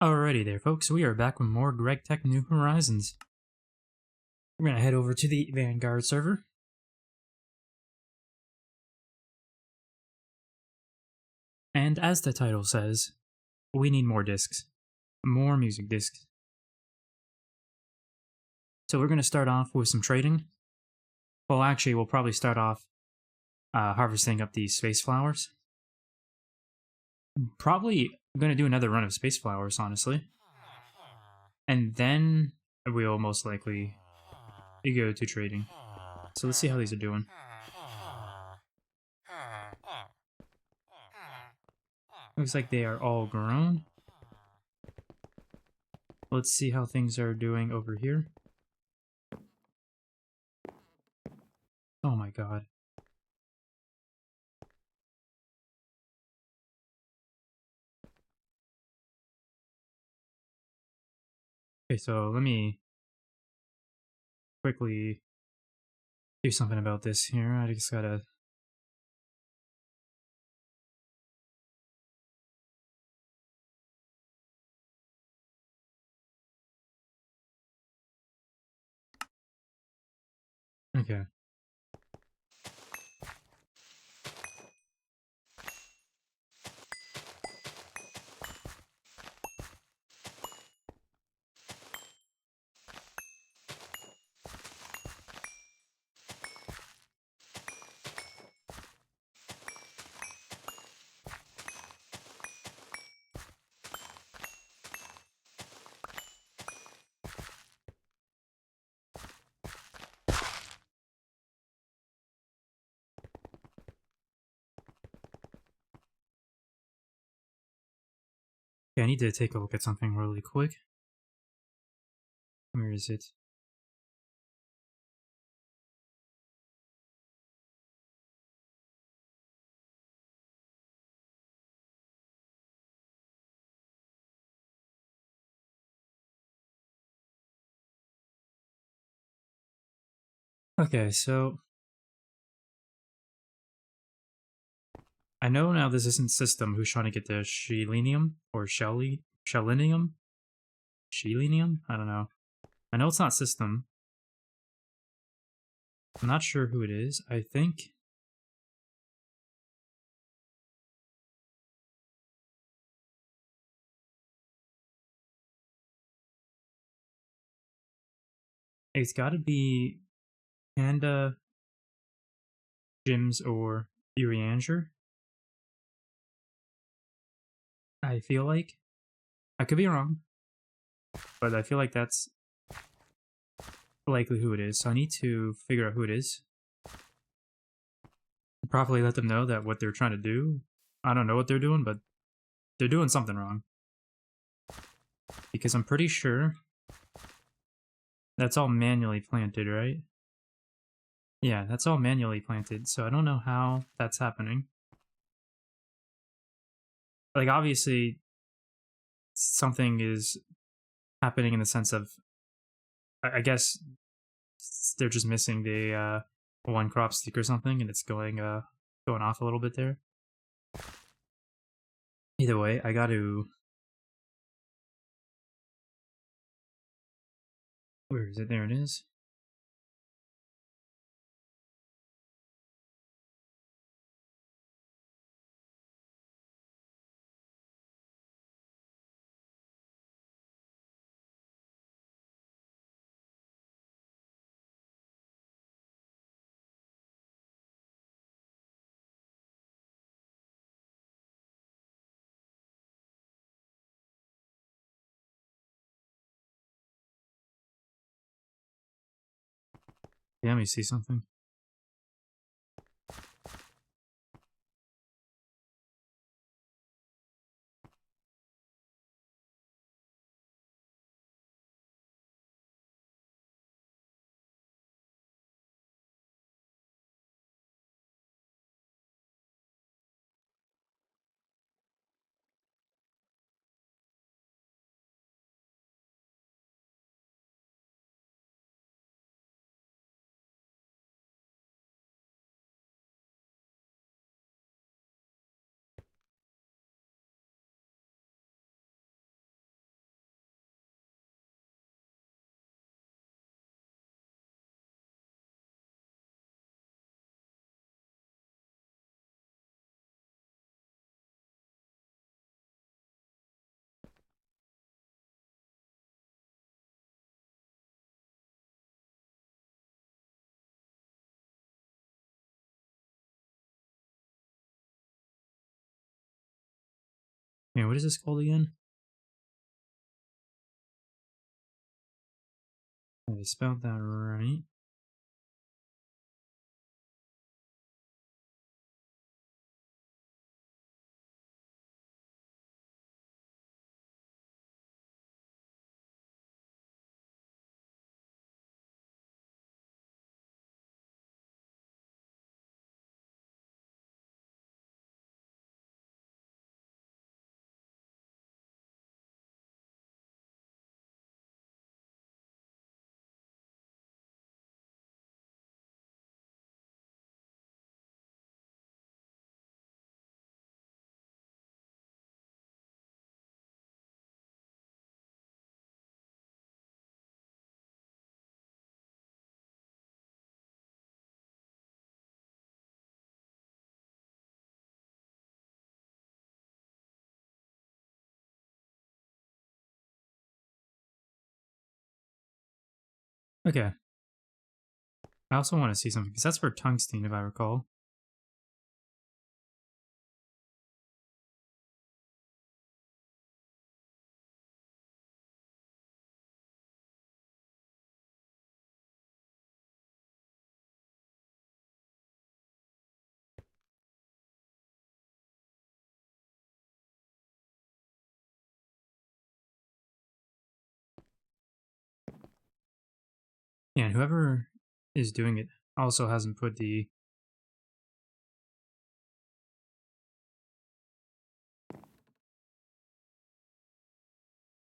Alrighty there, folks. We are back with more Greg Tech New Horizons. We're going to head over to the Vanguard server. And as the title says, we need more discs. More music discs. So we're going to start off with some trading. Well, actually, we'll probably start off harvesting up these space flowers. Probably going to do another run of space flowers, honestly. And then we'll most likely go to trading. So let's see how these are doing. Looks like they are all grown. Let's see how things are doing over here. Oh my god. Okay, so let me quickly do something about this here. I just gotta... Okay. Yeah, I need to take a look at something really quick. Where is it? Okay, so... I know now this isn't System who's trying to get the Shelenium, or Shelenium? Shelenium? I don't know. I know it's not System. I'm not sure who it is. I think... It's gotta be Panda, Jims, or Urianger. I feel like. I could be wrong. But I feel like that's likely who it is. So I need to figure out who it is. Properly let them know that what they're trying to do, I don't know what they're doing, but they're doing something wrong. Because I'm pretty sure that's all manually planted, right? Yeah, that's all manually planted, so I don't know how that's happening. Like, obviously, something is happening in the sense of, I guess they're just missing the one crop stick or something, and it's going off a little bit there. Either way, I got to... Where is it? There it is. Yeah, let me see something. Yeah, what is this called again? I spelled that right. Okay. I also want to see something, because that's for tungsten, if I recall. Yeah, and whoever is doing it also hasn't put the...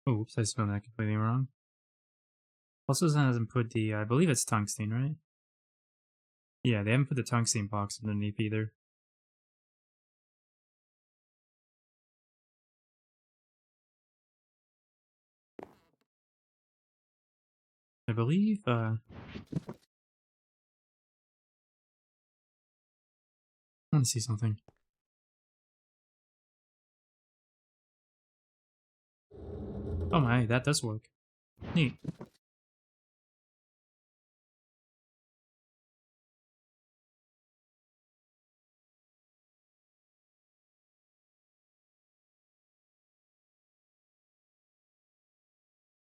Oops, I spelled that completely wrong. Also hasn't put the... I believe it's tungsten, right? Yeah, they haven't put the tungsten box underneath either. I believe, I want to see something. Oh my, that does work. Neat.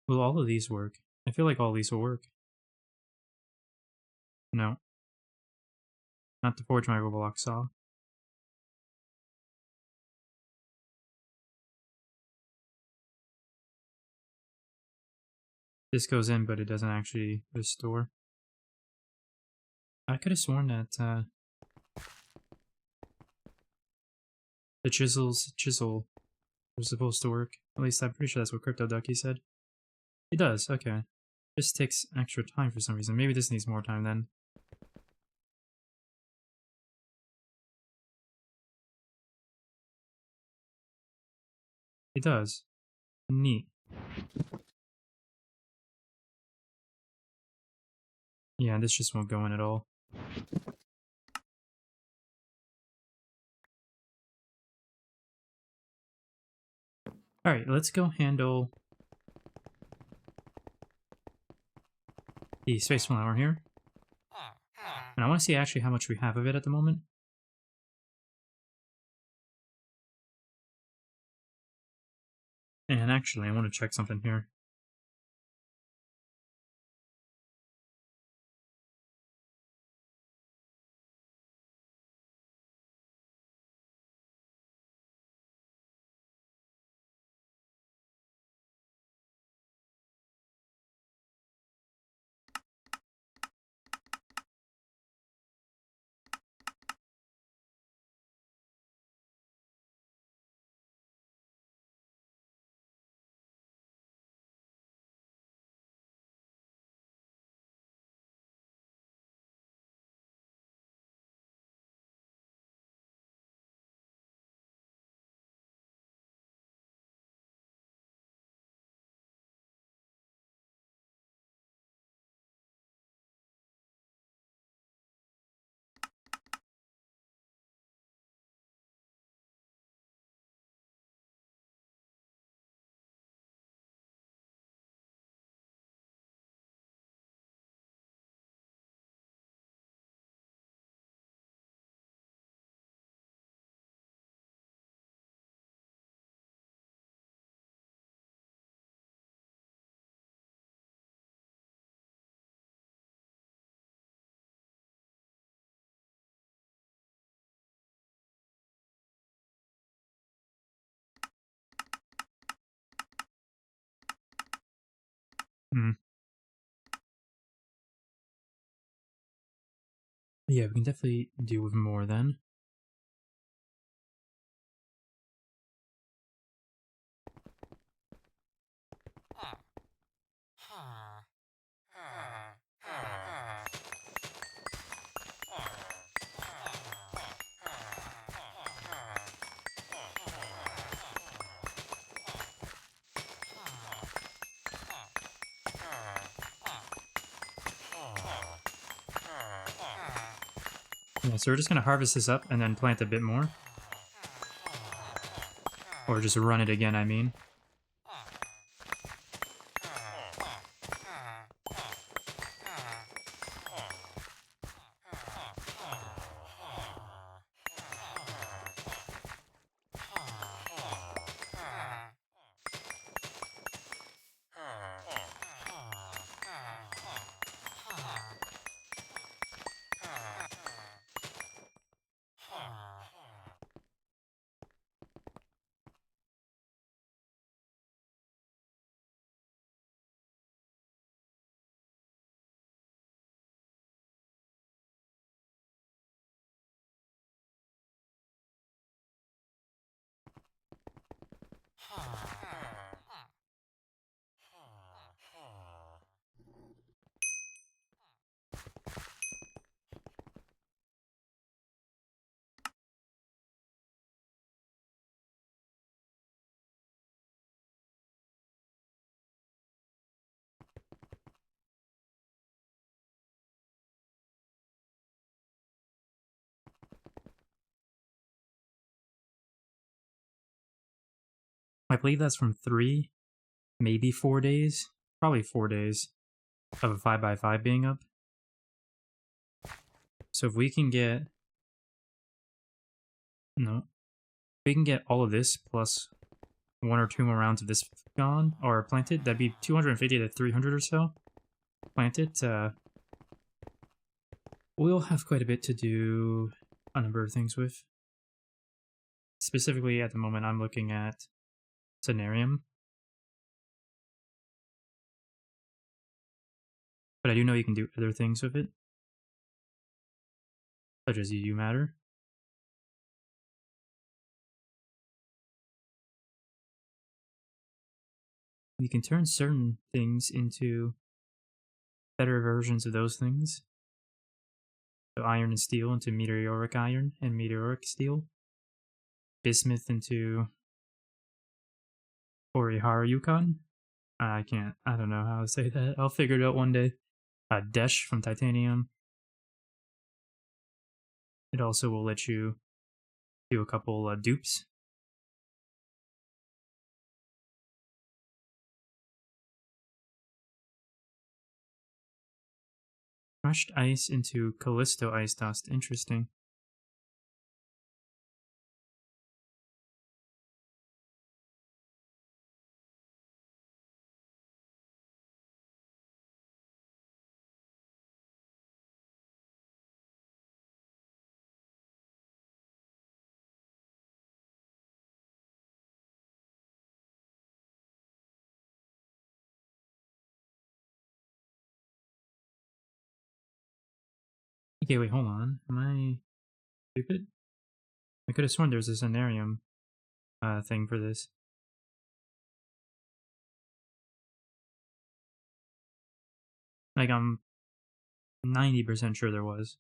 Will all of these work? I feel like all these will work. No. Not to forge my Roblox saw. This goes in, but it doesn't actually restore. I could have sworn that, the chisel was supposed to work. At least I'm pretty sure that's what Crypto Ducky said. It does, okay. Just takes extra time for some reason. Maybe this needs more time then. It does. Neat. Yeah, this just won't go in at all. Alright, let's go handle the space flower here. And I want to see actually how much we have of it at the moment. And actually, I want to check something here. Hmm. Yeah, we can definitely do with more then. Yeah, so we're just gonna harvest this up and then plant a bit more. Or just run it again, I mean. I believe that's from 3, maybe 4 days. Probably 4 days of a 5x5 being up. So if we can get... No. If we can get all of this plus 1 or 2 more rounds of this gone, or planted, that'd be 250 to 300 or so. Planted, we'll have quite a bit to do a number of things with. Specifically, at the moment, I'm looking at Cenarium. But I do know you can do other things with it, such as UU matter. You can turn certain things into better versions of those things. So iron and steel into meteoric iron and meteoric steel. Bismuth into Oriharu Yukon. I don't know how to say that. I'll figure it out one day. Desh from titanium. It also will let you do a couple dupes. Crushed ice into Callisto ice dust. Interesting. Okay, wait, hold on. Am I stupid? I could have sworn there was a Cenarium thing for this. Like, I'm 90% sure there was.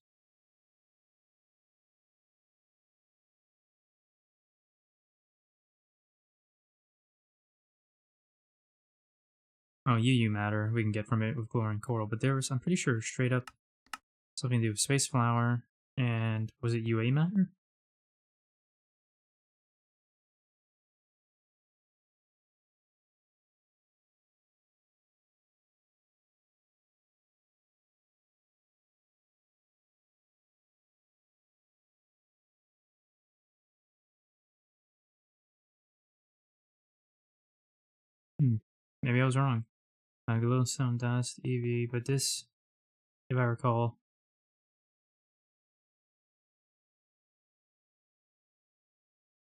Oh, UU matter we can get from it with Glowing Coral, but there was, I'm pretty sure, straight up something to do with Space Flower, and was it UA matter? Maybe I was wrong. Glowstone dust, EV, but this, if I recall,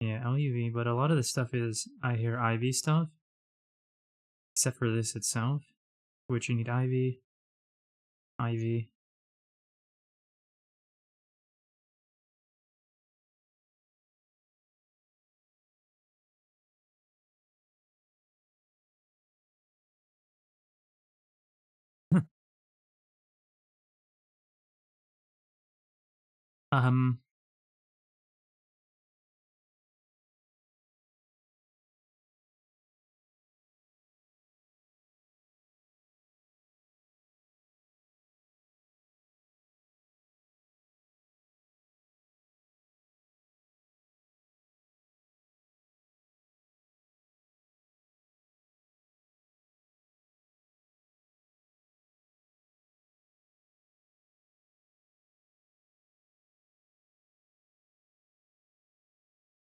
yeah, LUV, but a lot of the stuff is, I hear IV stuff, except for this itself, which you need IV, IV. um,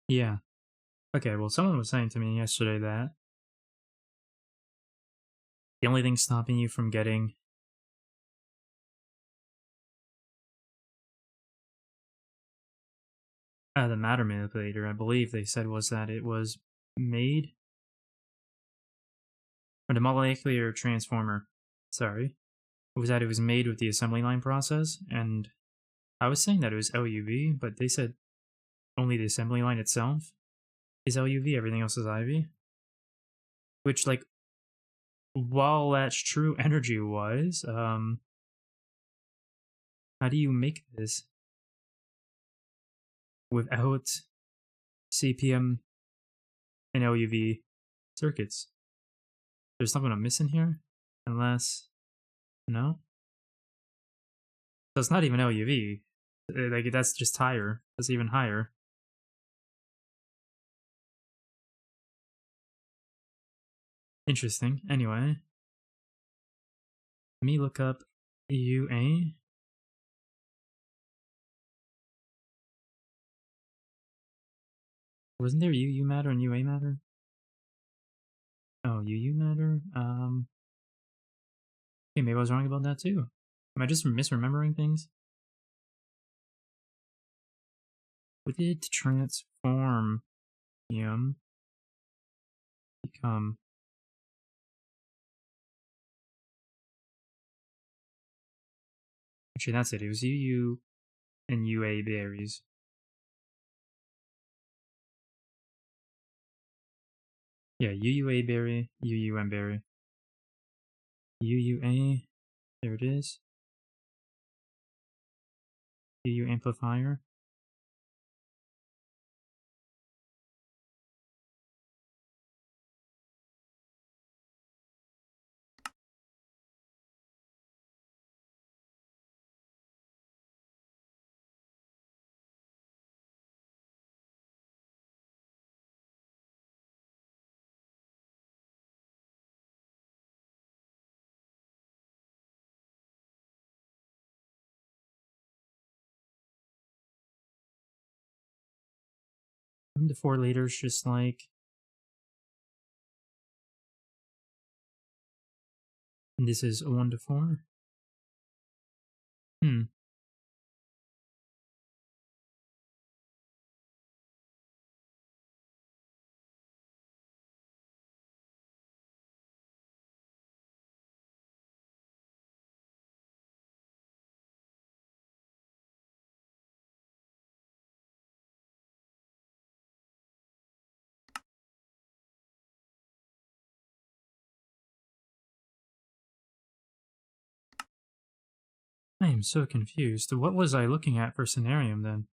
yeah. Okay, well, someone was saying to me yesterday that the only thing stopping you from getting the matter manipulator, I believe they said, was that it was made, or the molecular transformer, sorry, was that it was made with the assembly line process, and I was saying that it was LUV, but they said only the assembly line itself is LUV, everything else is IV. Which, like, while that's true energy-wise, how do you make this without CPM and LUV circuits? There's something I'm missing here? Unless... no? So it's not even LUV. Like, that's just higher. That's even higher. Interesting. Anyway. Let me look up UA. Wasn't there UU matter and UA matter? Oh, UU matter? Okay, maybe I was wrong about that too. Am I just misremembering things? With it transform him become... actually, that's it. It was UU and UA berries. Yeah, UUA berry, UUM berry. UUA, there it is. UU amplifier. And the 4 liters, just like... and this is 1 to 4. Hmm. I am so confused. What was I looking at for scenarium then?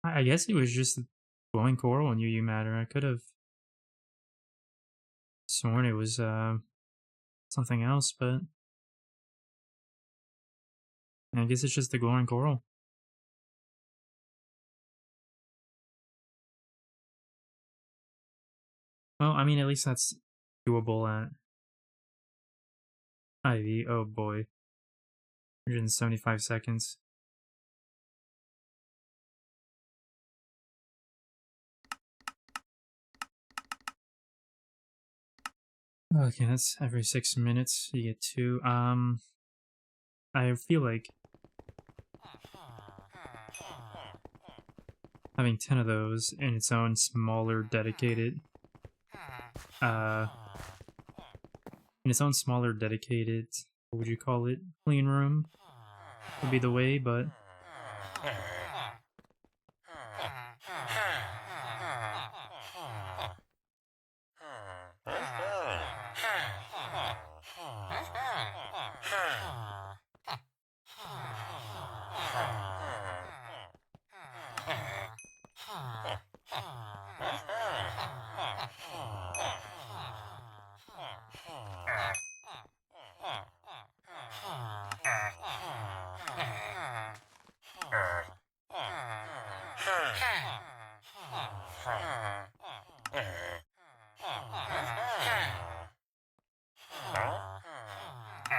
I guess it was just glowing coral and UU matter. I could have sworn it was something else, but I guess it's just the glowing coral. Well, I mean, at least that's doable at IV. Oh boy. 175 seconds. Okay, that's every 6 minutes you get 2. I feel like having 10 of those in its own smaller dedicated uh what would you call it, clean room would be the way, but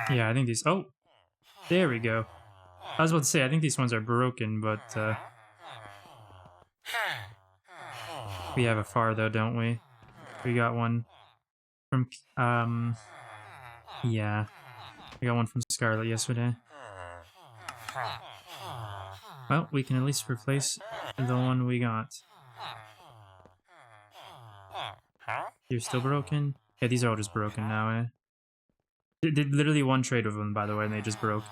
yeah, I think these, oh, there we go. I was about to say, I think these ones are broken, but we have a far though, don't we? We got one from, yeah, we got one from Scarlet yesterday. Well, we can at least replace the one we got. You're still broken? Yeah, these are all just broken now, eh? Did literally one trade of them, by the way, and they just broke.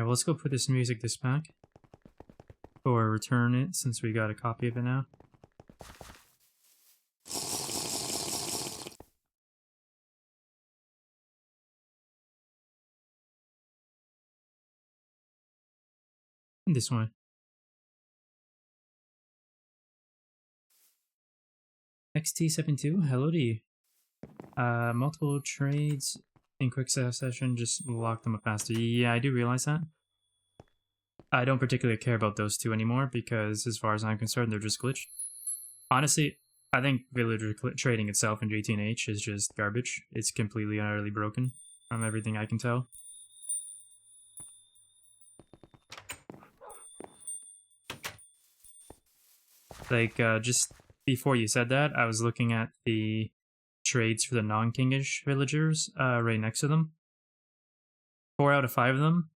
Okay, well, let's go put this music disc back. Or return it, since we got a copy of it now. This one. XT72, hello to you. Multiple trades in quick session, just lock them up faster. Yeah, I do realize that. I don't particularly care about those two anymore, because as far as I'm concerned, they're just glitched. Honestly, I think villager trading itself in GTNH is just garbage. It's completely and utterly broken, from everything I can tell. Like, just before you said that, I was looking at the trades for the non-kingish villagers right next to them. 4 out of 5 of them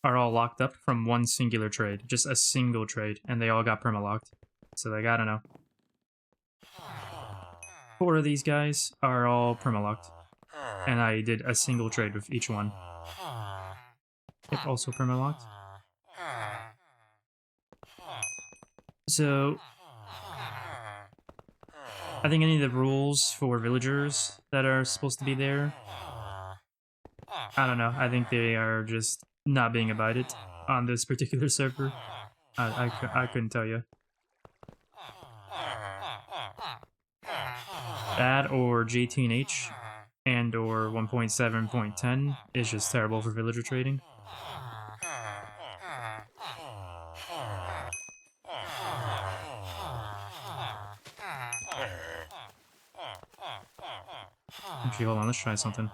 are all locked up from one singular trade. Just a single trade, and they all got perma-locked. So, like, I don't know. 4 of these guys are all perma-locked. And I did a single trade with each one. Yep, also perma-locked. So, I think any of the rules for villagers that are supposed to be there, I don't know, I think they are just not being abided on this particular server. I couldn't tell you. That or GTNH and or 1.7.10 is just terrible for villager trading. Actually, hold on, let's try something.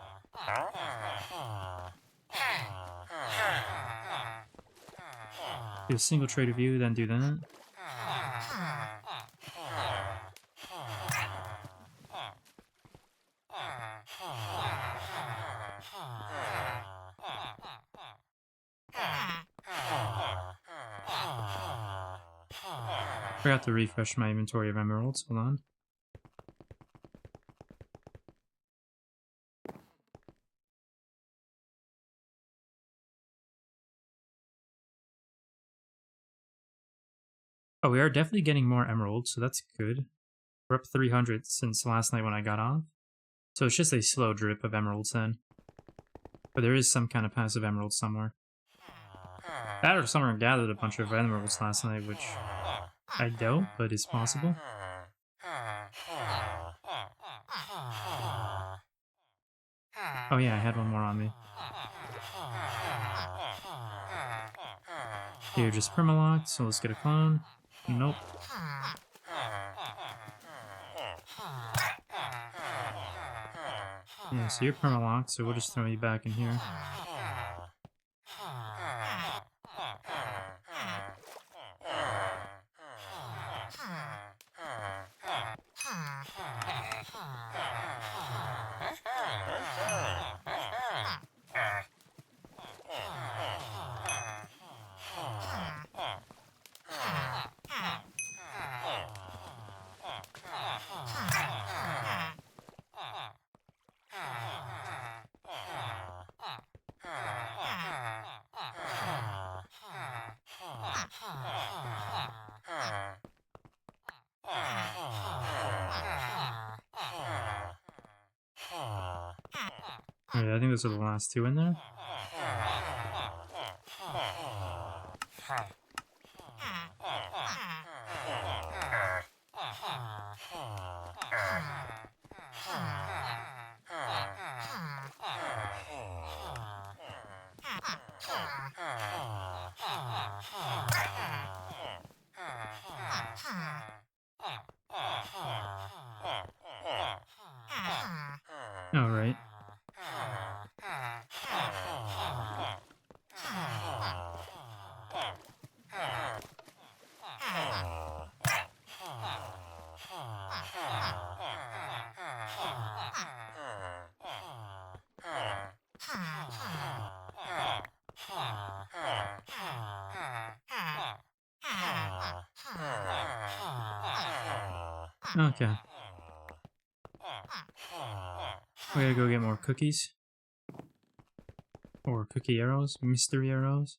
Do a single trade of you, then do that. Forgot to refresh my inventory of emeralds. Hold on. Oh, we are definitely getting more emeralds, so that's good. We're up 300 since last night when I got off. So it's just a slow drip of emeralds then. But there is some kind of passive emeralds somewhere. That or someone gathered a bunch of emeralds last night, which I doubt, but it's possible. Oh yeah, I had one more on me. Here, just permalocked, so let's get a clone. Nope. Yeah, so you're permalocked, so we'll just throw you back in here. Alright, I think those are the last two in there. Alright. Okay. We gotta go get more cookies. Or cookie arrows, mystery arrows.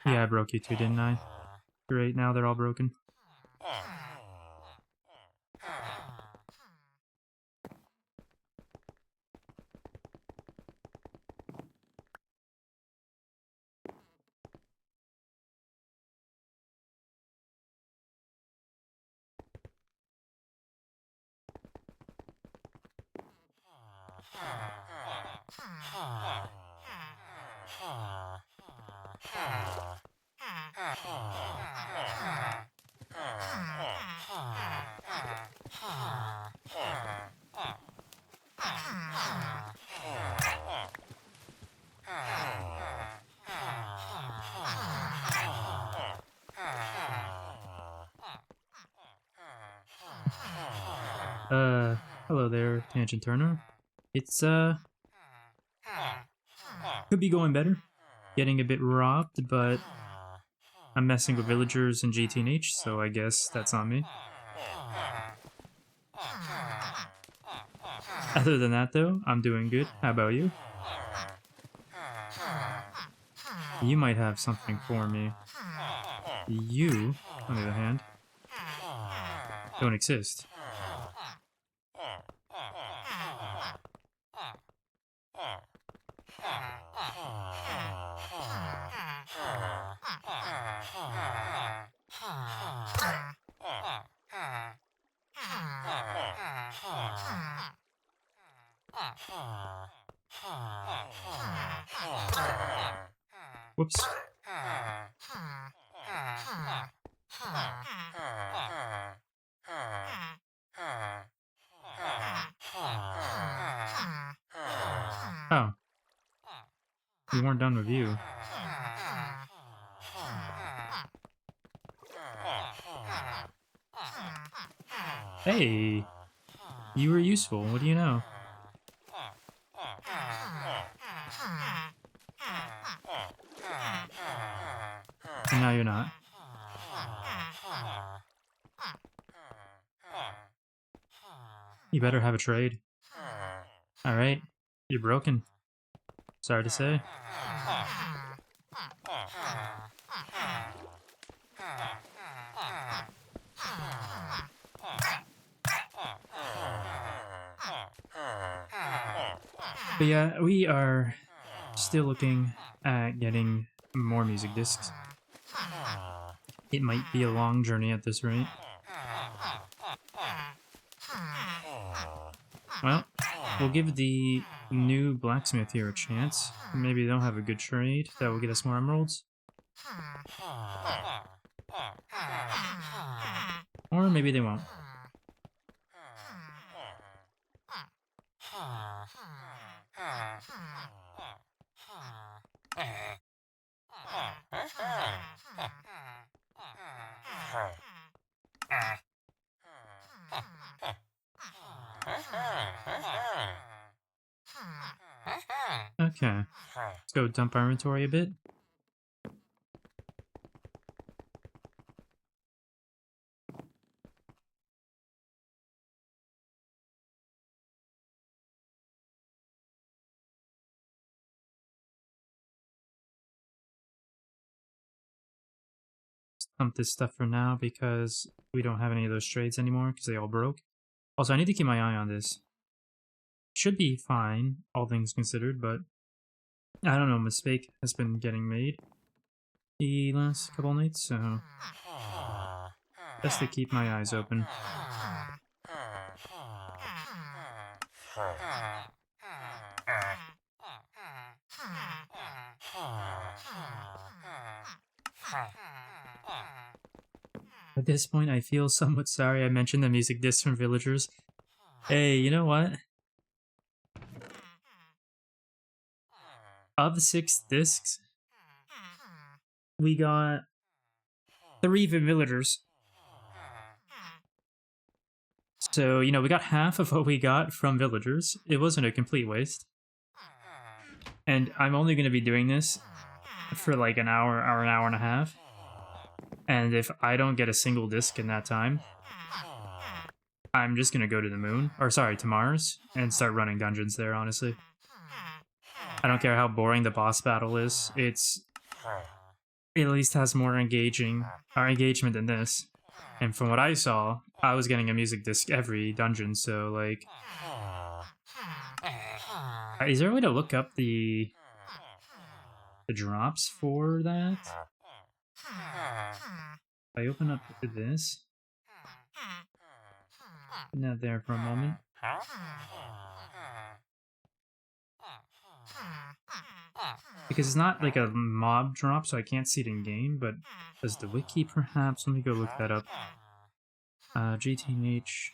Yeah, I broke you too, didn't I? Great, now they're all broken. Hello there, Tangent Turner. It's, could be going better. getting a bit robbed, but I'm messing with villagers in GTNH, so I guess that's on me. Other than that, though, I'm doing good. How about you? You might have something for me. You, on the other hand, don't exist. Whoops. Oh, we weren't done with you. Hey, you were useful. What do you know? And now you're not. You better have a trade. Alright, you're broken. Sorry to say. But yeah, we are still looking at getting more music discs. It might be a long journey at this rate. Well, we'll give the new blacksmith here a chance. Maybe they'll have a good trade that will get us more emeralds. Or maybe they won't. Okay, let's go dump our inventory a bit. Dump this stuff for now because we don't have any of those trades anymore because they all broke. Also, I need to keep my eye on this. Should be fine, all things considered, but I don't know, a mistake has been getting made the last couple nights, so best to keep my eyes open. At this point, I feel somewhat sorry I mentioned the music discs from villagers. Hey, you know what? Of the 6 discs, we got 3 from villagers. So, you know, we got half of what we got from villagers. It wasn't a complete waste. And I'm only going to be doing this for like an hour and a half. And if I don't get a single disc in that time, I'm just going to go to the moon, or sorry, to Mars, and start running dungeons there, honestly. I don't care how boring the boss battle is, it at least has more engagement than this. And from what I saw, I was getting a music disc every dungeon, so like... Is there a way to look up the drops for that? If I open up this... Not there for a moment. Because it's not like a mob drop, so I can't see it in game, but does the wiki perhaps? Let me go look that up. GTNH.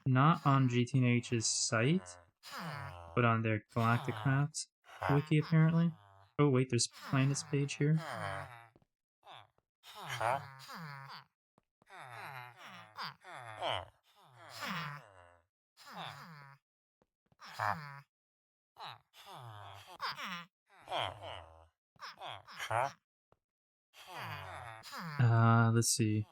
Not on GTNH's site, but on their Galactic Crafts wiki apparently. Oh wait, there's planets page here. Let's see.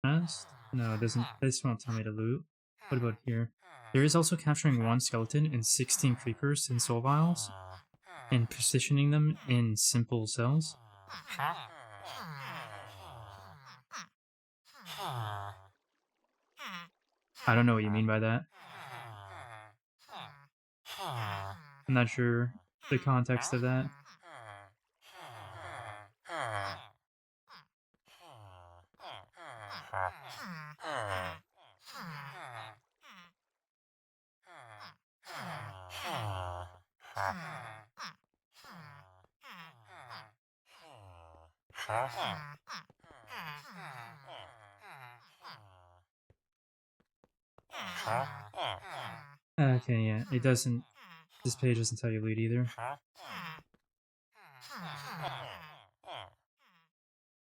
Quest? No, it doesn't. This won't tell me to loot. What about here? There is also capturing 1 skeleton and 16 creepers in soul vials, and positioning them in simple cells. I don't know what you mean by that. I'm not sure the context of that. Okay, yeah, it doesn't. This page doesn't tell you loot either.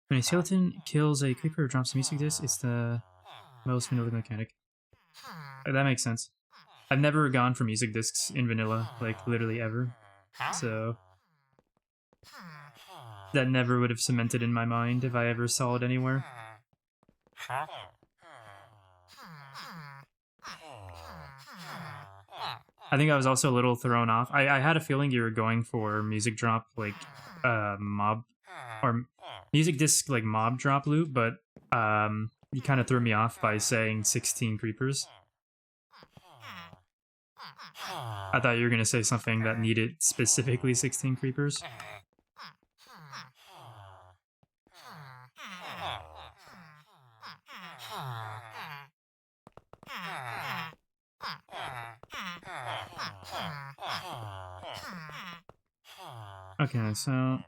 When a skeleton kills a creeper or drops a music disc, it's the most vanilla mechanic. That makes sense. I've never gone for music discs in vanilla, like literally ever. So that never would have cemented in my mind if I ever saw it anywhere. I think I was also a little thrown off. I had a feeling you were going for music drop, like mob, or music disc like mob drop loot, but you kind of threw me off by saying 16 creepers. I thought you were gonna say something that needed specifically 16 creepers. Okay, so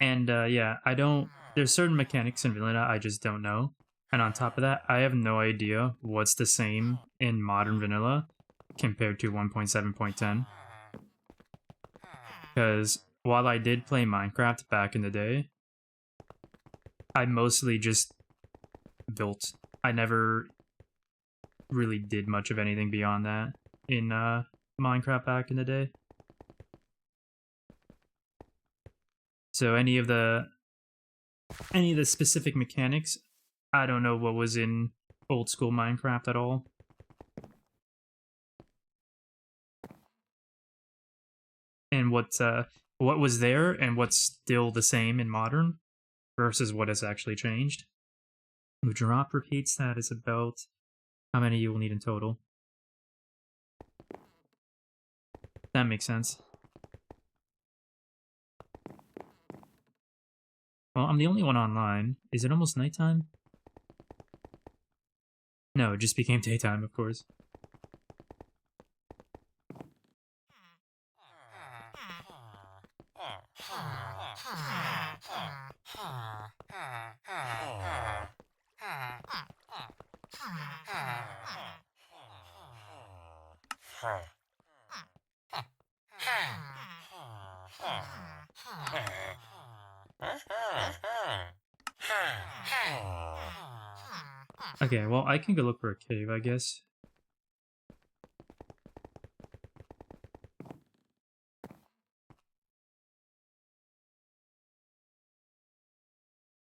and yeah, I don't. There's certain mechanics in vanilla I just don't know, and on top of that, I have no idea what's the same in modern vanilla compared to 1.7.10. Because while I did play Minecraft back in the day, I mostly just built. I never really did much of anything beyond that in Minecraft back in the day. So any of the specific mechanics, I don't know what was in old school Minecraft at all. And what was there and what's still the same in modern versus what has actually changed. The drop repeat stat is about how many you will need in total. That makes sense. Well, I'm the only one online. Is it almost nighttime? No, it just became daytime, of course. Okay, well, I can go look for a cave, I guess.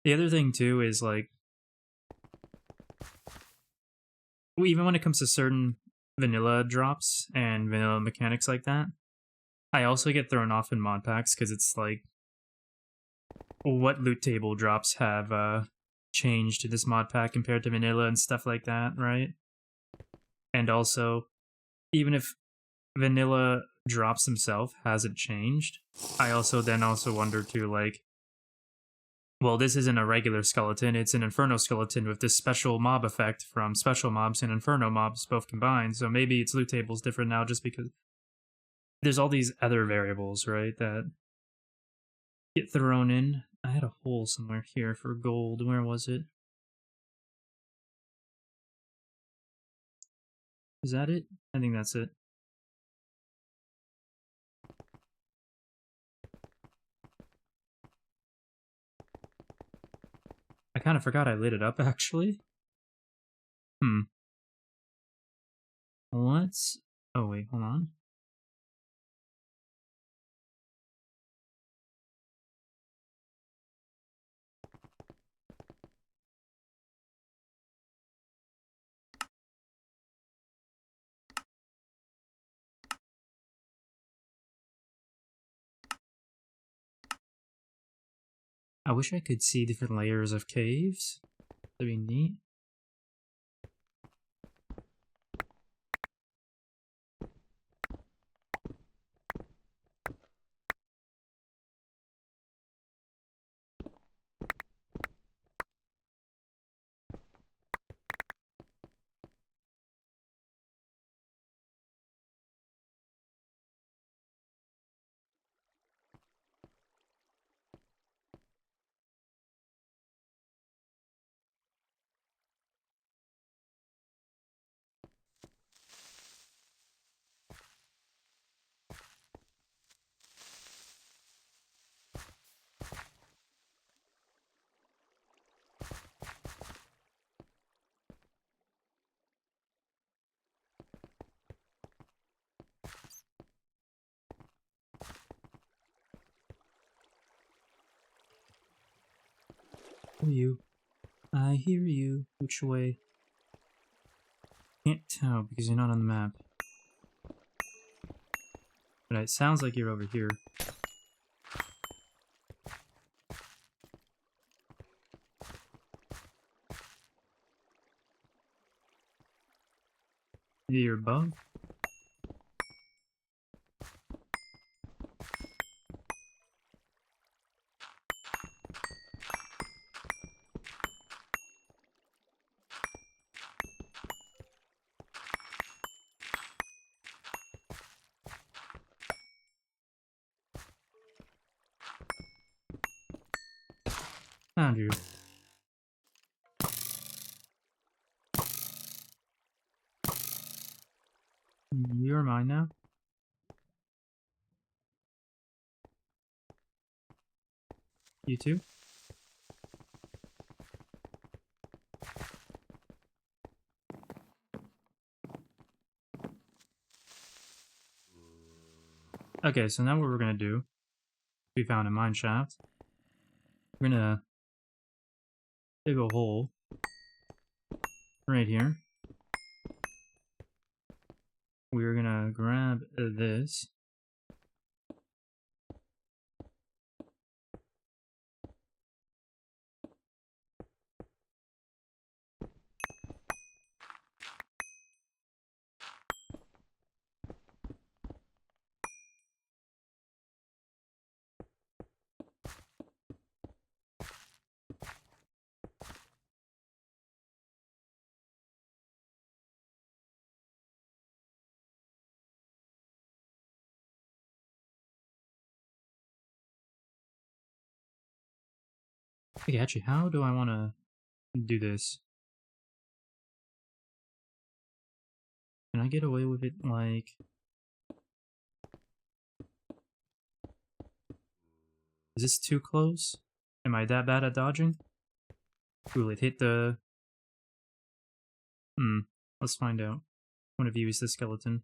The other thing, too, is, like, even when it comes to certain vanilla drops and vanilla mechanics like that, I also get thrown off in mod packs because it's like, what loot table drops have changed to this mod pack compared to vanilla and stuff like that, right? And also, even if vanilla drops himself hasn't changed, I also wonder too, like, Well, this isn't a regular skeleton, it's an Inferno skeleton with this special mob effect from special mobs and Inferno mobs both combined, so maybe its loot table's different now just because there's all these other variables, right, that get thrown in. I had a hole somewhere here for gold. Where was it? Is that it? I think that's it. I kind of forgot I lit it up, actually. Let's... Oh, wait, hold on. I wish I could see different layers of caves. That'd be neat. You. I hear you. Which way? Can't tell because you're not on the map. But it sounds like you're over here. Maybe you're above? Found you. You're mine now. You too? Okay, so now what we're gonna do, we found a mine shaft. We're gonna dig a hole right here. We're gonna grab this. Okay, actually, how do I want to do this? Can I get away with it, like... Is this too close? Am I that bad at dodging? Will it hit the... Let's find out. One of you is the skeleton.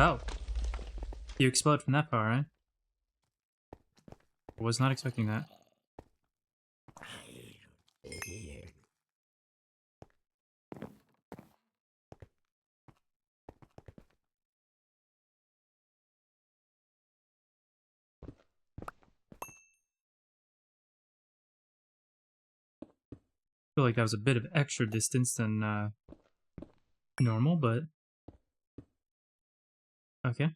Oh! You explode from that far, right? I was not expecting that. feel like that was a bit of extra distance than normal, but okay.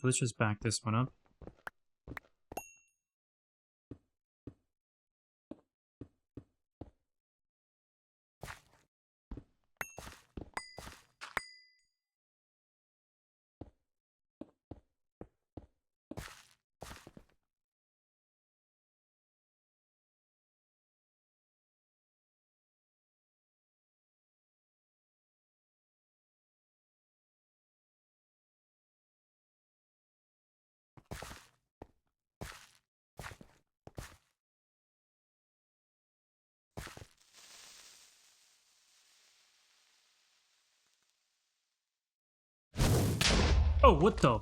Let's just back this one up. Oh, what the?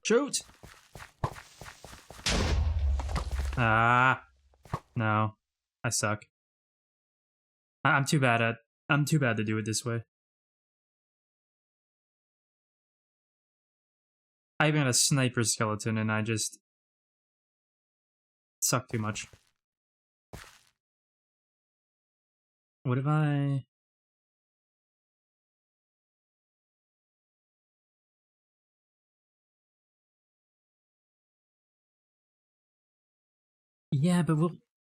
Shoot! Ah, no, I suck. I'm too bad at. I'm too bad to do it this way. I even got a sniper skeleton, and I just suck too much. What if I? Yeah, but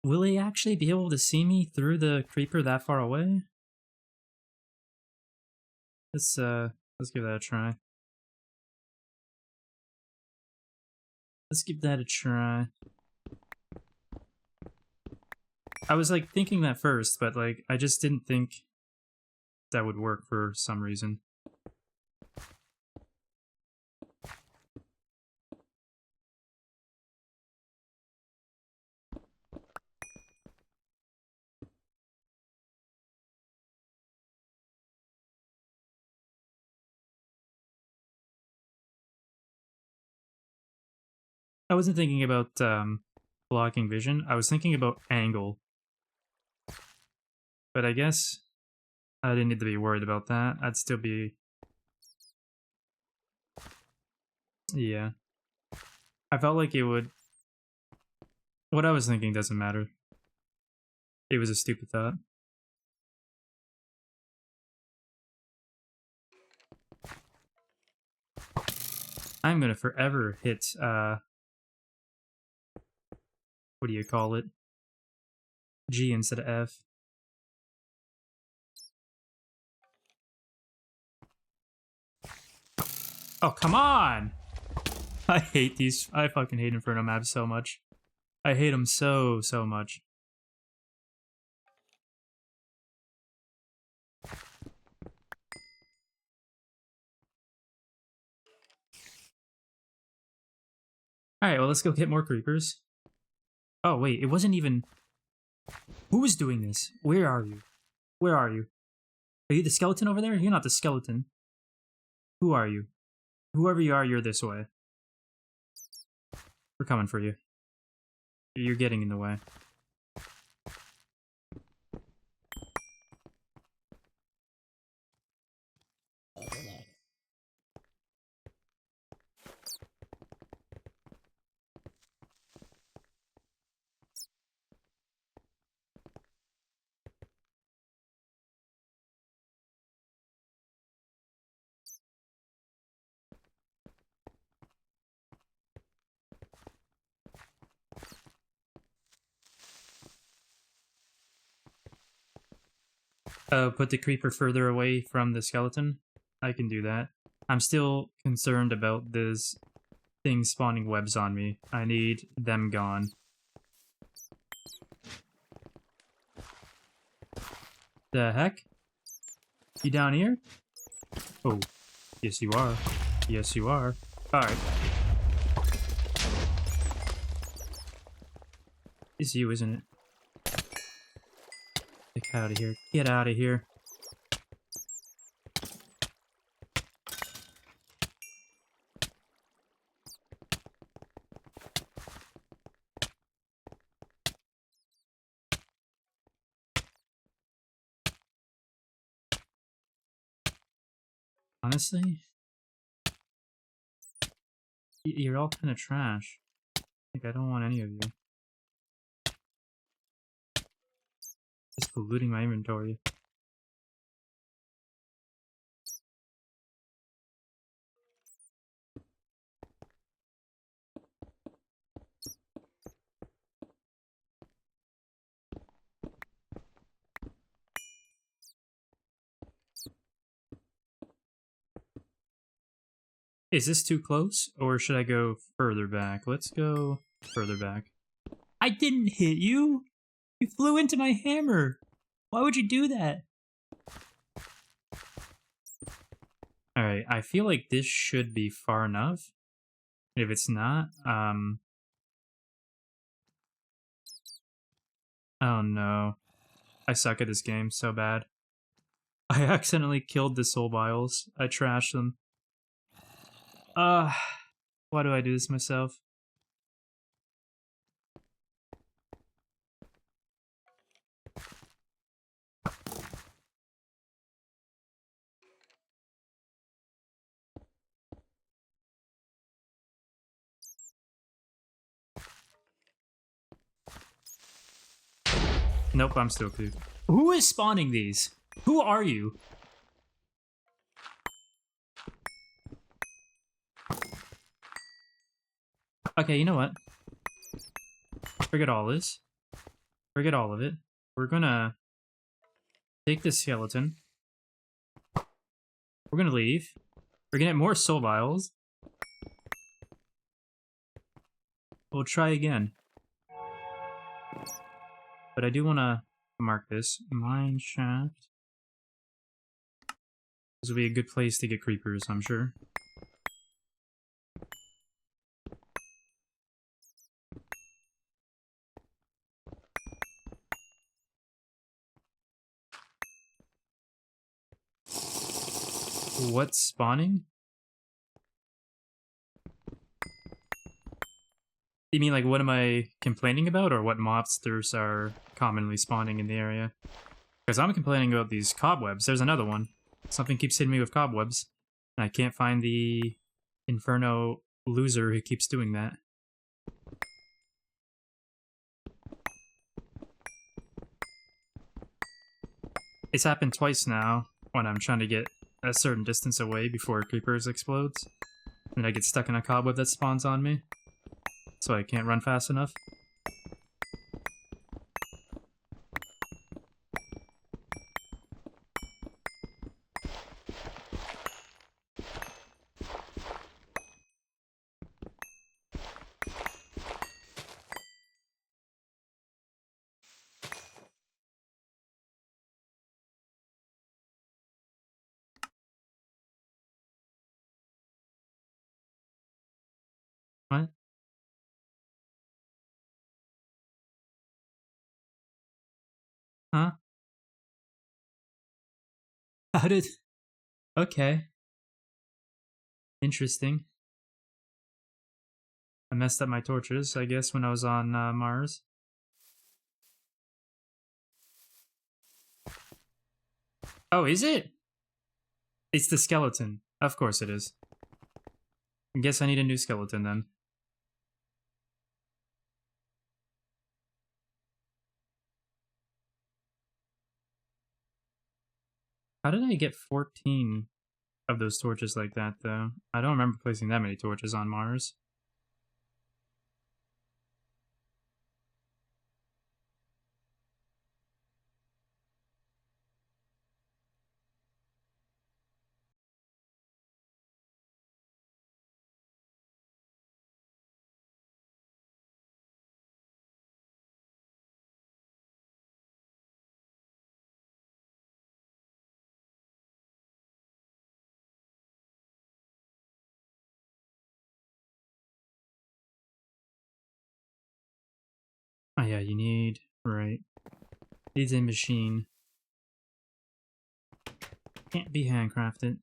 will he actually be able to see me through the creeper that far away? Let's give that a try. Let's give that a try. I was like thinking that first, but like I just didn't think that would work for some reason. I wasn't thinking about blocking vision. I was thinking about angle. But I guess I didn't need to be worried about that. I'd still be... Yeah. I felt like it would... What I was thinking doesn't matter. It was a stupid thought. I'm gonna forever hit, what do you call it? G instead of F. Oh, come on! I hate these. I fucking hate Inferno maps so much. I hate them so much. Alright, well, let's go get more creepers. Oh, wait, it wasn't even... Who was doing this? Where are you? Where are you? Are you the skeleton over there? You're not the skeleton. Who are you? Whoever you are, you're this way. We're coming for you. You're getting in the way. Put the creeper further away from the skeleton? I can do that. I'm still concerned about this thing spawning webs on me. I need them gone. The heck? You down here? Oh, yes you are. Yes you are. Alright. It's you, isn't it? Get out of here. Get out of here. Honestly? You're all kind of trash. Like, I don't want any of you. Just polluting my inventory. Is this too close, or should I go further back? Let's go further back. I didn't hit you! You flew into my hammer! Why would you do that? Alright, I feel like this should be far enough. If it's not, oh no. I suck at this game so bad. I accidentally killed the soul vials. I trashed them. Why do I do this myself? Nope, I'm still clear. Who is spawning these? Who are you? Okay, you know what? Forget all this. Forget all of it. We're gonna take this skeleton. We're gonna leave. We're gonna get more soul vials. We'll try again. But I do wanna mark this. Mine shaft. This will be a good place to get creepers, I'm sure. What's spawning? You mean like what am I complaining about, or what monsters are commonly spawning in the area? Because I'm complaining about these cobwebs. There's another one. Something keeps hitting me with cobwebs. And I can't find the Inferno loser who keeps doing that. It's happened twice now when I'm trying to get a certain distance away before creepers explodes. And I get stuck in a cobweb that spawns on me. So I can't run fast enough. What? Huh? How did... Okay. Interesting. I messed up my torches, I guess, when I was on Mars. Oh, is it? It's the skeleton. Of course it is. I guess I need a new skeleton then. How did I get 14 of those torches like that, though? I don't remember placing that many torches on Mars. Oh yeah, you need... Right. Needs a machine. Can't be handcrafted.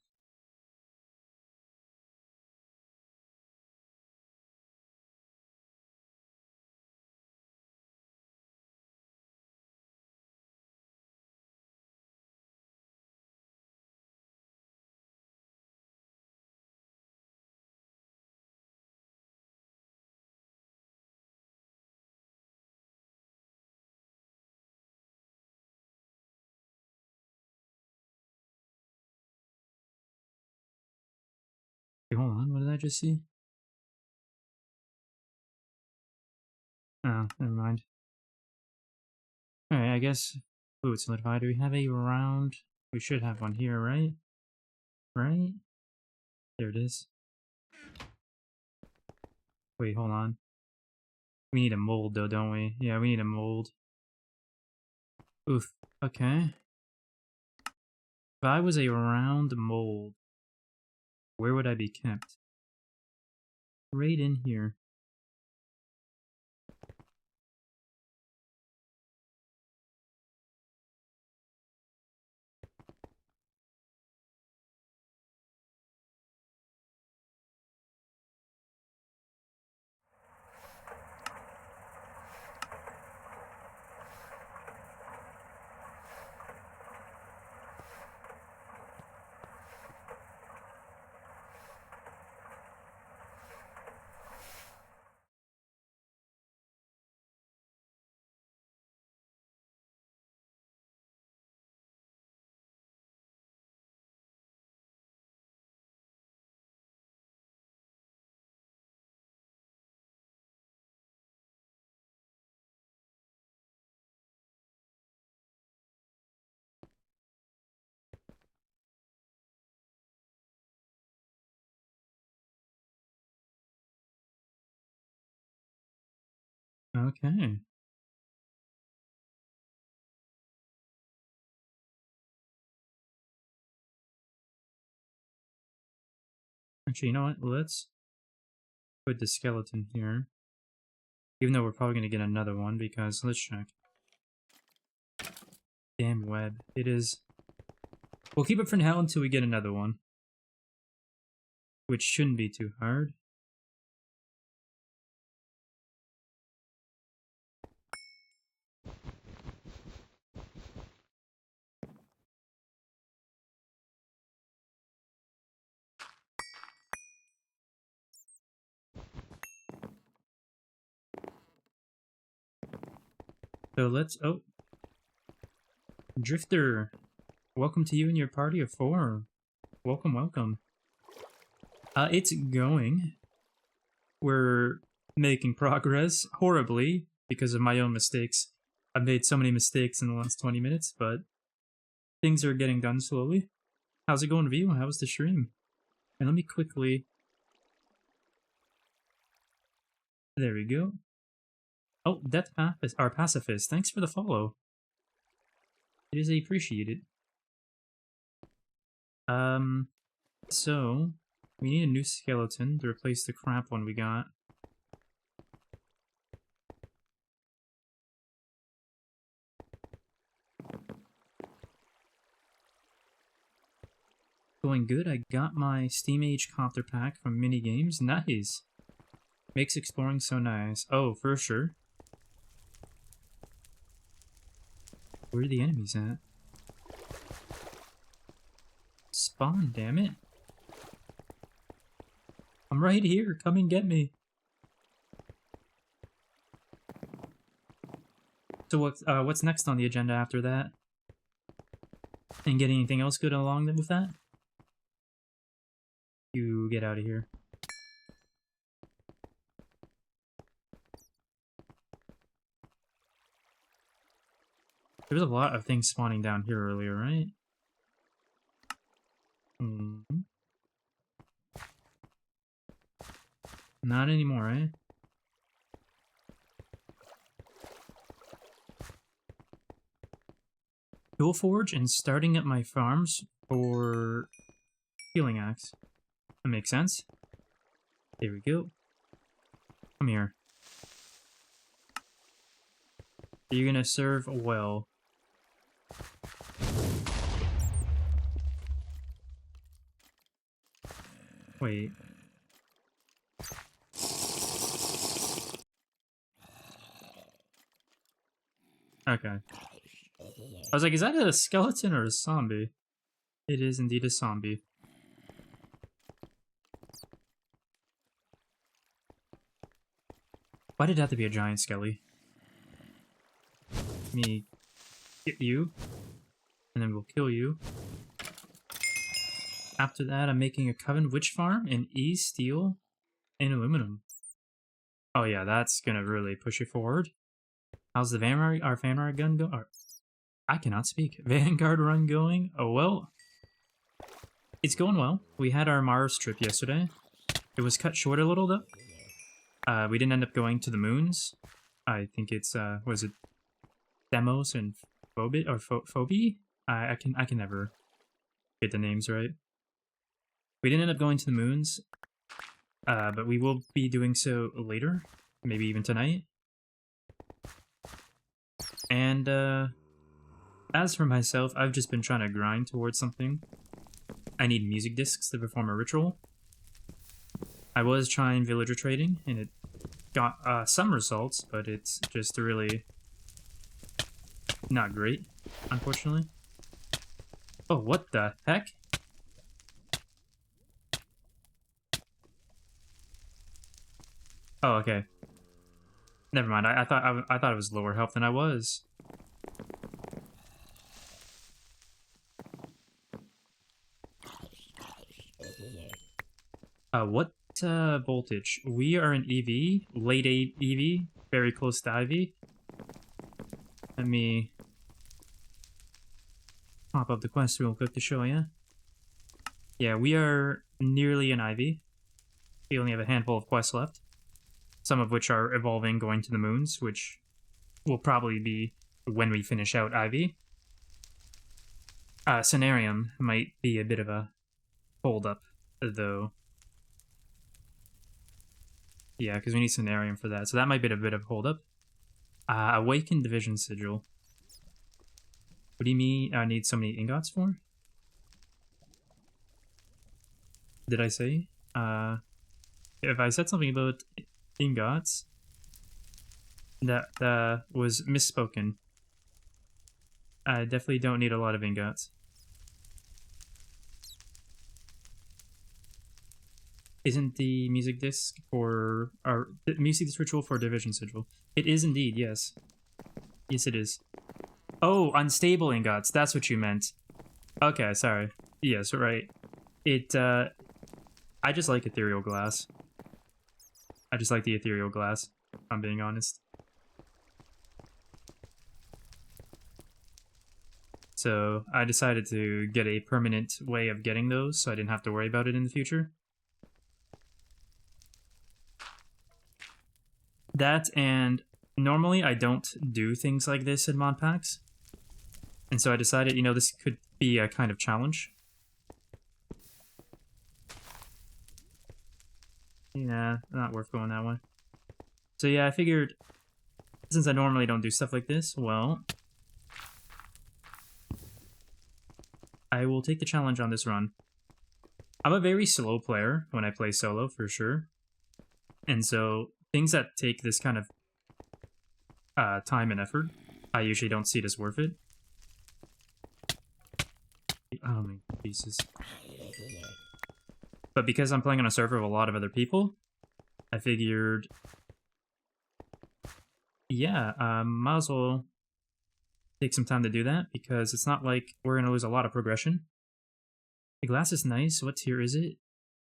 just see? Oh, never mind. Alright, I guess food solidified. Do we have a round? We should have one here, right? Right? There it is. Wait, hold on. We need a mold though, don't we? Yeah, we need a mold. Oof. Okay. If I was a round mold, where would I be kept? Right in here. Okay. Actually, you know what? Let's put the skeleton here. Even though we're probably going to get another one, because let's check. Damn web. It is... We'll keep it for now until we get another one. Which shouldn't be too hard. So let's... Oh. Drifter. Welcome to you and your party of 4. Welcome, welcome. It's going. We're making progress horribly because of my own mistakes. I've made so many mistakes in the last 20 minutes, but things are getting done slowly. How's it going, View? How was the stream? And let me quickly... There we go. Oh, Death Pacifist, our Pacifist. Thanks for the follow. It is appreciated. So... We need a new skeleton to replace the crap one we got. Going good. I got my Steam Age Copter Pack from Minigames. Nice. Makes exploring so nice. Oh, for sure. Where are the enemies at? Spawn, damn it. I'm right here. Come and get me. So what's next on the agenda after that? And get anything else good along with that? You get out of here. There was a lot of things spawning down here earlier, right? Mm-hmm. Not anymore, eh? Dual Forge and starting up my farms for healing axe. That makes sense. There we go. Come here. You're gonna serve well. Wait. Okay. I was like, is that a skeleton or a zombie? It is indeed a zombie. Why did it have to be a giant skelly? Let me get you, and then we'll kill you. After that, I'm making a Coven Witch Farm in E, Steel, and Aluminum. Oh yeah, that's gonna really push it forward. How's the Vanguard gun go? I cannot speak. Vanguard Run going? Oh well, it's going well. We had our Mars trip yesterday. It was cut short a little though. We didn't end up going to the moons. I think it's was it Demos and Phobit or Phoebe? I can never get the names right. We didn't end up going to the moons, but we will be doing so later, maybe even tonight. And as for myself, I've just been trying to grind towards something. I need music discs to perform a ritual. I was trying villager trading, and it got some results, but it's just really not great, unfortunately. Oh, what the heck? Oh, okay. Never mind. I thought it was lower health than I was. What voltage? We are in EV, late EV, very close to IV. Let me pop up the quest real quick to show you. Yeah, we are nearly in IV. We only have a handful of quests left. Some of which are evolving, going to the moons, which will probably be when we finish out IV. Scenarium might be a bit of a hold-up, though. Yeah, because we need Scenarium for that, so that might be a bit of a hold-up. Awakened Division Sigil. What do you mean I need so many ingots for? Did I say? If I said something about ingots, that was misspoken. I definitely don't need a lot of ingots. Isn't the music disc for the music disc ritual for Division Sigil? It is indeed, yes. Yes, it is. Oh, unstable ingots. That's what you meant. Okay, sorry. Yes, right. It. I just like ethereal glass. I just like the ethereal glass, if I'm being honest. So I decided to get a permanent way of getting those, so I didn't have to worry about it in the future. That, and normally I don't do things like this in mod packs. And so I decided, you know, this could be a kind of challenge. Nah, not worth going that way. So yeah, I figured, since I normally don't do stuff like this, well, I will take the challenge on this run. I'm a very slow player when I play solo, for sure. And so things that take this kind of time and effort, I usually don't see it as worth it. Oh my Jesus. But because I'm playing on a server of a lot of other people, I figured, yeah, might as well take some time to do that, because it's not like we're going to lose a lot of progression. The glass is nice. What tier is it?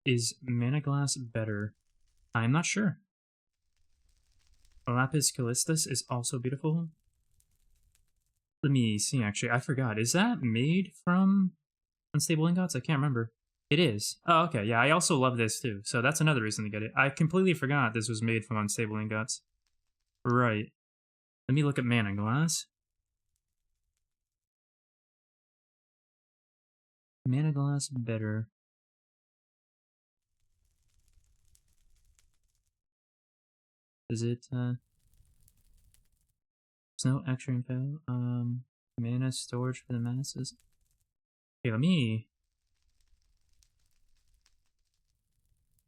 Is Mana Glass better? I'm not sure. Lapis Callistus is also beautiful. Let me see, actually. I forgot. Is that made from unstable ingots? I can't remember. It is. Oh, okay. Yeah, I also love this, too. So that's another reason to get it. I completely forgot this was made from unstable ingots. Right. Let me look at Mana Glass. Mana Glass better. Is it, There's no extra info. Mana storage for the masses. Okay, let me...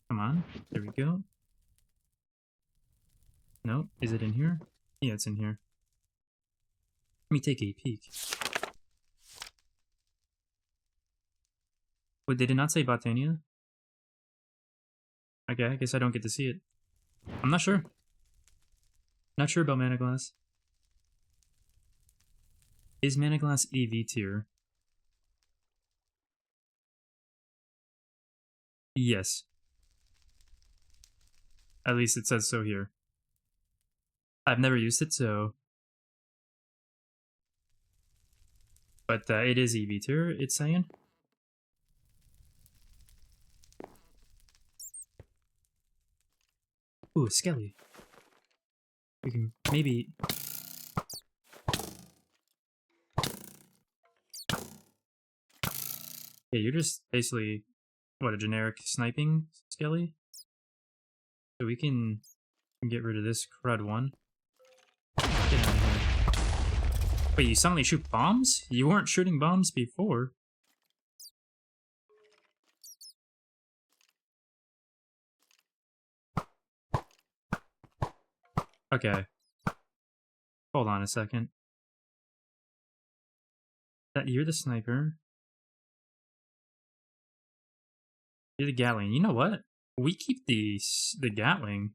Come on. There we go. No, is it in here? Yeah, it's in here. Let me take a peek. Wait, they did not say Botania? Okay, I guess I don't get to see it. I'm not sure. Not sure about Mana Glass. Is Mana Glass EV tier? Yes. At least it says so here. I've never used it, so... But it is EV tier, it's saying. Ooh, a skelly. We can maybe... Yeah, you're just basically, what, a generic sniping skelly? So we can get rid of this crud one. Get out of here. Wait, you suddenly shoot bombs? You weren't shooting bombs before. Okay. Hold on a second. You're the sniper. You're the Gatling. You know what? We keep the Gatling.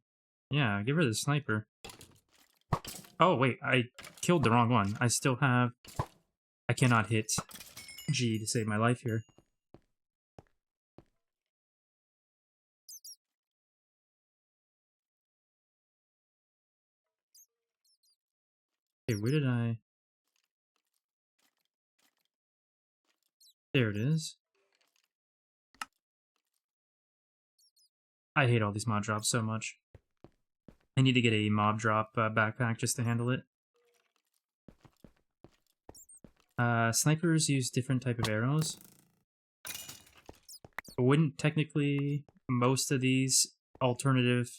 Yeah, give her the sniper. Oh, wait, I killed the wrong one. I still have... I cannot hit G to save my life here. Okay, where did I... There it is. I hate all these mob drops so much. I need to get a mob drop backpack just to handle it. Snipers use different type of arrows. Wouldn't technically most of these alternative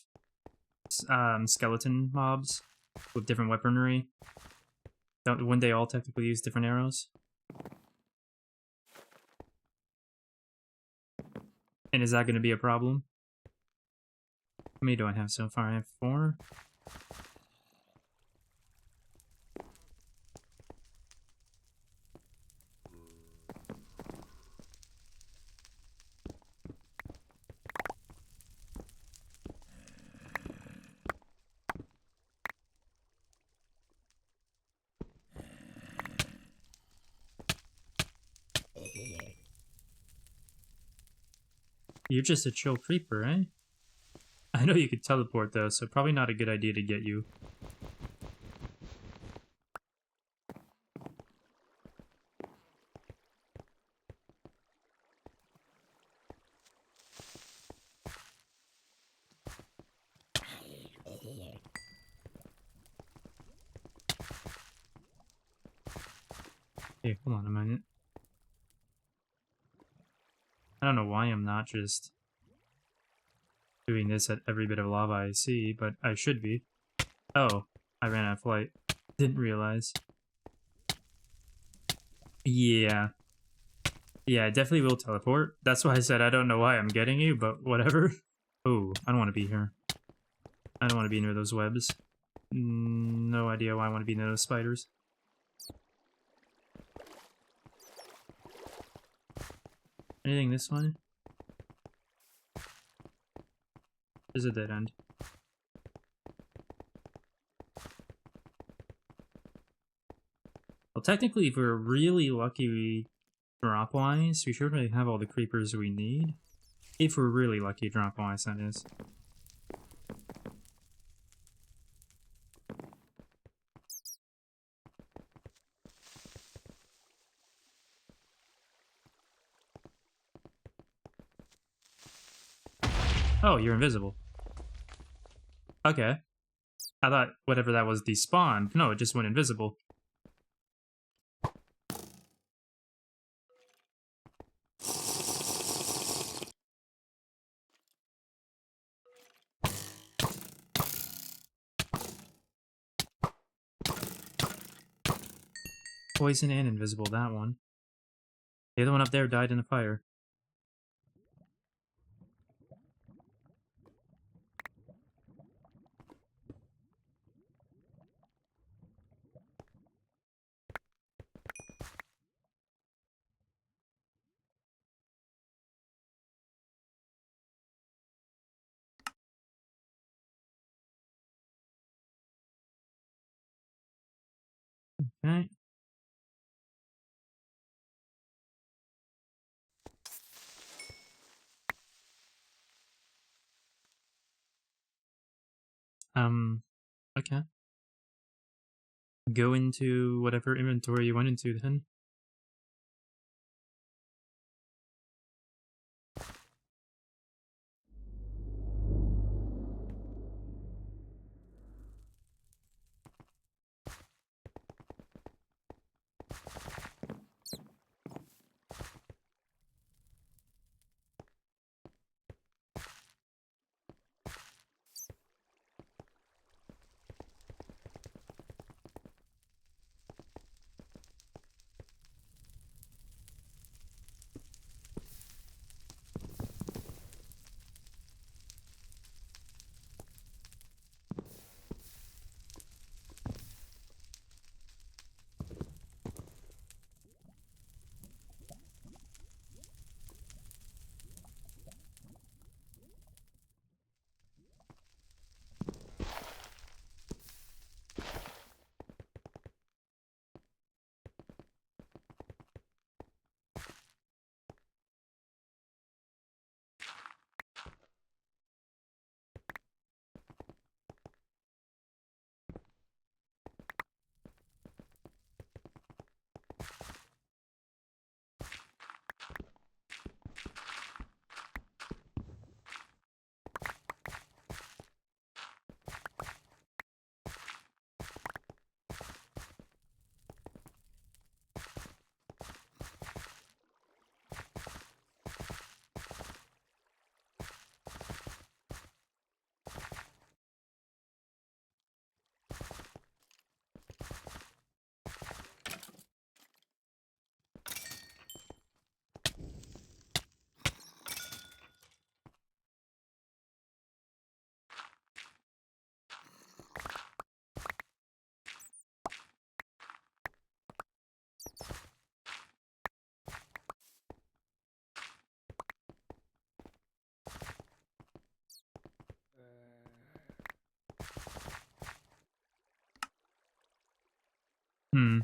skeleton mobs with different weaponry, wouldn't they all technically use different arrows? And is that going to be a problem? How many do I have so far? I have 4. You're just a chill creeper, eh? I know you could teleport though, so probably not a good idea to get you. Hey, hold on a minute. I don't know why I'm not just doing this at every bit of lava I see, but I should be. Oh, I ran out of flight. Didn't realize. Yeah. Yeah, I definitely will teleport. That's why I said I don't know why I'm getting you, but whatever. Oh, I don't want to be here. I don't want to be near those webs. No idea why I want to be near those spiders. Anything this way? There's a dead end. Well, technically, if we're really lucky drop-wise, we should really have all the creepers we need. If we're really lucky drop-wise, that is. Oh, you're invisible. Okay. I thought whatever that was despawned. No, it just went invisible. Poison and invisible, that one. The other one up there died in a fire. Okay. Okay. Go into whatever inventory you went into then. Hmm.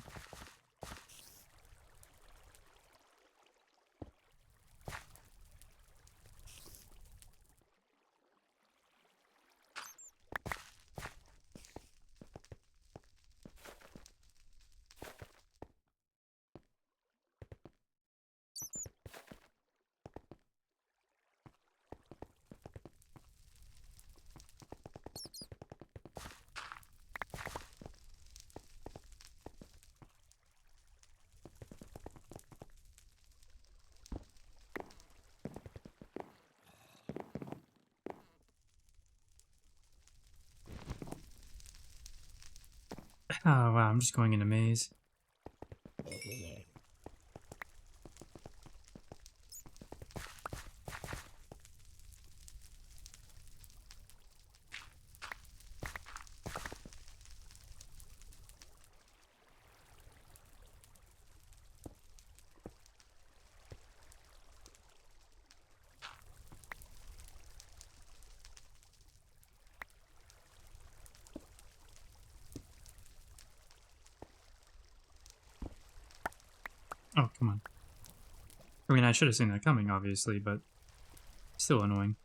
Oh wow, I'm just going in a maze. Oh, come on. I mean, I should have seen that coming, obviously, but still annoying.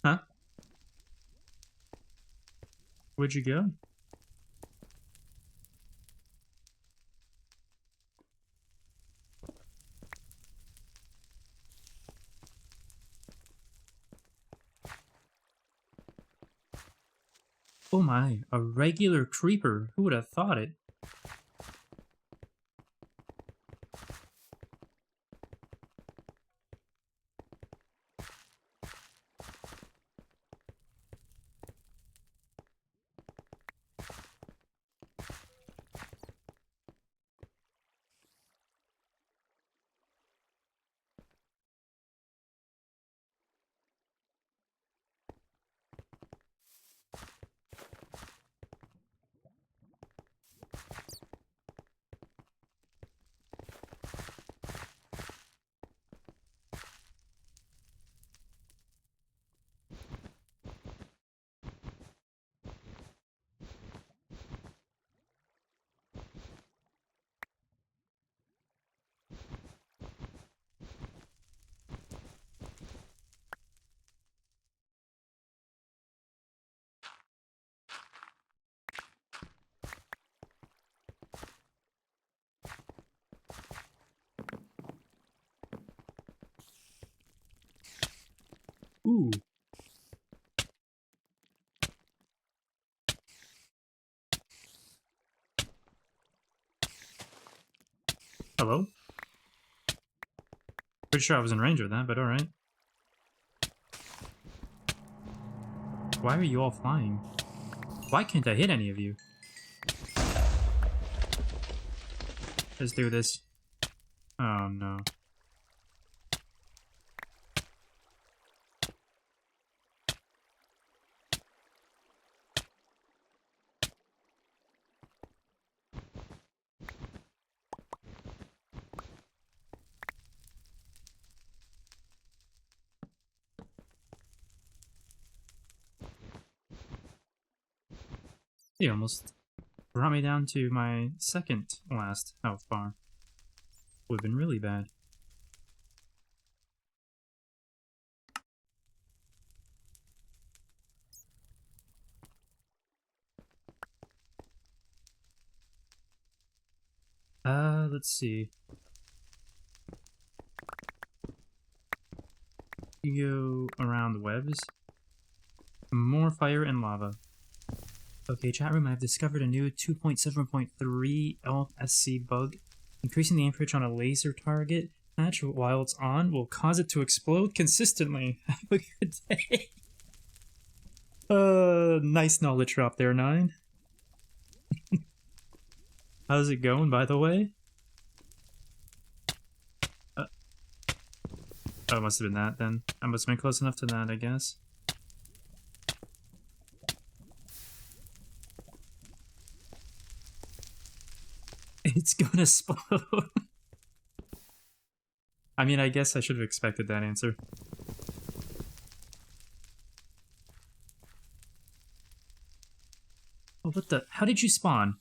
Huh? Where'd you go? Oh my, a regular creeper. Who would have thought it? Ooh. Hello? Pretty sure I was in range with that, but alright. Why are you all flying? Why can't I hit any of you? Let's do this. Oh no. He almost brought me down to my second last health bar. Would have been really bad. Let's see. You go around the webs. More fire and lava. Okay, chat room, I've discovered a new 2.7.3 LSC bug. Increasing the amperage on a laser target match while it's on will cause it to explode consistently. Have a good day. Nice knowledge drop there, 9. How's it going, by the way? Oh, it must have been that then. I must have been close enough to that, I guess. It's gonna explode. I mean, I guess I should have expected that answer. Oh, what the? How did you spawn?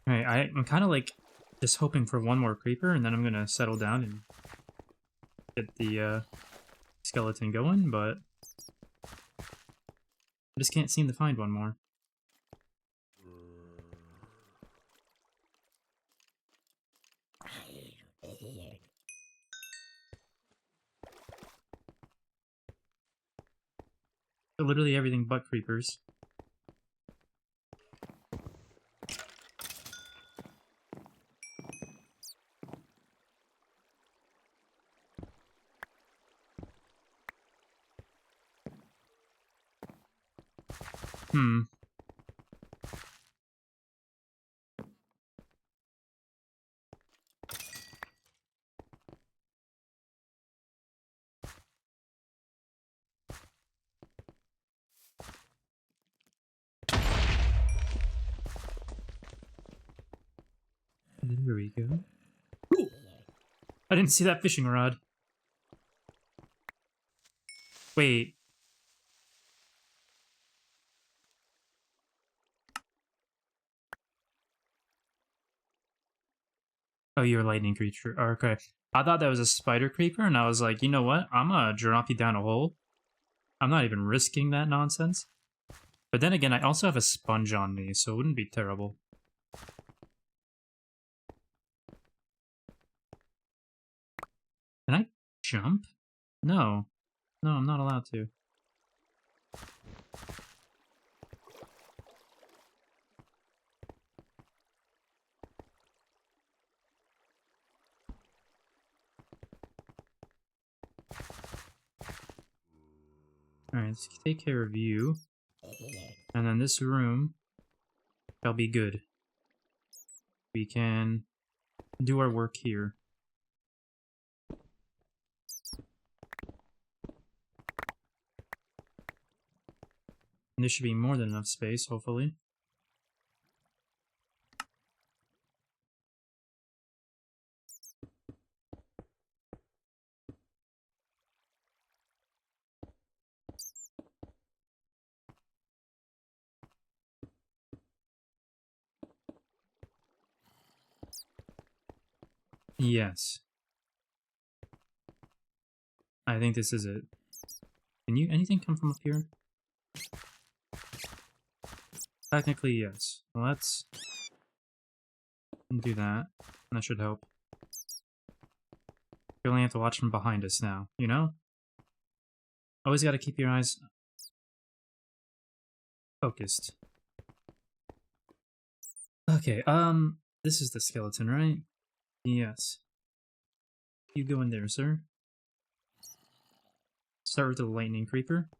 Alright, I'm kind of like just hoping for one more creeper, and then I'm gonna settle down and get the skeleton going, but I just can't seem to find one more. Literally everything but creepers. Hmm. There we go. Ooh. I didn't see that fishing rod. Wait. Oh, you're a lightning creature. Oh, okay. I thought that was a spider creeper, and I was like, you know what? I'm gonna drop you down a hole. I'm not even risking that nonsense. But then again, I also have a sponge on me, so it wouldn't be terrible. Can I jump? No. No, I'm not allowed to. Alright, let's take care of you. And then this room shall be good. We can do our work here. And there should be more than enough space, hopefully. Yes. I think this is it. Can anything come from up here? Technically, yes. Well, let's do that. That should help. We only have to watch from behind us now, you know? Always gotta keep your eyes focused. Okay, this is the skeleton, right? Yes. You go in there, sir. Start with the lightning creeper.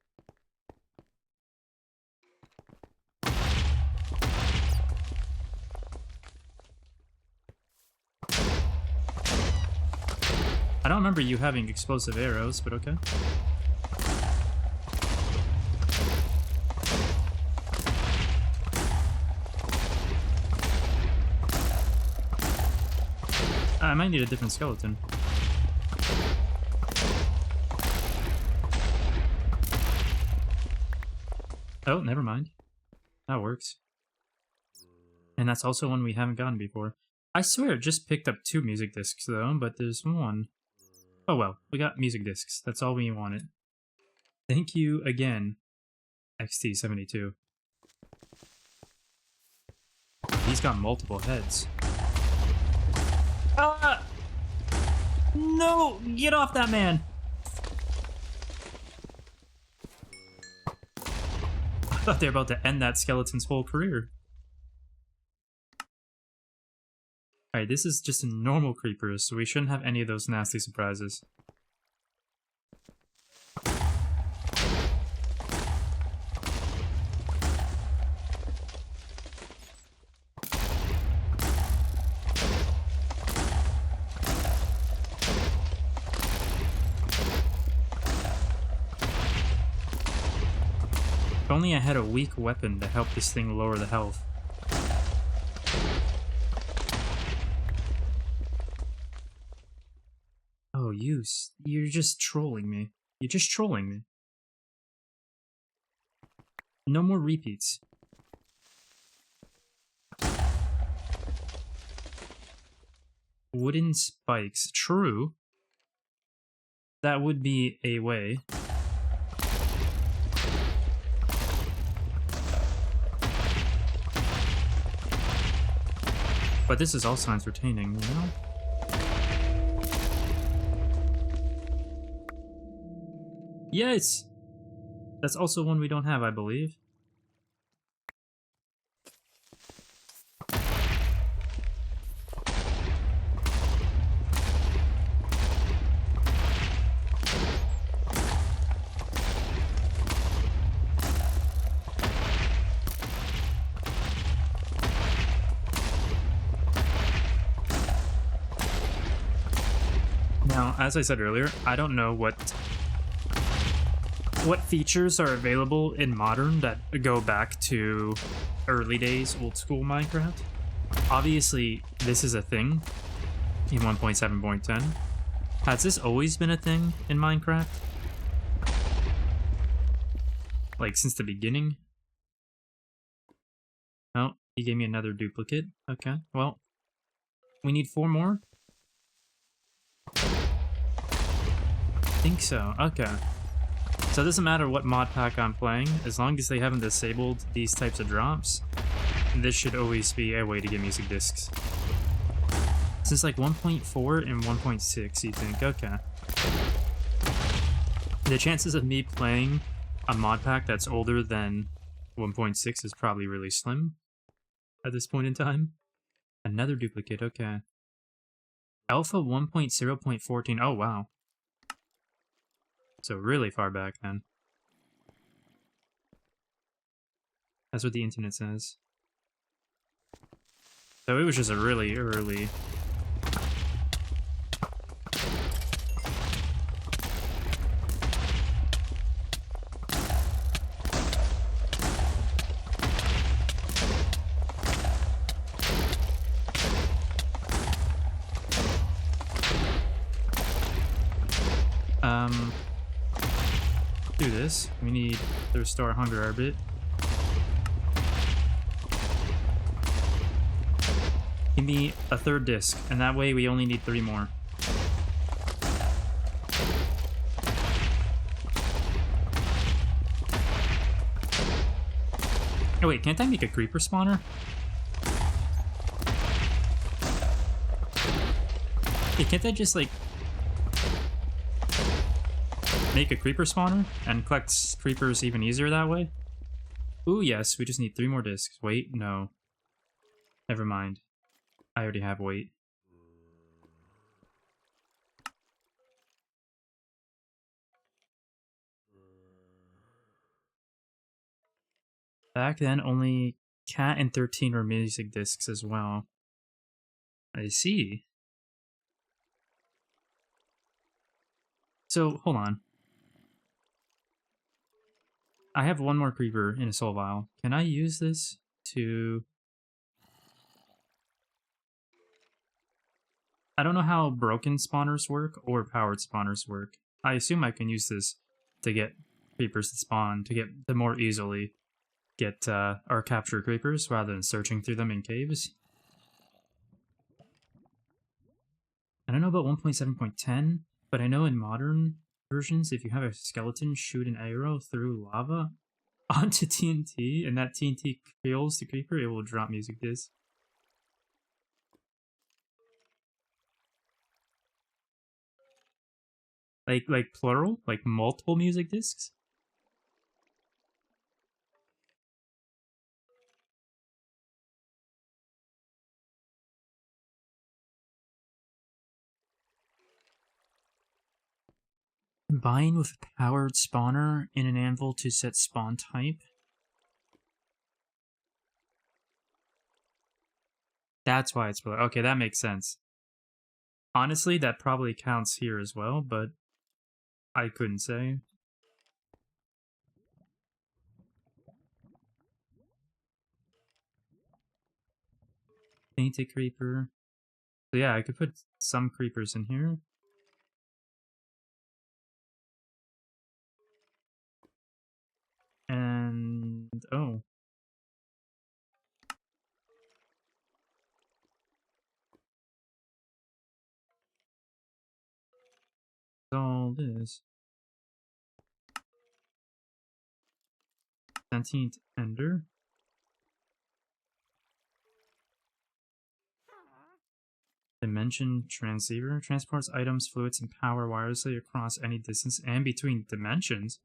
I don't remember you having explosive arrows, but okay. I might need a different skeleton. Oh, never mind. That works. And that's also one we haven't gotten before. I swear it just picked up 2 music discs though, but there's 1. Oh well, we got music discs. That's all we wanted. Thank you again, XT72. He's got multiple heads. Ah! No! Get off that man! I thought they were about to end that skeleton's whole career. Alright, this is just a normal creeper, so we shouldn't have any of those nasty surprises. If only I had a weak weapon to help this thing lower the health. Oh, you're just trolling me. You're just trolling me. No more repeats. Wooden spikes. True. That would be a way. But this is also entertaining, you know? Yes! That's also one we don't have, I believe. Now, as I said earlier, I don't know what features are available in Modern that go back to early days, old school Minecraft. Obviously, this is a thing in 1.7.10. Has this always been a thing in Minecraft? Like, since the beginning? Oh, he gave me another duplicate. Okay, well, we need 4 more? I think so, okay. So it doesn't matter what mod pack I'm playing, as long as they haven't disabled these types of drops, this should always be a way to get music discs. Since like 1.4 and 1.6, you think, okay. The chances of me playing a mod pack that's older than 1.6 is probably really slim at this point in time. Another duplicate, okay. Alpha 1.0.14, oh wow. So really far back then. That's what the internet says. So it was just a really early... do this. We need to restore hunger a bit. Give me a third disc, and that way we only need 3 more. Oh wait, can't I make a creeper spawner? Hey, can't I just like make a creeper spawner and collect creepers even easier that way? Ooh, yes, we just need 3 more discs. Wait, no. Never mind. I already have weight. Back then, only Cat and 13 were music discs as well. I see. So, hold on. I have 1 more creeper in a soul vial. Can I use this to... I don't know how broken spawners work or powered spawners work. I assume I can use this to get creepers to spawn, to more easily get or capture creepers rather than searching through them in caves. I don't know about 1.7.10, but I know in modern versions, if you have a skeleton shoot an arrow through lava onto TNT, and that TNT kills the creeper, it will drop music disc. Like plural? Like multiple music discs? Combine with a powered spawner in an anvil to set spawn type. That's why it's... Okay, that makes sense. Honestly, that probably counts here as well, but I couldn't say. Painted creeper. So yeah, I could put some creepers in here. And... oh. All this. Sentient Ender. Dimension Transceiver. Transports items, fluids, and power wirelessly across any distance and between dimensions.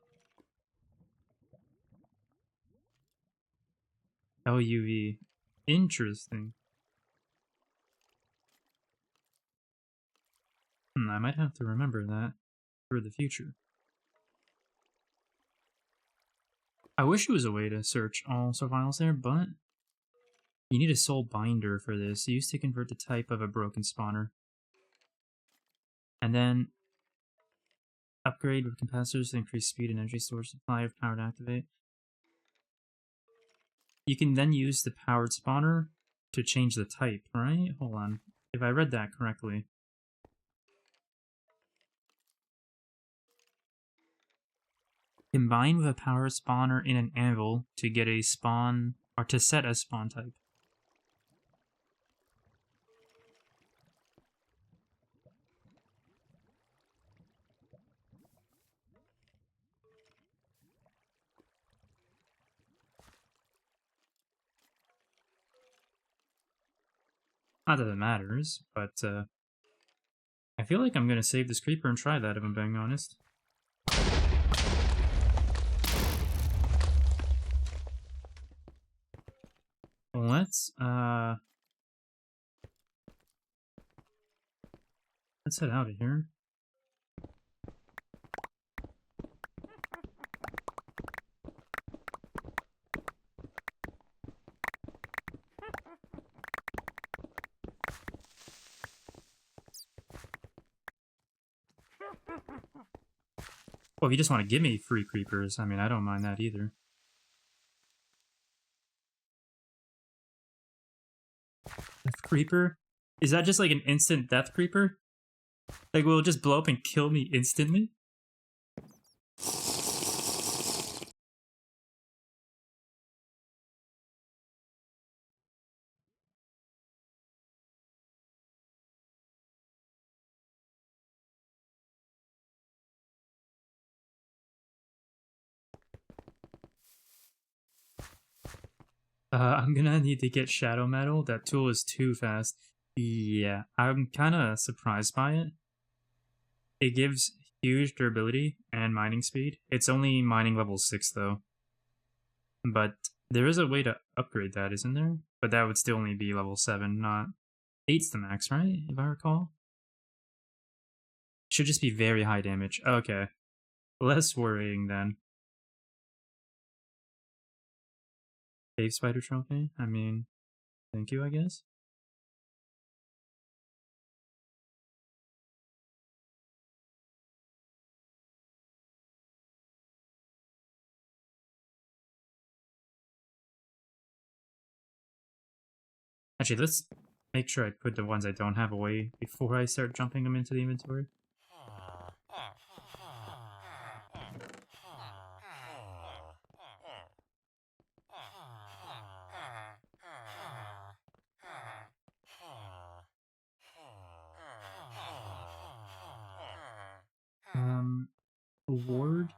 LUV. Interesting. I might have to remember that for the future. I wish there was a way to search all survivals there, but you need a soul binder for this, used to convert the type of a broken spawner. And then upgrade with capacitors to increase speed and energy storage supply of power to activate. You can then use the powered spawner to change the type, right? Hold on. If I read that correctly. Combine with a power spawner in an anvil to get a spawn, or to set a spawn type. Not that it matters, but I feel like I'm gonna save this creeper and try that if I'm being honest. Let's head out of here. Well, if you just want to give me free creepers, I mean, I don't mind that either. Death creeper? Is that just like an instant death creeper? Like, will it just blow up and kill me instantly? I'm gonna need to get Shadow Metal. That tool is too fast. Yeah, I'm kind of surprised by it. It gives huge durability and mining speed. It's only mining level 6 though. But there is a way to upgrade that, isn't there? But that would still only be level 7, not 8's the max, right? If I recall. Should just be very high damage. Okay. Less worrying then. Cave Spider Trophy? I mean, thank you, I guess. Actually, let's make sure I put the ones I don't have away before I start jumping them into the inventory. Ward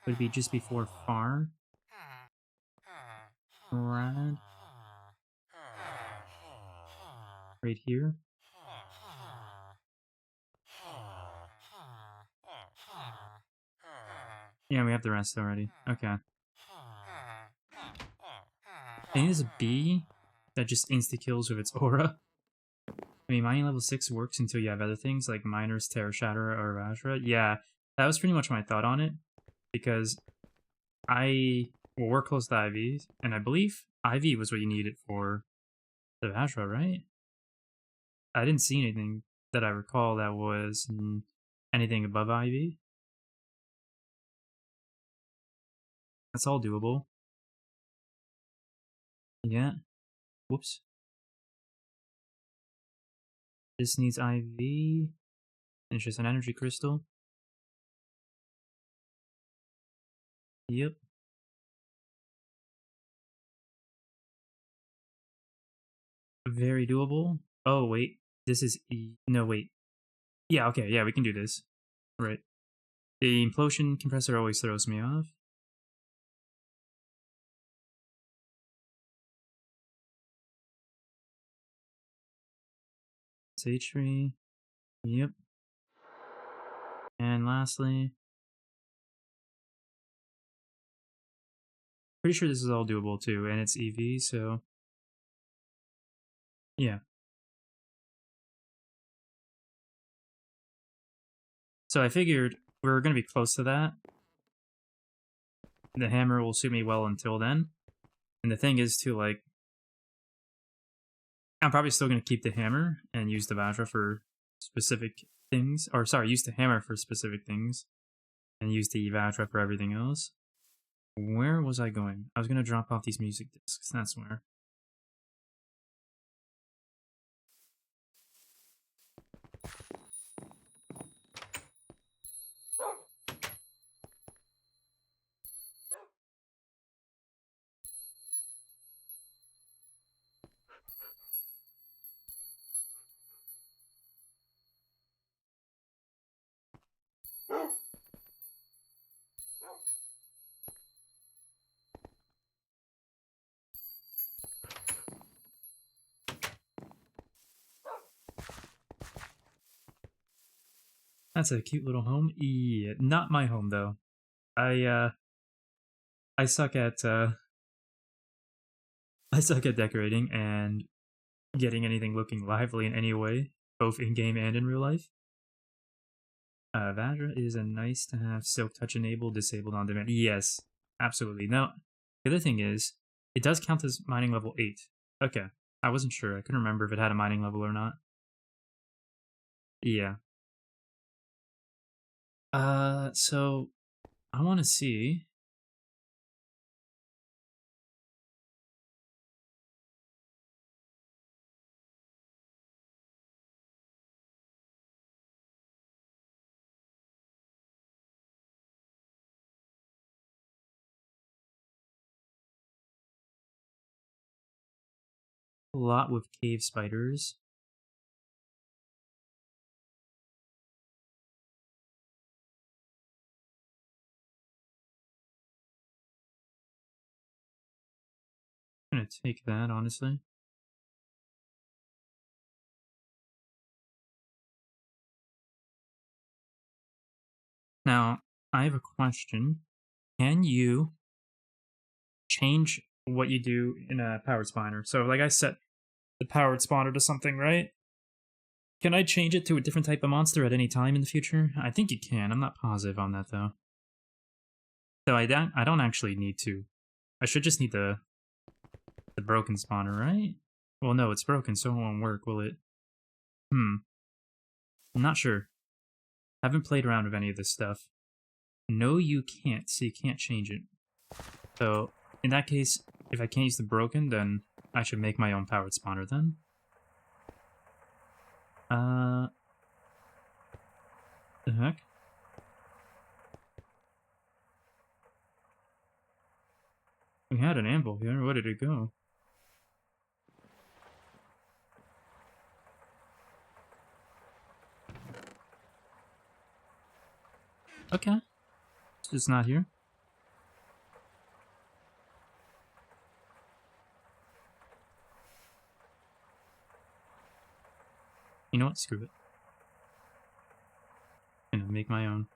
would be just before far. Rad. Right here. Yeah, we have the rest already. Okay. I think there's a bee that just insta-kills with its aura. I mean, mining level 6 works until you have other things like Miners, Terra Shatterer, or Vajra. Yeah, that was pretty much my thought on it. Because we're close to IV, and I believe IV was what you needed for the Vajra, right? I didn't see anything that I recall that was anything above IV. That's all doable. Yeah. Whoops. This needs IV. And it's just an energy crystal. Yep. Very doable. Oh, wait. This is E. No, wait. Yeah, okay. Yeah, we can do this. Right. The implosion compressor always throws me off. It's H3. Yep. And lastly, pretty sure this is all doable too, and it's EV, so yeah. So I figured we're going to be close to that. The hammer will suit me well until then. And the thing is too, like, I'm probably still going to keep the hammer and use the Vajra for specific things. Or sorry, use the hammer for specific things. And use the Vajra for everything else. Where was I going? I was going to drop off these music discs, that's where. That's a cute little home. Yeah, not my home though. I suck at I suck at decorating and getting anything looking lively in any way, both in game and in real life. Vadra is a nice to have silk touch enabled, disabled on demand. Yes, absolutely. Now, the other thing is, it does count as mining level 8. Okay, I wasn't sure. I couldn't remember if it had a mining level or not. Yeah. So I want to see. A lot with cave spiders. I'm gonna take that, honestly. Now, I have a question. Can you change what you do in a powered spawner? So, like I set the powered spawner to something, right? Can I change it to a different type of monster at any time in the future? I think you can. I'm not positive on that, though. So I don't actually need to. I should just need the broken spawner, right? Well, no, it's broken, so it won't work, will it? I'm not sure. Haven't played around with any of this stuff. No, you can't, so you can't change it. So, in that case, if I can't use the broken, then I should make my own powered spawner then. The heck? We had an anvil here, where did it go? Okay. It's just not here. You know what? Screw it. I'm gonna make my own.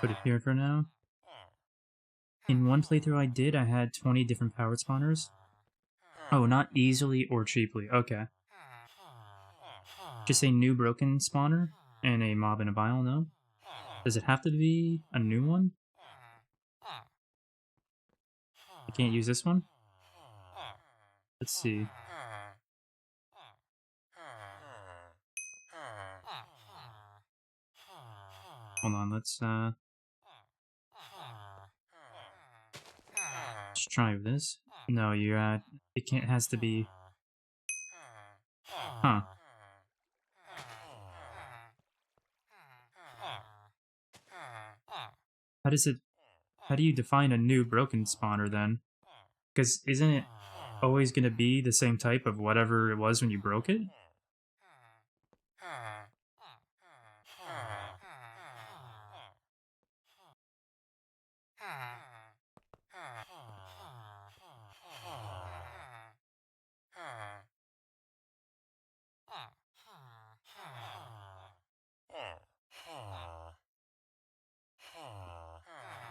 Put it here for now. In one playthrough I did, I had 20 different powered spawners. Oh, not easily or cheaply. Okay. Just a new broken spawner and a mob in a vial, no? Does it have to be a new one? I can't use this one? Let's see. Hold on, let's just try this. No, you're it can't, has to be. Huh. How does it, how do you define a new broken spawner then? Because isn't it always gonna be the same type of whatever it was when you broke it?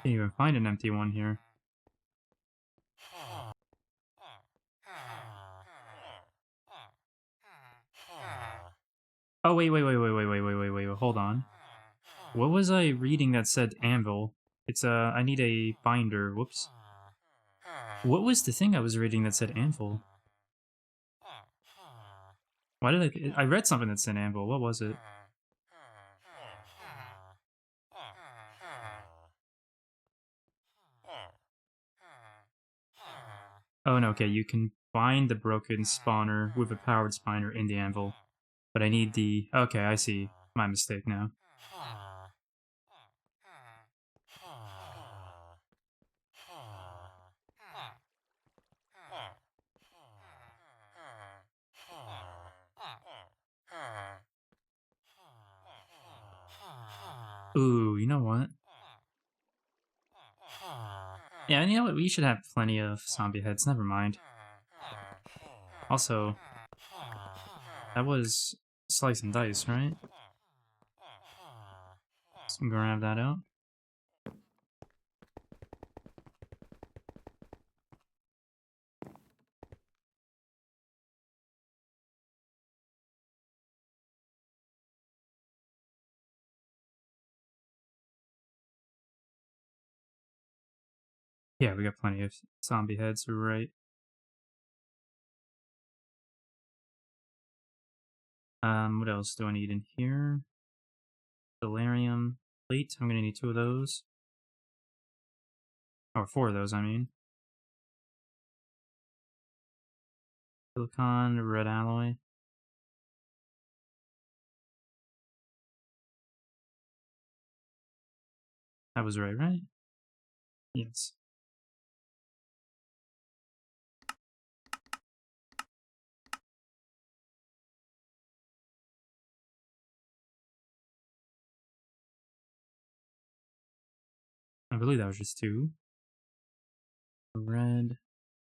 Can't even find an empty one here. Oh, wait, hold on. What was I reading that said anvil? It's I need a binder, whoops. What was the thing I was reading that said anvil? Why did I read something that said anvil, what was it? Oh no, okay, you can bind the broken spawner with a powered spawner in the anvil. But I need the... Okay, I see. My mistake now. Ooh, you know what? Yeah, and you know what? We should have plenty of zombie heads. Never mind. Also, that was slice and dice, right? So grab that out. Yeah, we got plenty of zombie heads, right? What else do I need in here? Delirium plate. I'm gonna need 2 of those. Or 4 of those, I mean. Silicon, red alloy. That was right, right? Yes. I believe that was just 2. Red.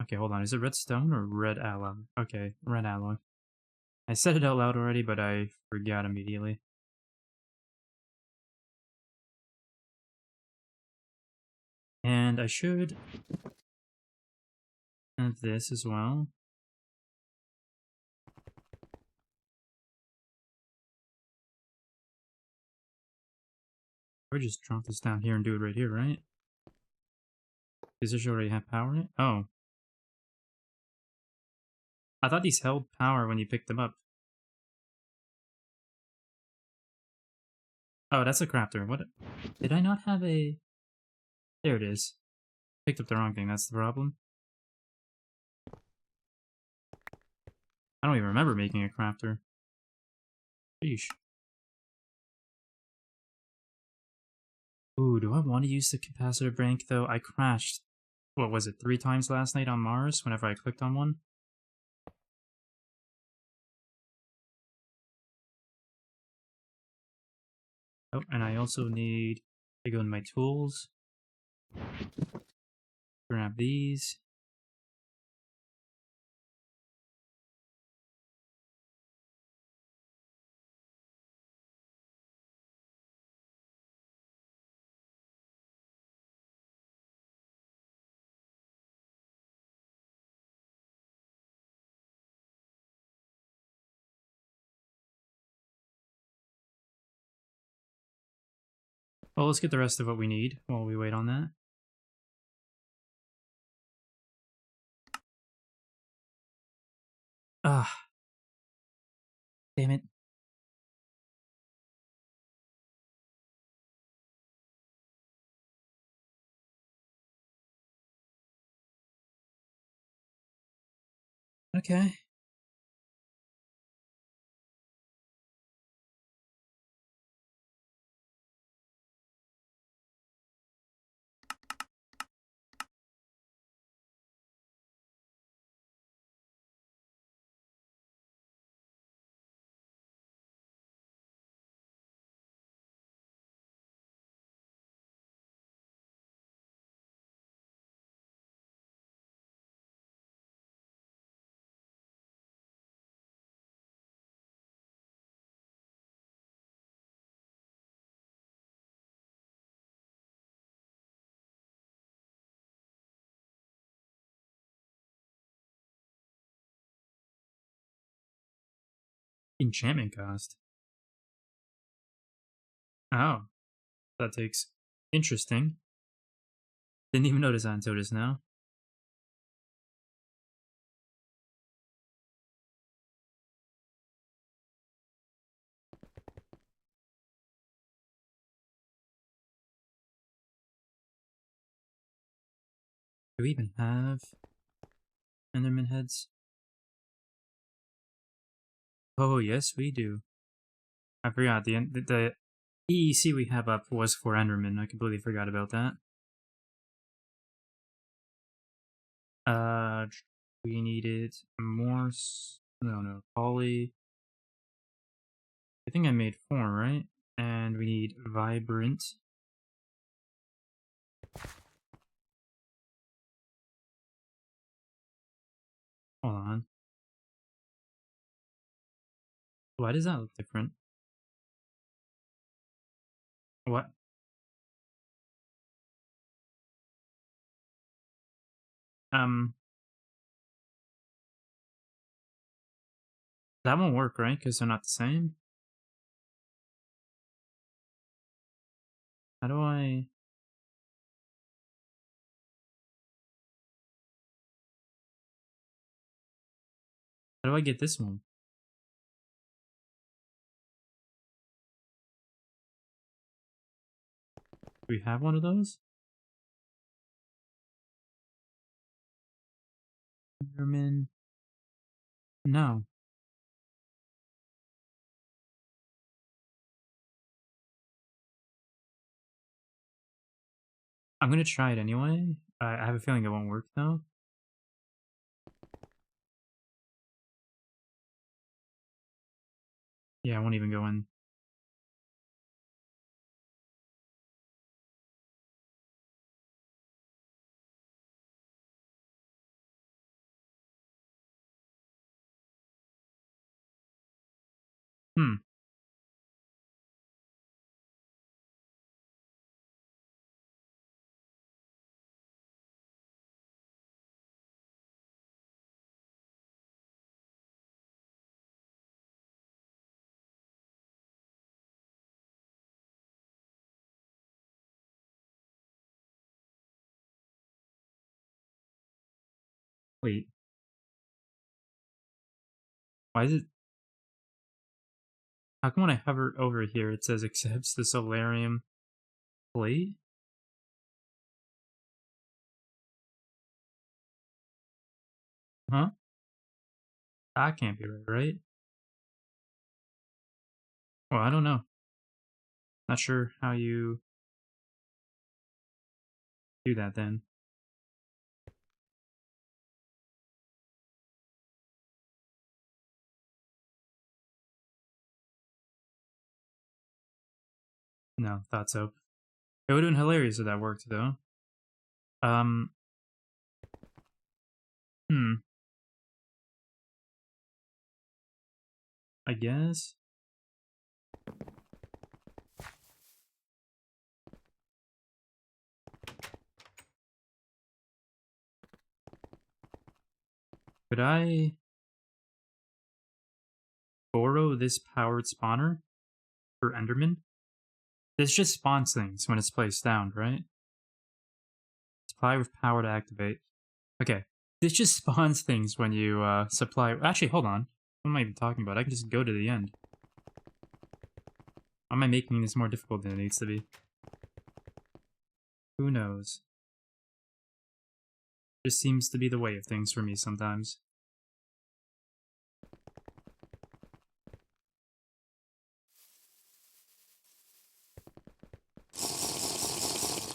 Okay, hold on. Is it red stone or red alloy? Okay, red alloy. I said it out loud already, but I forgot immediately. And I should have this as well. Or just drop this down here and do it right here, right? Does this already have power in it? Oh. I thought these held power when you picked them up. Oh, that's a crafter. What? Did I not have a... There it is. Picked up the wrong thing, that's the problem. I don't even remember making a crafter. Sheesh. Ooh, do I want to use the capacitor bank, though? I crashed, what was it, 3 times last night on Mars whenever I clicked on one? Oh, and I also need to go in my tools. Grab these. Well, let's get the rest of what we need while we wait on that. Ah, damn it. Okay. Enchantment cost. Oh, that takes... Interesting. Didn't even notice that until just now. Do we even have Enderman heads? Oh, yes, we do. I forgot, the EEC we have up was for Enderman. I completely forgot about that. Uh, we needed more... No, poly... I think I made 4, right? And we need vibrant. Hold on. Why does that look different? What? That won't work, right? Because they're not the same? How do I... How do I get this one? Do we have one of those? Enderman. No. I'm gonna try it anyway. I have a feeling it won't work though. Yeah, I won't even go in. Hmm. Wait. Why is it... How come when I hover over here it says accepts the solarium plate? Huh? That can't be right, right? Well, I don't know. Not sure how you do that then. No, thought so. It would have been hilarious if that worked though. Um, hmm. I guess. Could I borrow this powered spawner for Enderman? This just spawns things when it's placed down, right? Supply with power to activate. Okay. This just spawns things when you supply... Actually, hold on. What am I even talking about? I can just go to the end. Am I making this more difficult than it needs to be? Who knows? Just seems to be the way of things for me sometimes.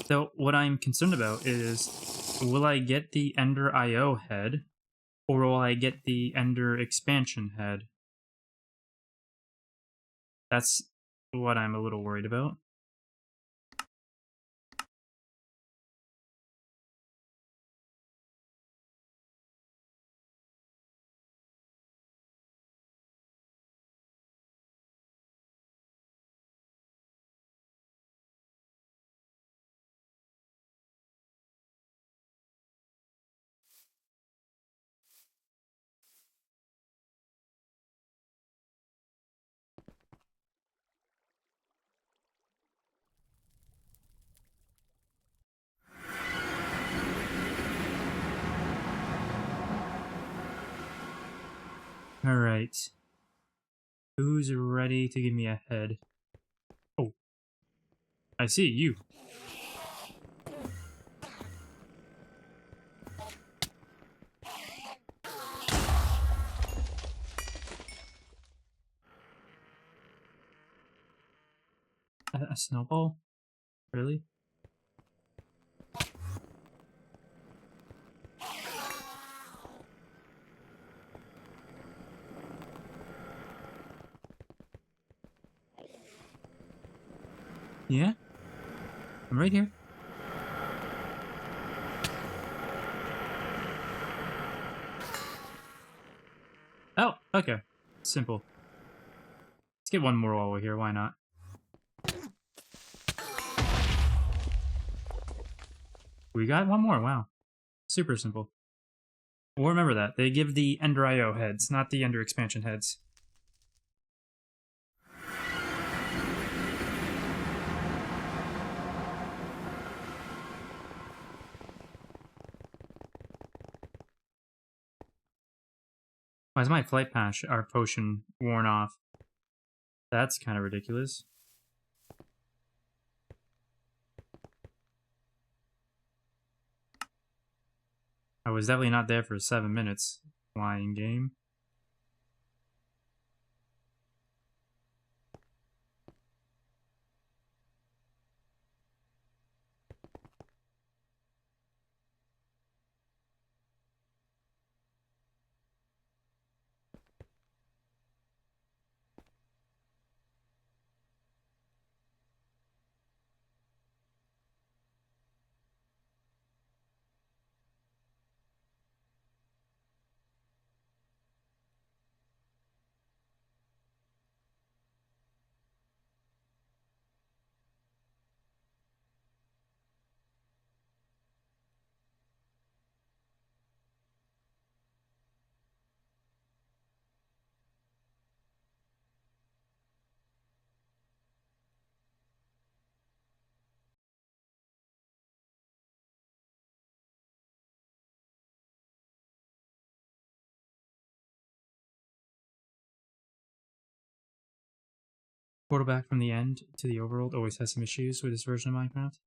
So what I'm concerned about is, will I get the Ender IO head, or will I get the Ender expansion head? That's what I'm a little worried about. Alright. Who's ready to give me a head? Oh. I see, you. A snowball? Really? Yeah? I'm right here. Oh, okay. Simple. Let's get one more while we're here, why not? We got one more, wow. Super simple. Well, remember that. They give the Ender IO heads, not the Ender expansion heads. Why is my flight patch, our potion, worn off? That's kind of ridiculous. I was definitely not there for 7 minutes. Flying game. Portal back from the end to the overworld always has some issues with this version of Minecraft.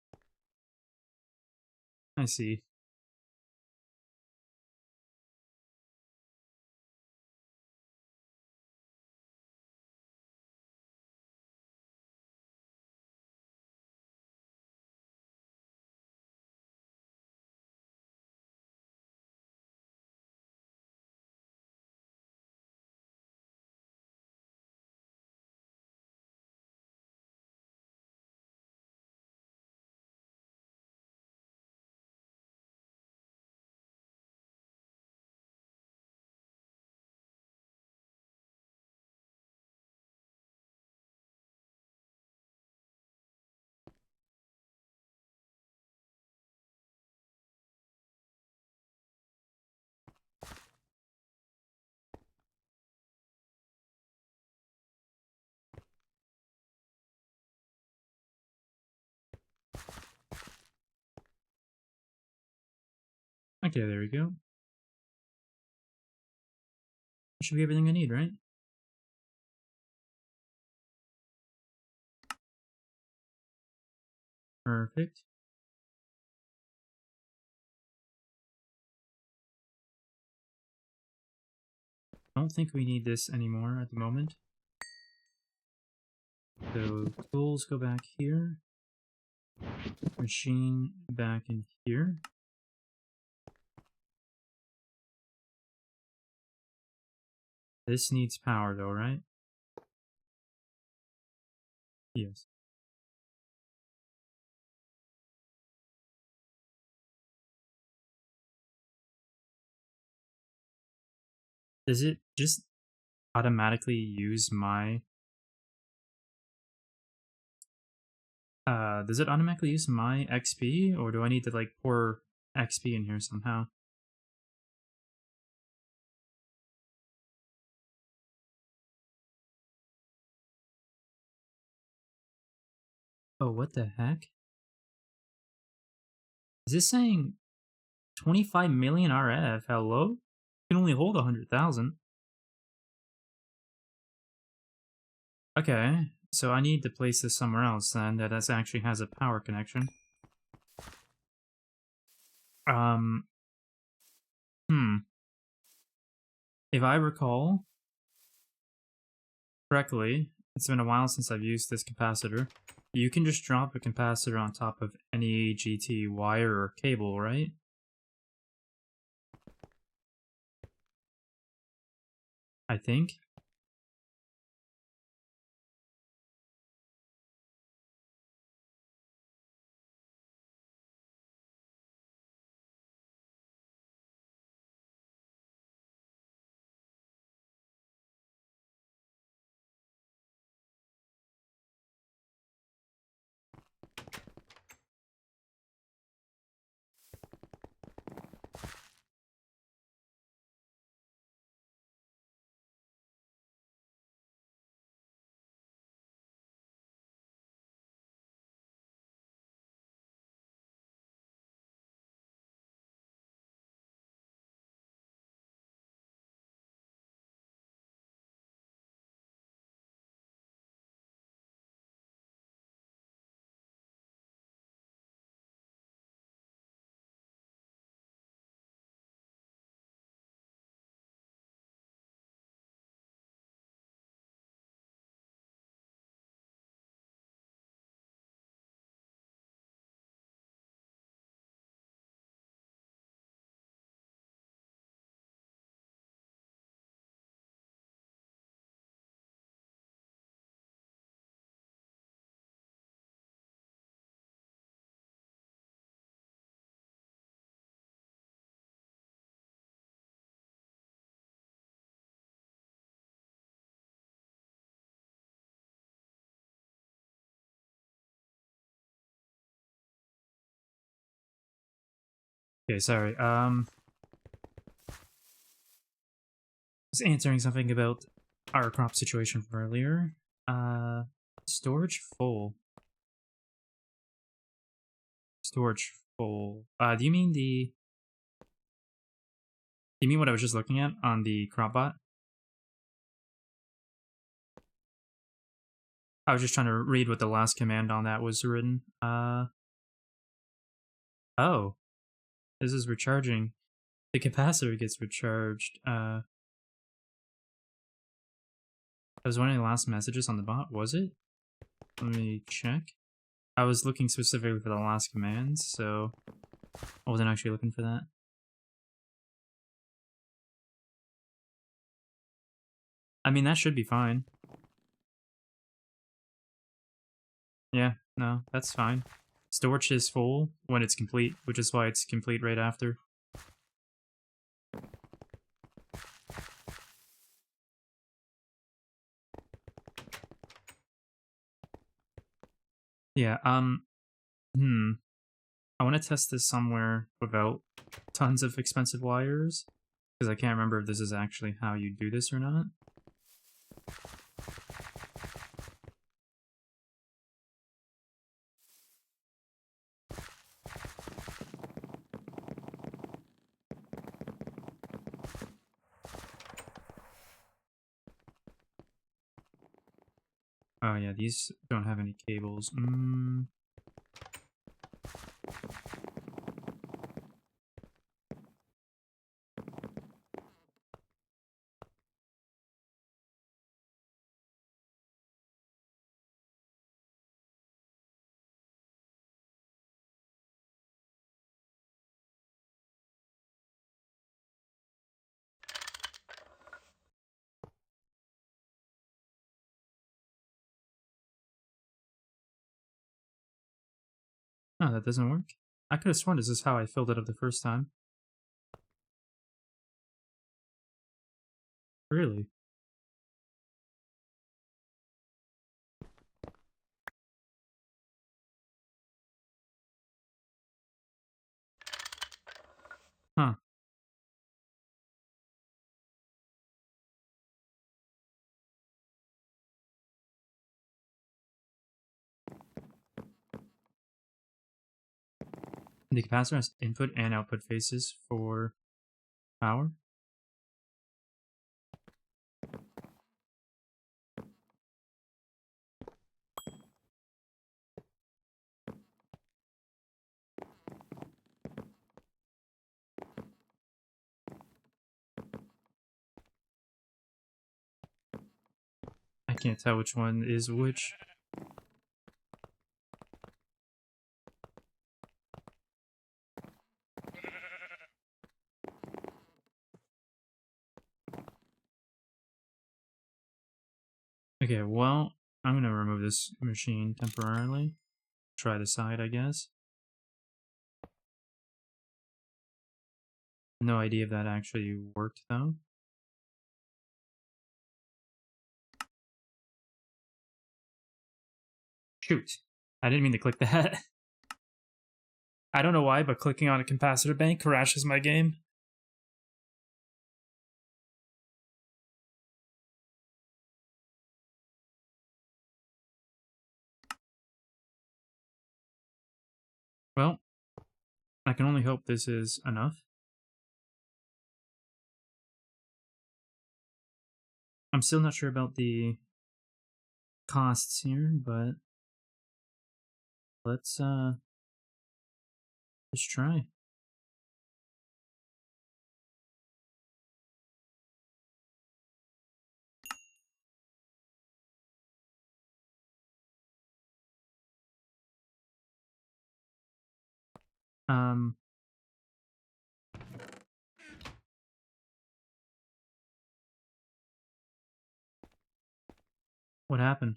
I see. Okay, there we go. Should be everything I need, right? Perfect. Don't think we need this anymore at the moment. So tools go back here. Machine back in here. This needs power though, right? Yes. Does it just automatically use my does it automatically use my XP, or do I need to like pour XP in here somehow? Oh, what the heck? Is this saying 25 million RF? Hello? Can only hold 100,000. Okay, so I need to place this somewhere else then that actually has a power connection. Um, hmm. If I recall correctly, it's been a while since I've used this capacitor. You can just drop a capacitor on top of any GT wire or cable, right? I think. Okay, sorry. Was answering something about our crop situation from earlier. Storage full. Storage full. Do you mean the... You mean what I was just looking at on the crop bot? I was just trying to read what the last command on that was written. Oh. This is recharging. The capacitor gets recharged. That was one of the last messages on the bot, was it? Let me check. I was looking specifically for the last commands, so I wasn't actually looking for that. I mean, that should be fine. Yeah, no, that's fine. Storage is full when it's complete, which is why it's complete right after. Yeah, I want to test this somewhere without tons of expensive wires, because I can't remember if this is actually how you do this or not. Oh yeah, these don't have any cables. No, that doesn't work. I could have sworn this is how I filled it up the first time. Really? Huh. The capacitor has input and output faces for power. I can't tell which one is which. Okay, well, I'm gonna remove this machine temporarily. Try the side, I guess. No idea if that actually worked, though. Shoot. I didn't mean to click that. I don't know why, but clicking on a capacitor bank crashes my game. Well, I can only hope this is enough. I'm still not sure about the costs here, but let's just try. What happened?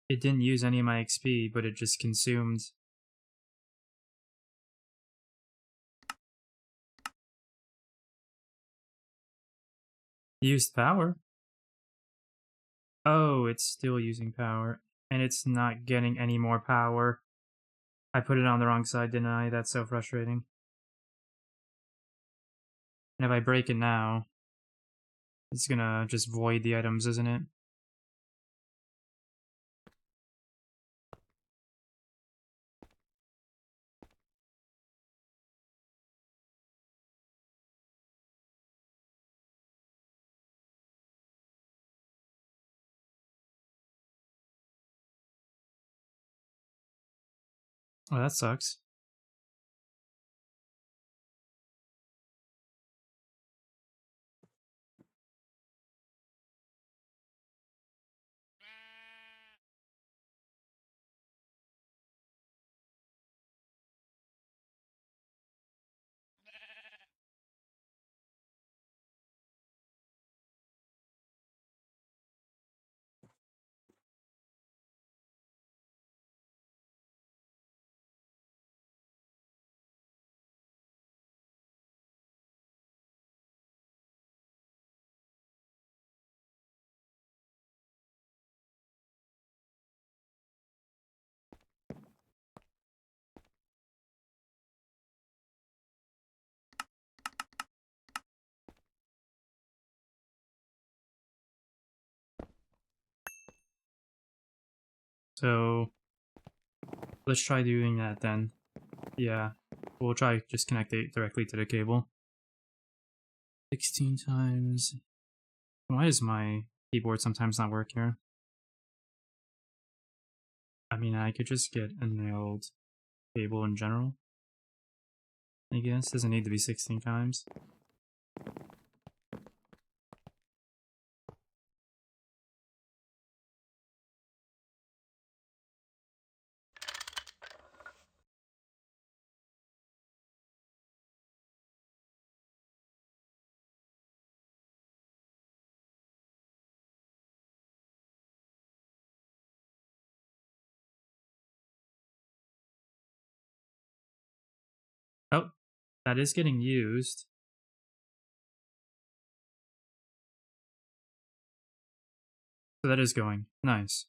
It didn't use any of my XP, but it just consumed. Used power? Oh, it's still using power. And it's not getting any more power. I put it on the wrong side, didn't I? That's so frustrating. And if I break it now, it's gonna just void the items, isn't it? Oh, that sucks. So let's try doing that then. Yeah, we'll try just connect it directly to the cable. 16 times. Why does my keyboard sometimes not work here? I mean, I could just get a nailed cable in general. I guess doesn't need to be 16 times. Oh, that is getting used. So that is going. Nice.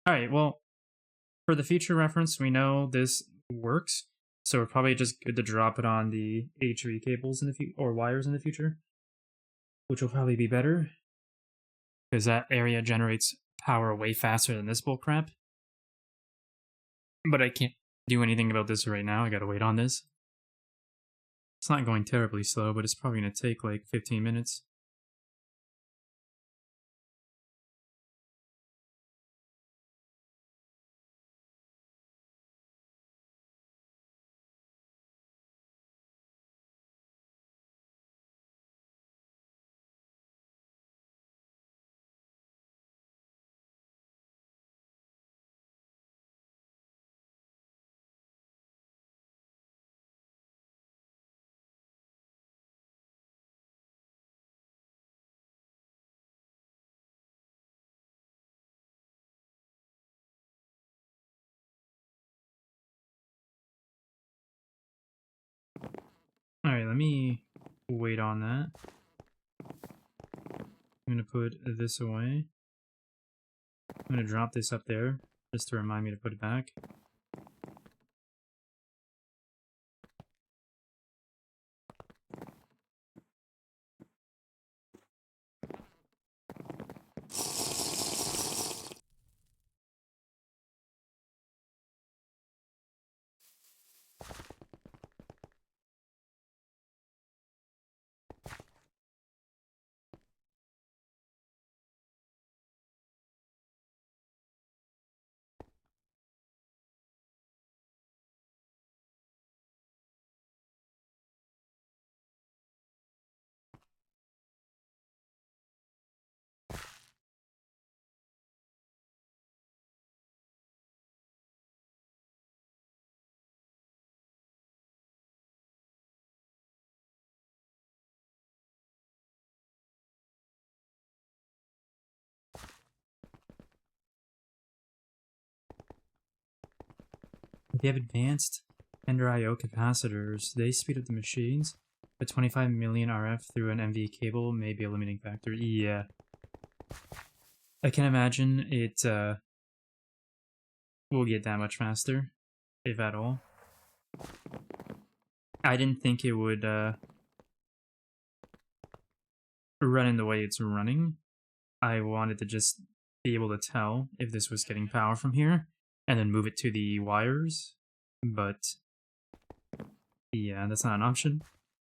Alright, well, for the future reference, we know this works. So we're probably just good to drop it on the HV cables in the future, or wires in the future, which will probably be better because that area generates power way faster than this bullcrap. But I can't do anything about this right now. I gotta wait on this. It's not going terribly slow, but it's probably gonna take like 15 minutes. Alright, let me wait on that. I'm gonna put this away. I'm gonna drop this up there just to remind me to put it back. If they have advanced Ender IO capacitors, they speed up the machines. But 25 million RF through an MV cable may be a limiting factor. Yeah. I can imagine it will get that much faster, if at all. I didn't think it would run in the way it's running. I wanted to just be able to tell if this was getting power from here, and then move it to the wires. But yeah, that's not an option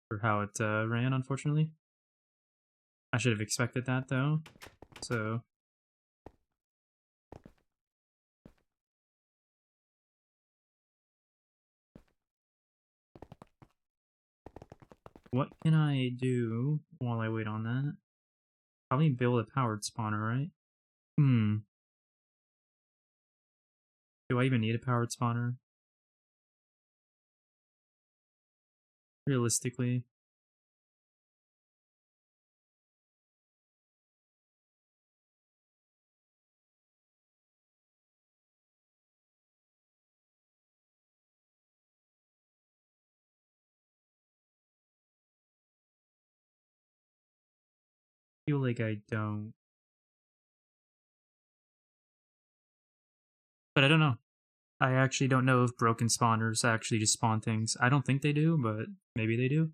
for how it ran, unfortunately. I should have expected that, though. So what can I do while I wait on that? Probably build a powered spawner, right? Hmm. Do I even need a powered spawner? Realistically. Feel like I don't. But I don't know. I actually don't know if broken spawners actually just spawn things. I don't think they do, but maybe they do.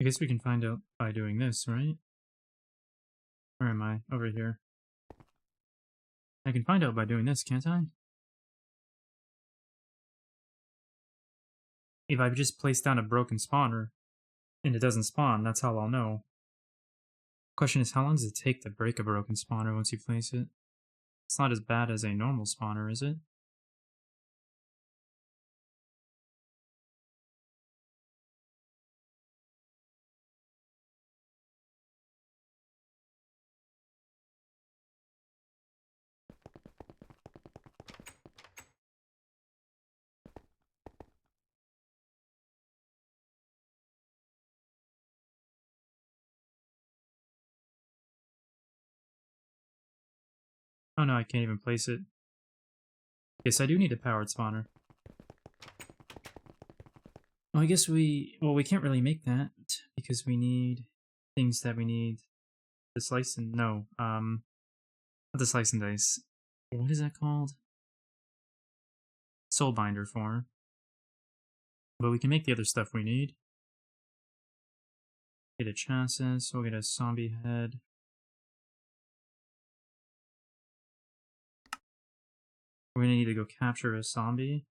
I guess we can find out by doing this, right? Where am I? Over here. I can find out by doing this, can't I? If I've just placed down a broken spawner and it doesn't spawn, that's how I'll know. Question is, how long does it take to break a broken spawner once you place it? It's not as bad as a normal spawner, is it? Oh no, I can't even place it. Yes, I do need a powered spawner. Well, I guess we can't really make that because we need things that we need to slice and, no, not the slice and dice. What is that called? Soul binder for. But we can make the other stuff we need. Get a chassis, we'll get a zombie head. We're gonna need to go capture a zombie.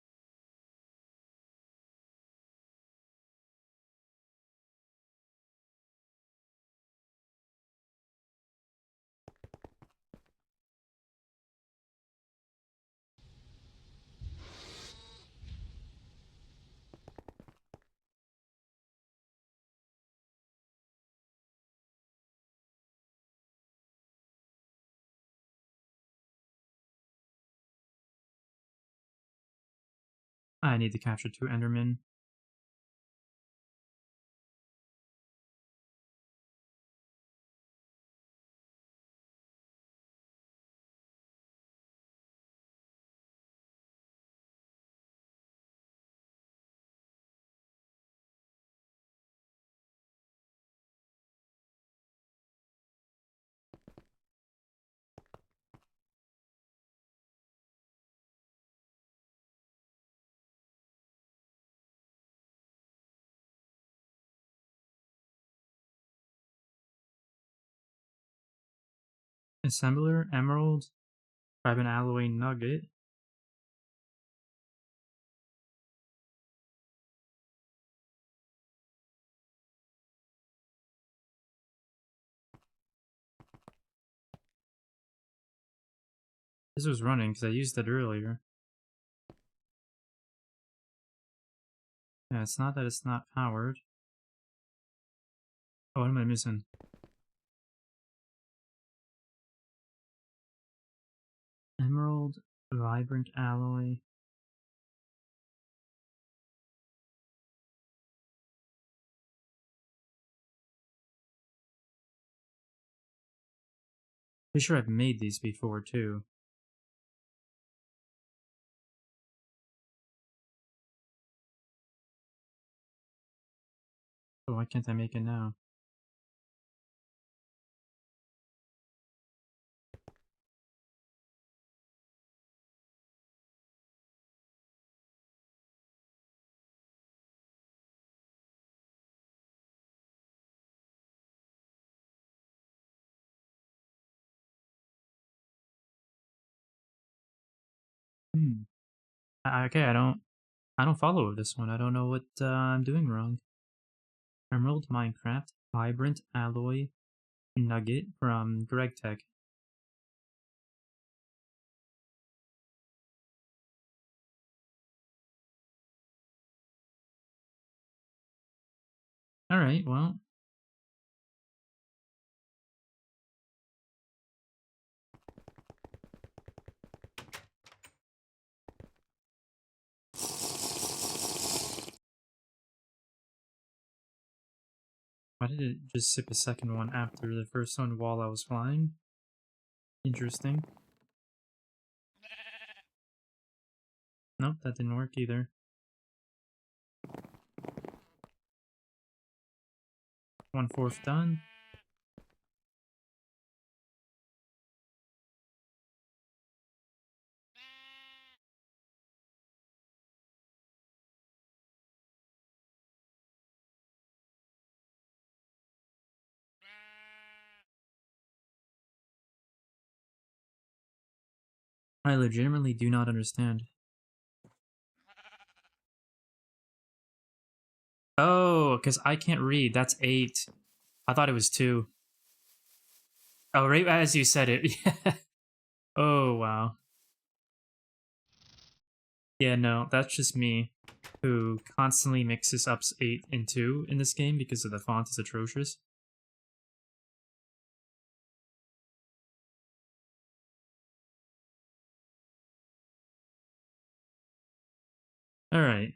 I need to capture 2 Endermen. Assembler, Emerald, grab an alloy nugget. This was running because I used it earlier. Yeah, it's not that it's not powered. Oh, what am I missing? Emerald, vibrant alloy. Pretty sure I've made these before too. But why can't I make it now? Hmm. Okay, I don't follow this one. I don't know what I'm doing wrong. Emerald Minecraft Vibrant Alloy Nugget from Greg Tech. Alright, well. Why did it just sip a second one after the first one while I was flying? Interesting. Nope, that didn't work either. 1/4 done. I legitimately do not understand. Oh, because I can't read. That's 8. I thought it was 2. Oh, right as you said it. Yeah. Oh, wow. Yeah, no, that's just me, who constantly mixes up 8 and 2 in this game because of the font is atrocious. Alright.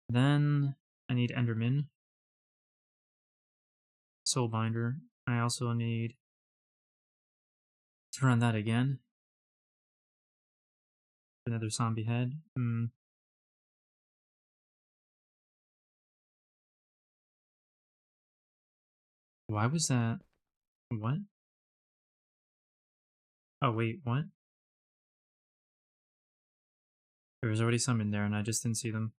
Then I need Enderman. Soulbinder. I also need to run that again. Another zombie head. Why was that? What? Oh, wait, what? There was already some in there and I just didn't see them.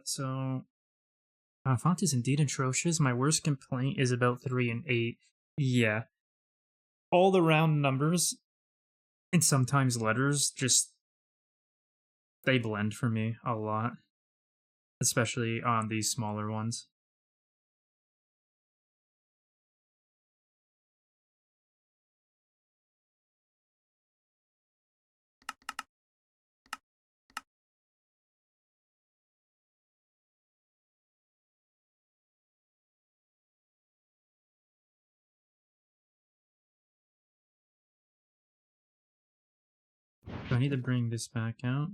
So font is indeed atrocious. My worst complaint is about 3 and 8. Yeah. All the round numbers and sometimes letters just they blend for me a lot, especially on these smaller ones. Do I need to bring this back out?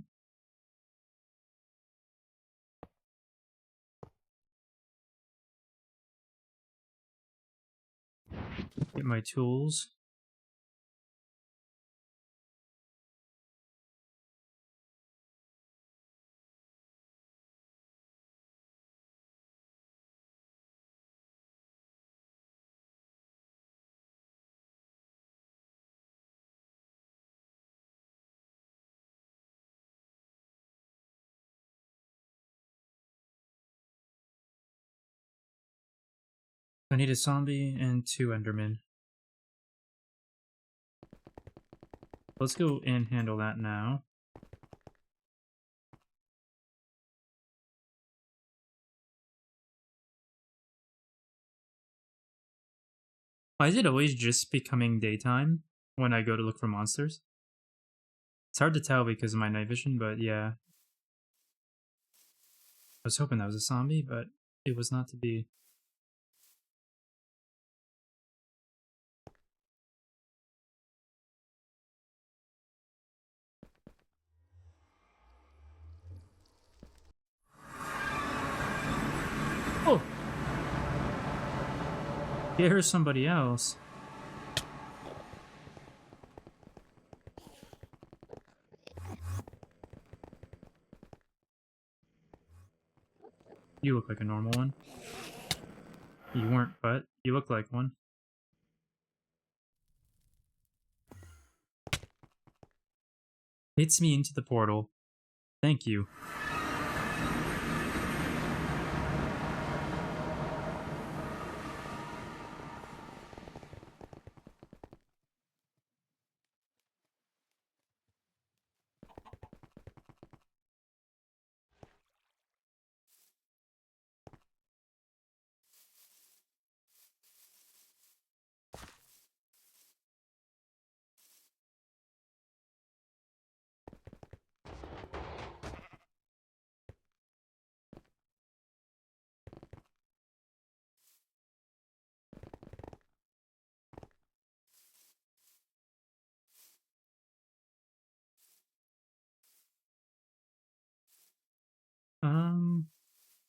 Get my tools. I need a zombie and 2 Endermen. Let's go and handle that now. Why is it always just becoming daytime when I go to look for monsters? It's hard to tell because of my night vision, but yeah. I was hoping that was a zombie, but it was not to be. Oh! Yeah, here's somebody else. You look like a normal one. You weren't, but you look like one. Hits me into the portal. Thank you.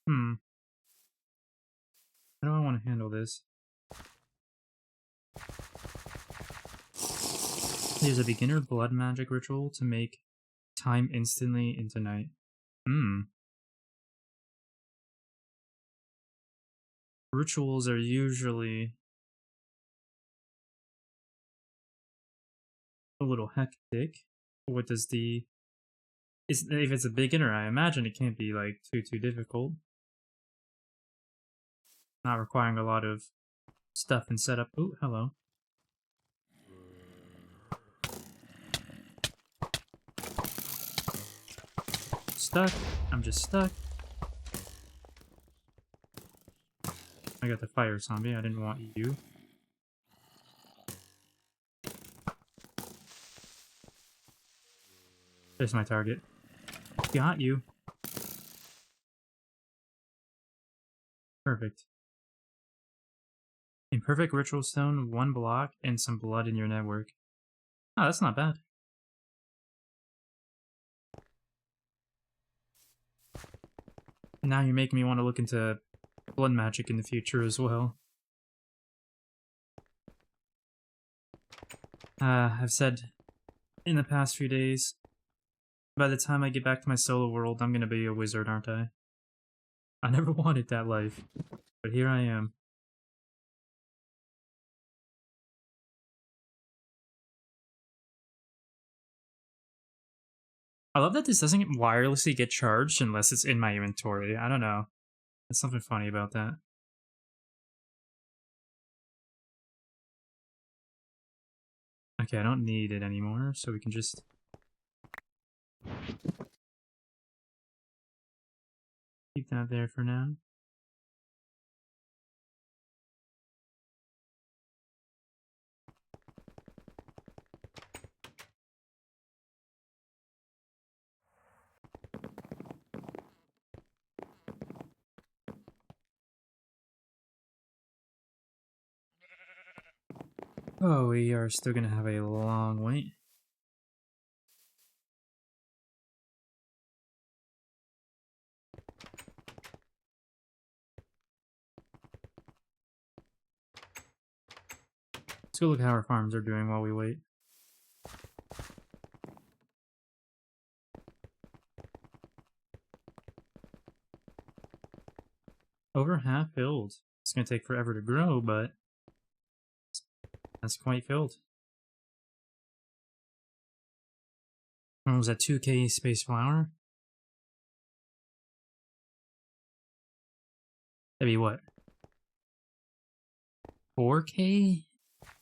Hmm. How do I want to handle this? There's a beginner blood magic ritual to make time instantly into night. Hmm. Rituals are usually a little hectic. What does the... if it's a beginner, I imagine it can't be, like, too difficult. Not requiring a lot of stuff and setup. Oh, hello. Stuck. I'm just stuck. I got the fire zombie. I didn't want you. There's my target. Got you. Perfect. Imperfect ritual stone, 1 block, and some blood in your network. Oh, that's not bad. Now you're making me want to look into blood magic in the future as well. I've said in the past few days, by the time I get back to my solo world, I'm gonna be a wizard, aren't I? I never wanted that life, but here I am. I love that this doesn't wirelessly get charged unless it's in my inventory. I don't know. There's something funny about that. Okay, I don't need it anymore, so we can just... keep that there for now. Oh, we are still gonna have a long wait. Let's go look how our farms are doing while we wait. Over half filled. It's gonna take forever to grow, but that's quite filled. What was that, 2K space flower? That'd be what? 4K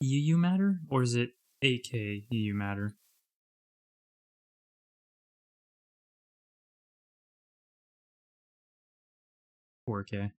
UU matter? Or is it 8K UU matter? $4K.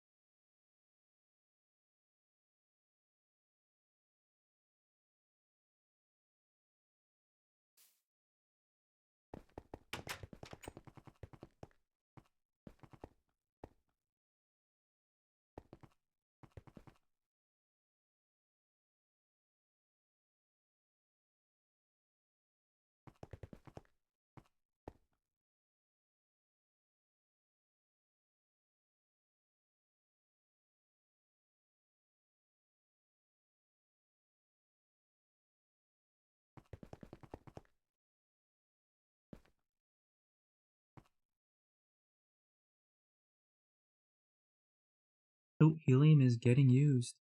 Oh, helium is getting used.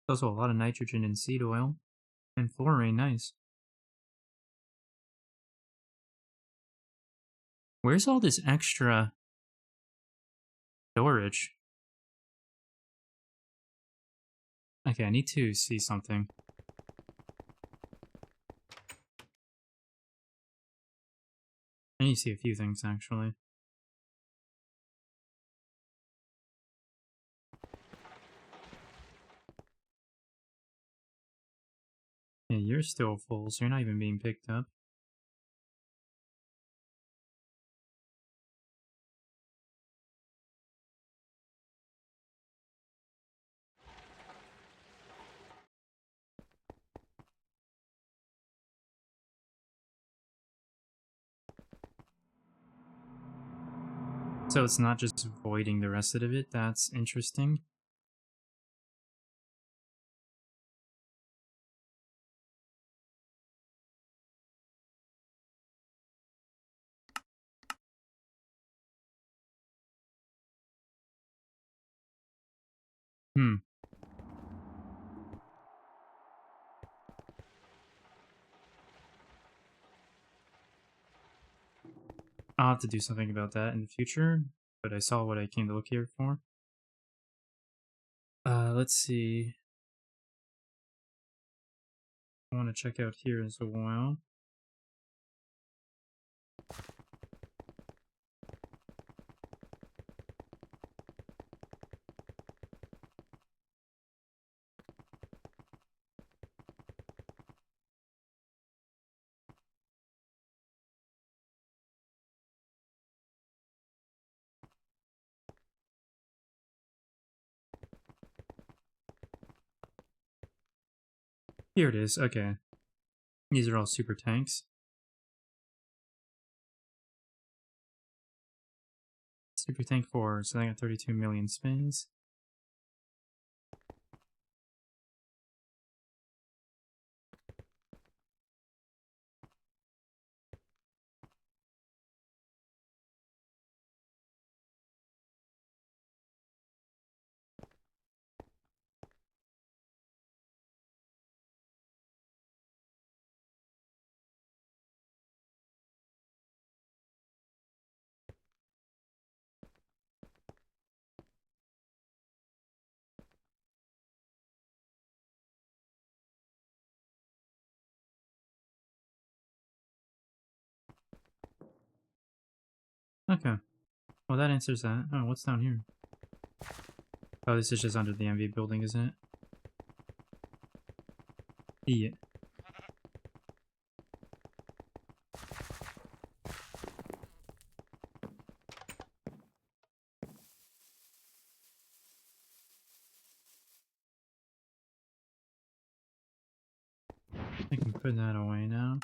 There's also a lot of nitrogen in seed oil. And fluorine, nice. Where's all this extra storage? Okay, I need to see something. I need to see a few things, actually. Yeah, you're still full, so you're not even being picked up. So it's not just voiding the rest of it. That's interesting. Hmm. I'll have to do something about that in the future, but I saw what I came to look here for. Let's see. I want to check out here as well. Here it is. Okay. These are all super tanks. Super tank 4, so I got 32 million spins. Okay. Well, that answers that. Oh, what's down here? Oh, this is just under the MV building, isn't it? Yeah. I can put that away now.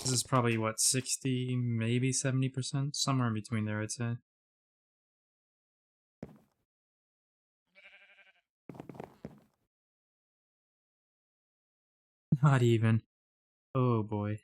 This is probably, what, 60, maybe 70%? Somewhere in between there, I'd say. Not even. Oh boy.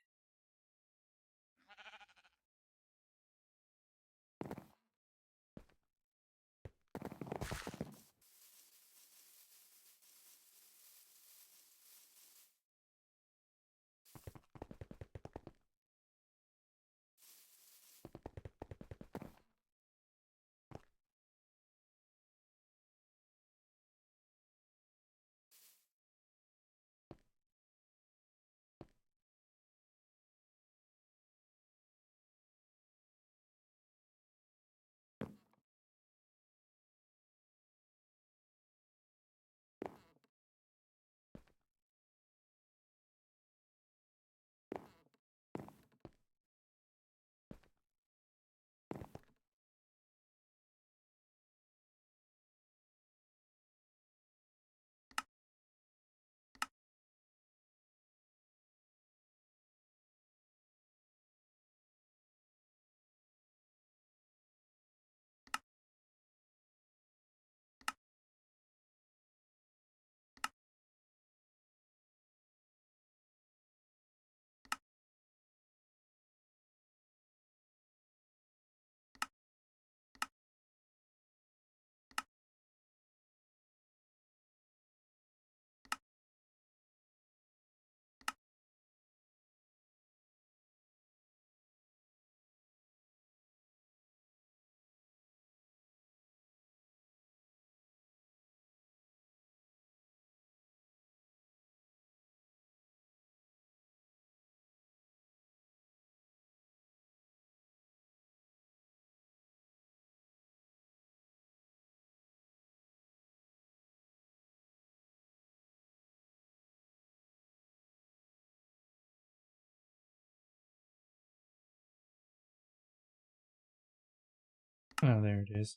Oh, there it is.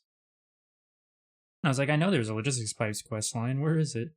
I was like, I know there's a logistics pipes quest line. Where is it?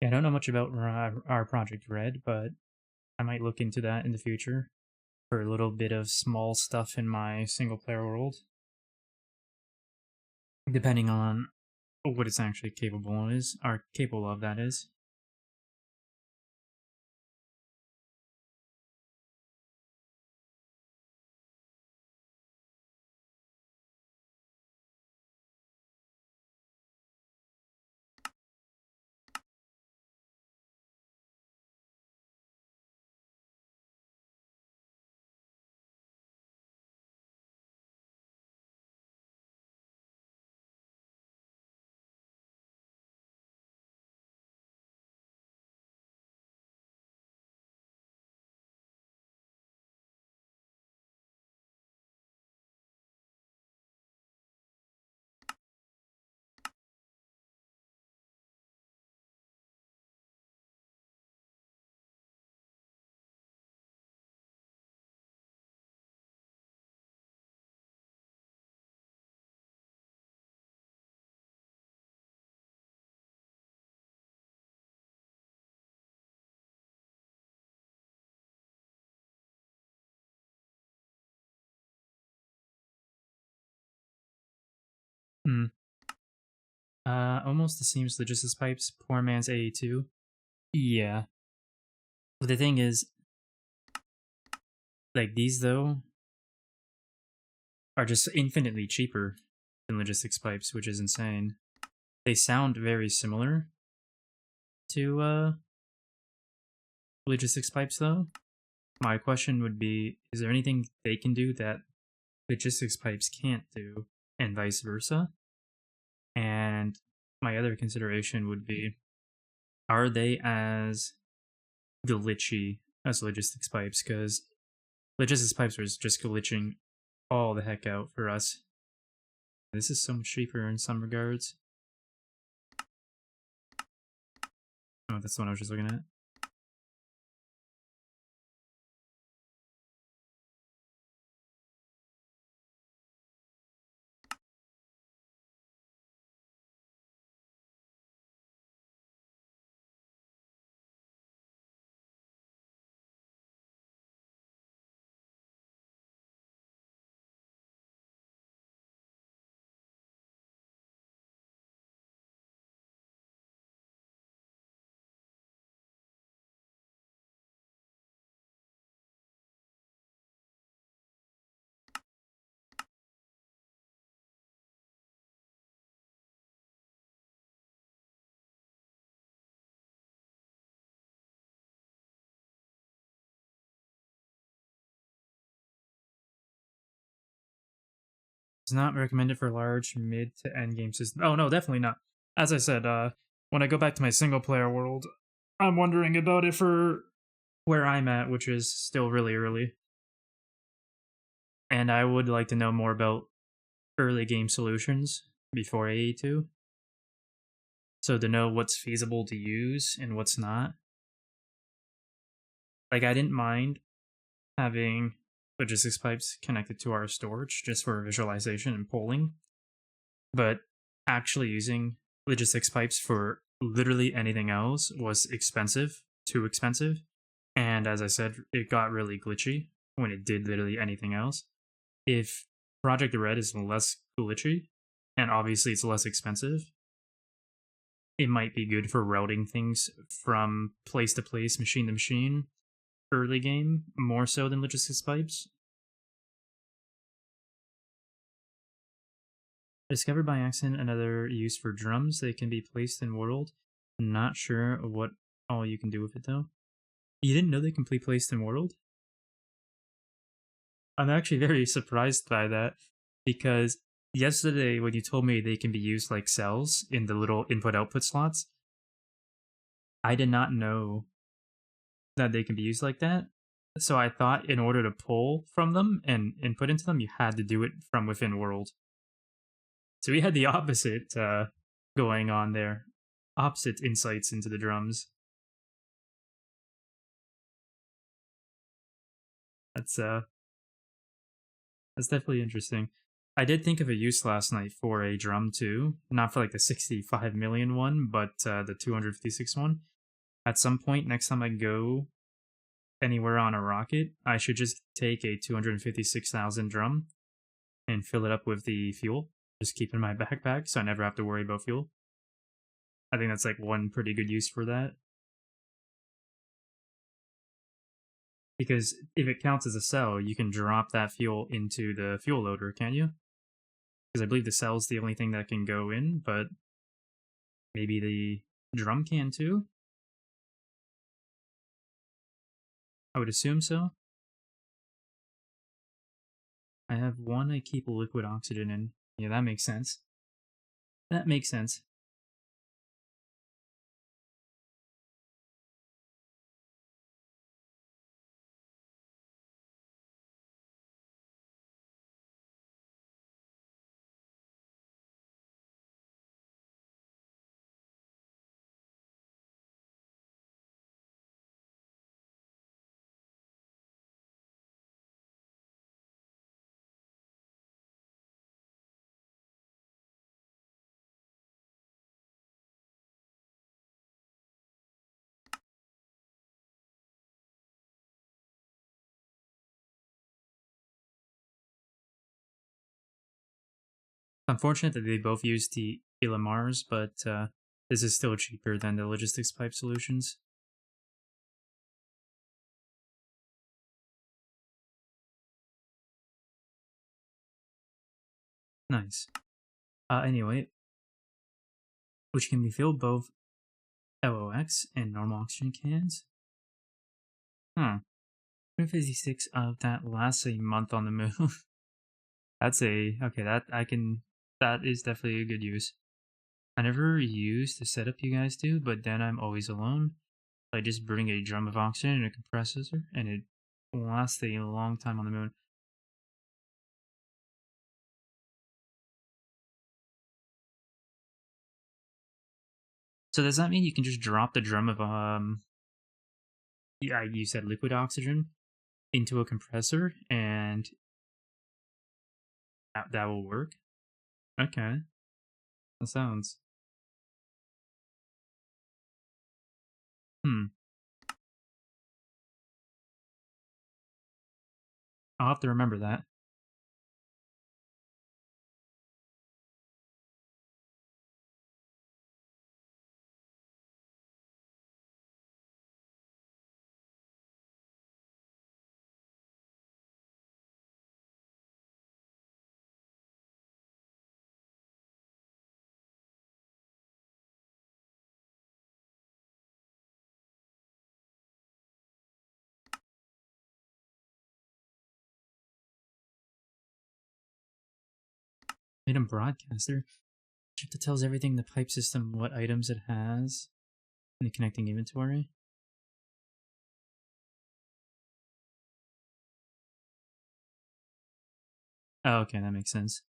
Yeah, I don't know much about our Project Red, but I might look into that in the future for a little bit of small stuff in my single player world, depending on what it's actually capable of, that is. Hmm. Almost the same as logistics pipes. Poor man's AA2. Yeah. But the thing is, like, these, though, are just infinitely cheaper than logistics pipes, which is insane. They sound very similar to, logistics pipes, though. My question would be, is there anything they can do that logistics pipes can't do, and vice versa? And my other consideration would be, are they as glitchy as logistics pipes? Because logistics pipes was just glitching all the heck out for us. This is so much cheaper in some regards. Oh, that's the one I was just looking at. It's not recommended for large, mid to end game systems. Oh no, definitely not. As I said, when I go back to my single player world, I'm wondering about it for where I'm at, which is still really early. And I would like to know more about early game solutions before AE2. So to know what's feasible to use and what's not. Like, I didn't mind having logistics pipes connected to our storage just for visualization and polling, but actually using logistics pipes for literally anything else was expensive, too expensive. And as I said, it got really glitchy when it did literally anything else. If Project Red is less glitchy, and obviously it's less expensive, it might be good for routing things from place to place, machine to machine, early game, more so than logistics pipes. Discovered by accident another use for drums. They can be placed in world. Not sure what all you can do with it though. You didn't know they can be placed in world? I'm actually very surprised by that because yesterday when you told me they can be used like cells in the little input output slots, I did not know that they can be used like that. So I thought in order to pull from them and input into them, you had to do it from within world. So we had the opposite going on there. Opposite insights into the drums. That's definitely interesting. I did think of a use last night for a drum too, not for like the 65 million one, but the 256 one. At some point next time I go anywhere on a rocket, I should just take a 256,000 drum and fill it up with the fuel. Just keep it in my backpack so I never have to worry about fuel. I think that's like one pretty good use for that. Because if it counts as a cell, you can drop that fuel into the fuel loader, can't you? Because I believe the cell's the only thing that can go in, but maybe the drum can too? I would assume so. I have one I keep liquid oxygen in. Yeah, that makes sense. That makes sense. Unfortunate that they both use the Ilamars, but this is still cheaper than the logistics pipe solutions. Nice. Anyway, which can be filled both LOX and normal oxygen cans. Huh. 156 of that lasts a month on the moon. That's a okay. That is definitely a good use. I never use the setup you guys do, but then I'm always alone. I just bring a drum of oxygen and a compressor, and it lasts a long time on the moon. So does that mean you can just drop the drum of yeah, you said liquid oxygen into a compressor and that will work? Okay. That sounds. Hmm. I'll have to remember that. Item broadcaster. Chip that tells everything in the pipe system what items it has in the connecting inventory. Oh, okay, that makes sense.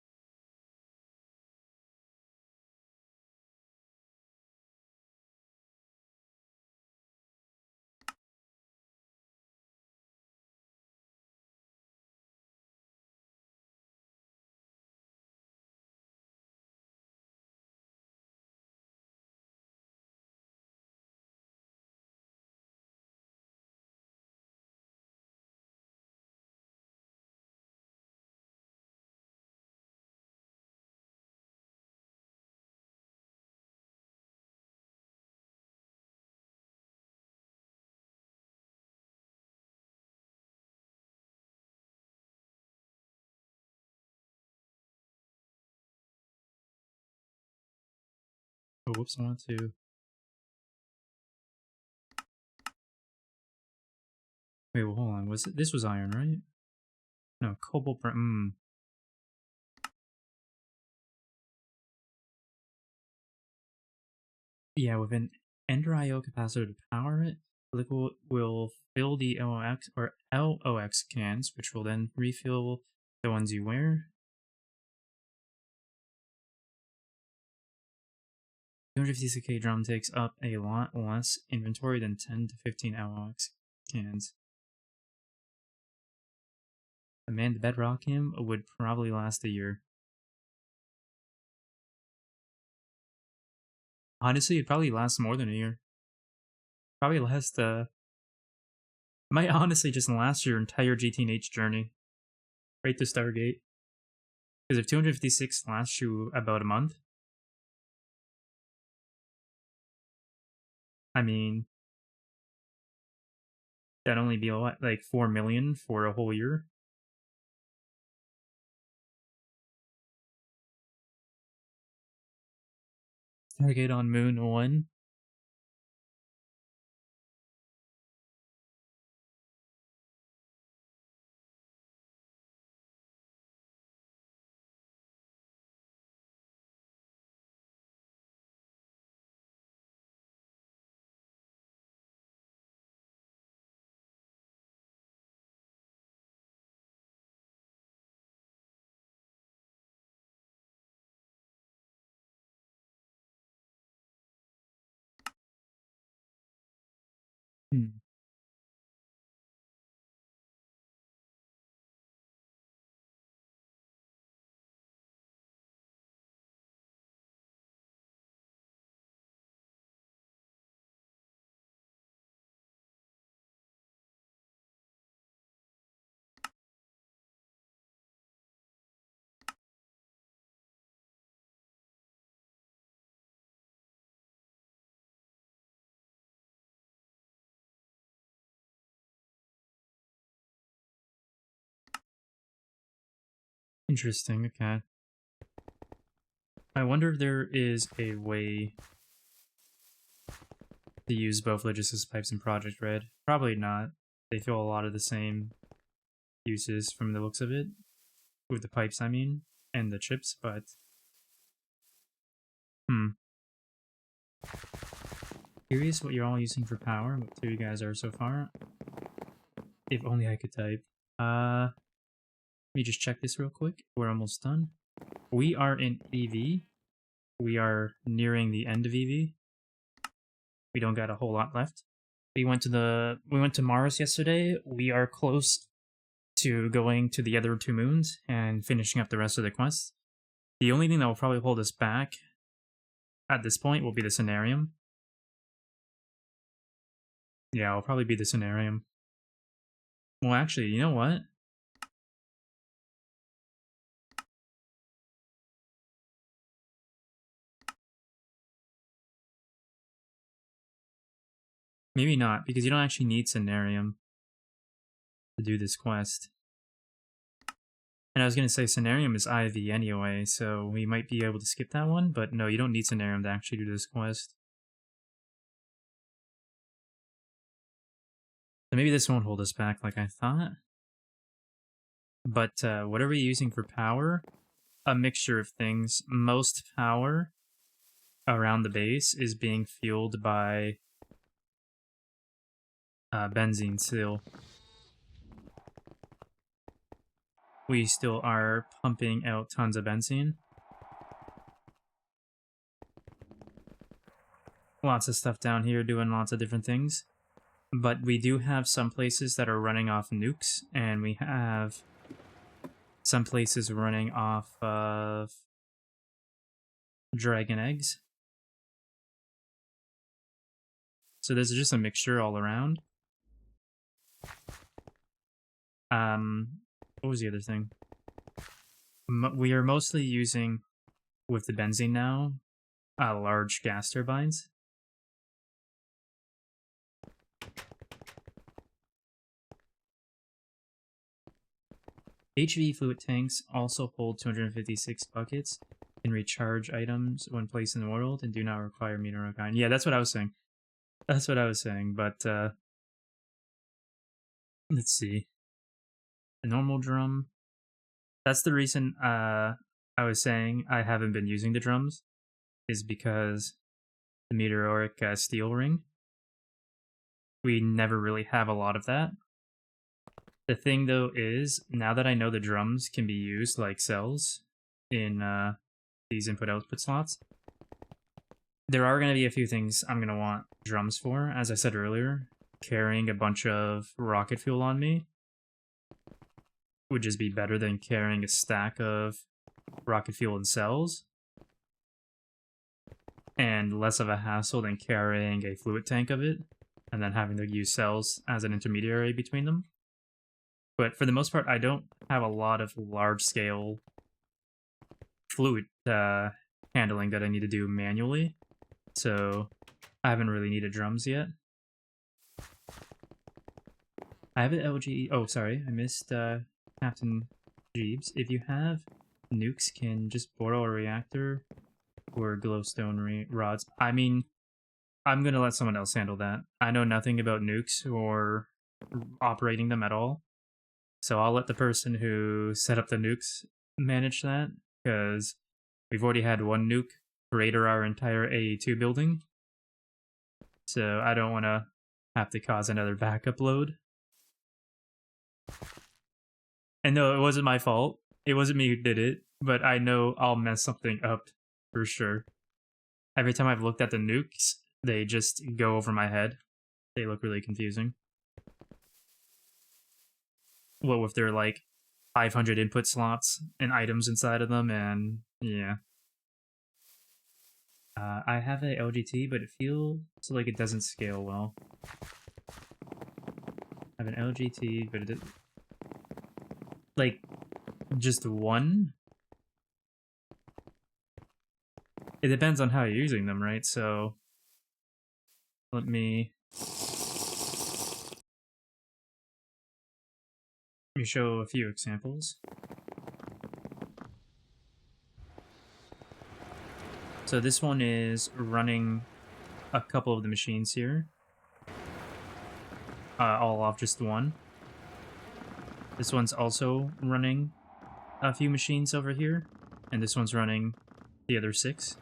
Oh, whoops, I want to. Wait, well, hold on. This was iron, right? No, cobalt. Yeah, with an Ender IO capacitor to power it, liquid will fill the LOX cans, which will then refill the ones you wear. 256K drum takes up a lot less inventory than 10 to 15 LOX cans. A manned bedrock him would probably last a year. Honestly, it'd probably last more than a year. Probably last, might honestly just last your entire GTNH journey. Right to Stargate. Because if 256 lasts you about a month, I mean, that'd only be what, like 4 million for a whole year? Stargate on Moon 1? Hmm. Interesting, okay. I wonder if there is a way to use both logistics pipes in Project Red. Probably not. They feel a lot of the same uses from the looks of it. With the pipes, I mean, and the chips, but... Curious what you're all using for power, what two you guys are so far. If only I could type. Let me just check this real quick. We're almost done. We are in EV. We are nearing the end of EV. We don't got a whole lot left. We went to Mars yesterday. We are close to going to the other 2 moons and finishing up the rest of the quests. The only thing that will probably hold us back at this point will be the Scenarium. Yeah, it'll probably be the Scenarium. Well, actually, you know what? Maybe not, because you don't actually need Scenarium to do this quest. And I was going to say Scenarium is IV anyway, so we might be able to skip that one, but no, you don't need Scenarium to actually do this quest. So maybe this won't hold us back like I thought. But what are we using for power? A mixture of things. Most power around the base is being fueled by benzene still. We still are pumping out tons of benzene. Lots of stuff down here doing lots of different things. But we do have some places that are running off nukes, and we have some places running off of dragon eggs. So there's just a mixture all around. What was the other thing? We are mostly using, with the benzene now, large gas turbines. HV fluid tanks also hold 256 buckets, can recharge items when placed in the world, and do not require mineral kind. Yeah, that's what I was saying. That's what I was saying, but let's see. The normal drum. That's the reason I was saying I haven't been using the drums, is because the meteoric steel ring. We never really have a lot of that. The thing, though, is, now that I know the drums can be used like cells in these input-output slots, there are going to be a few things I'm going to want drums for. As I said earlier, carrying a bunch of rocket fuel on me would just be better than carrying a stack of rocket fuel and cells, and less of a hassle than carrying a fluid tank of it, and then having to use cells as an intermediary between them. But for the most part, I don't have a lot of large-scale fluid handling that I need to do manually, so I haven't really needed drums yet. I have an LG... Oh, sorry, I missed Captain Jeeves. If you have nukes, can just borrow a reactor or glowstone rods. I mean, I'm gonna let someone else handle that. I know nothing about nukes or operating them at all. So I'll let the person who set up the nukes manage that, because we've already had one nuke crater our entire AE2 building. So I don't want to have to cause another backup load. And no, it wasn't my fault. It wasn't me who did it, but I know I'll mess something up for sure. Every time I've looked at the nukes, they just go over my head. They look really confusing. What with their like 500 input slots and items inside of them, and yeah. I have a LGT, but it feels like it doesn't scale well. I have an LGT, but it like just one. It depends on how you're using them, right? So let me show a few examples. So this one is running a couple of the machines here, all off just one. This one's also running a few machines over here, and this one's running the other 6.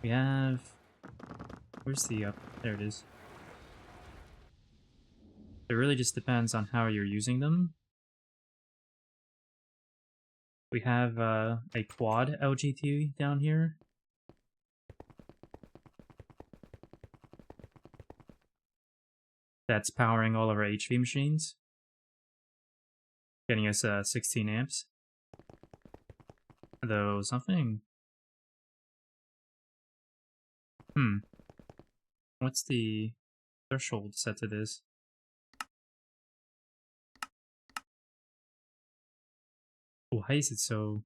We have... Where's the up? There it is. It really just depends on how you're using them. We have a quad LGT down here. that's powering all of our HV machines, getting us 16 amps. Though something. What's the threshold set to this? Why is it so?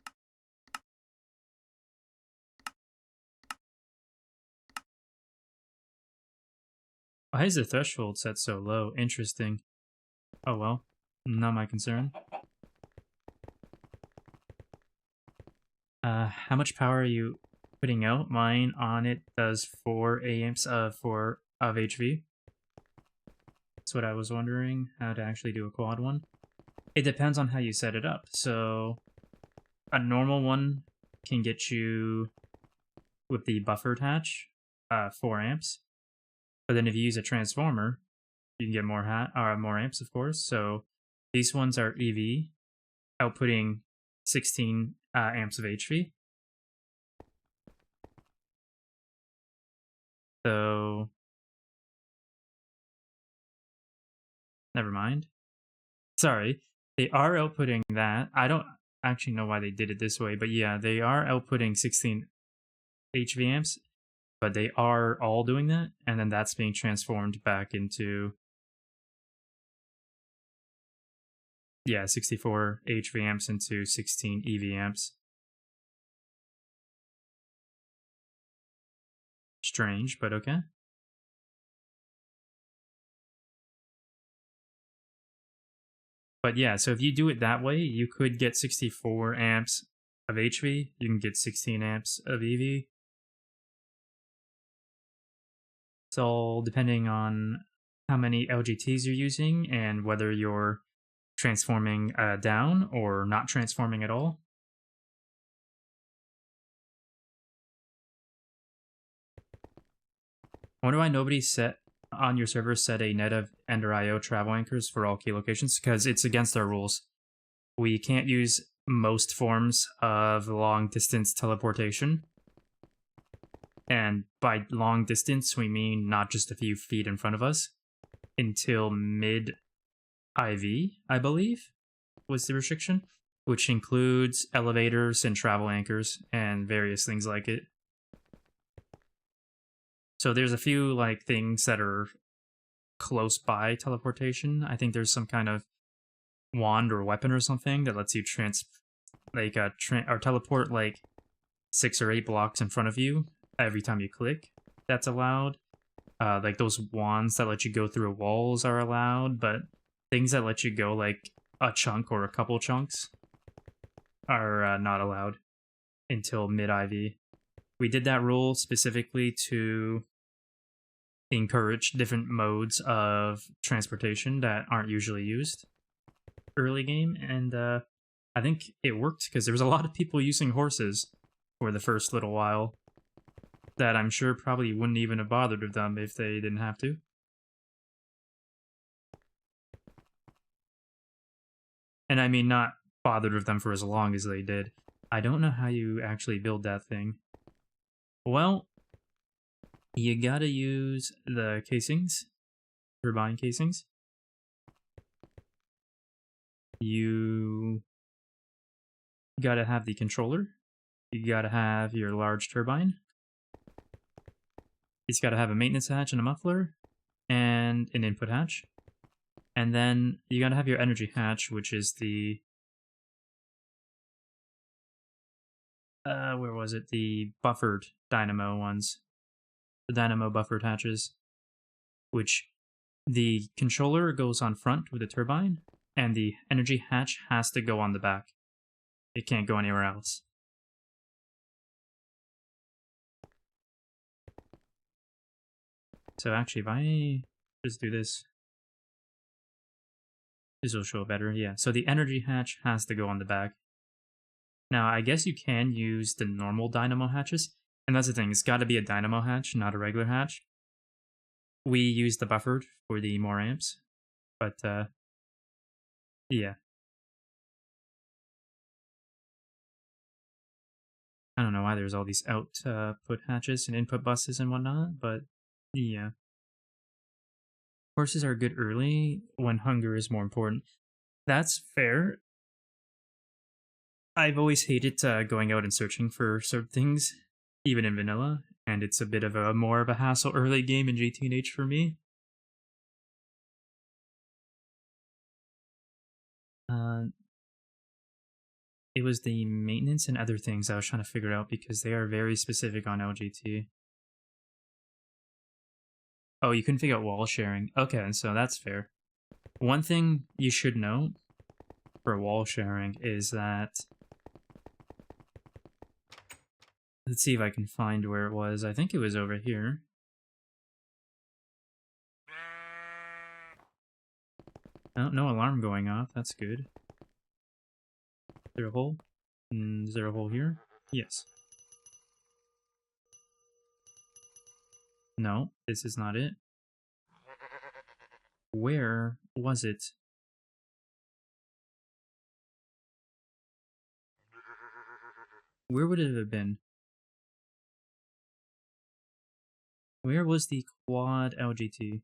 Why is the threshold set so low? Interesting. Oh well, not my concern. How much power are you putting out? Mine on it does 4 amps of HV. That's what I was wondering, how to actually do a quad one. It depends on how you set it up. So a normal one can get you, with the buffered hatch, 4 amps. But then if you use a transformer, you can get more more amps, of course. So these ones are EV, outputting 16 amps of HV. So never mind. Sorry, they are outputting that. I don't actually know why they did it this way, but yeah, they are outputting 16 HV amps, but they are all doing that, and then that's being transformed back into, yeah, 64 HV amps into 16 EV amps. Strange, but okay. But yeah, so if you do it that way, you could get 64 amps of HV, you can get 16 amps of EV. It's all depending on how many LGTs you're using and whether you're transforming down or not transforming at all. I wonder why nobody set on your server set a net of Ender IO travel anchors for all key locations, because it's against our rules. We can't use most forms of long distance teleportation. And by long distance, we mean not just a few feet in front of us, until mid IV, I believe, was the restriction, which includes elevators and travel anchors and various things like it. So there's a few like things that are close by teleportation. I think there's some kind of wand or weapon or something that lets you teleport like 6 or 8 blocks in front of you every time you click. That's allowed. Like those wands that let you go through walls are allowed, but things that let you go like a chunk or a couple chunks are not allowed until mid IV. We did that rule specifically to encourage different modes of transportation that aren't usually used early game, and I think it worked because there was a lot of people using horses for the first little while that I'm sure probably wouldn't even have bothered with them if they didn't have to. And I mean, not bothered with them for as long as they did. I don't know how you actually build that thing. Well, you gotta use the casings, turbine casings. You gotta have the controller. You gotta have your large turbine. It's gotta have a maintenance hatch and a muffler, and an input hatch. And then you gotta have your energy hatch, which is the... where was it? The buffered dynamo ones. The dynamo buffered hatches. Which the controller goes on front with the turbine, and the energy hatch has to go on the back. It can't go anywhere else. So actually, if I just do this, this will show better. Yeah, so the energy hatch has to go on the back. Now, I guess you can use the normal dynamo hatches, and that's the thing, it's got to be a dynamo hatch, not a regular hatch. We use the buffered for the more amps, but yeah. I don't know why there's all these output hatches and input buses and whatnot, but yeah. Horses are good early when hunger is more important. That's fair. I've always hated going out and searching for certain things, even in vanilla, and it's a bit of a more of a hassle early game in GTNH for me. It was the maintenance and other things I was trying to figure out because they are very specific on LGT. Oh, you couldn't figure out wall sharing. Okay, so that's fair. One thing you should know for wall sharing is that... Let's see if I can find where it was. I think it was over here. Oh, no alarm going off. That's good. Is there a hole? Is there a hole here? Yes. No, this is not it. Where was it? Where would it have been? Where was the quad LGT?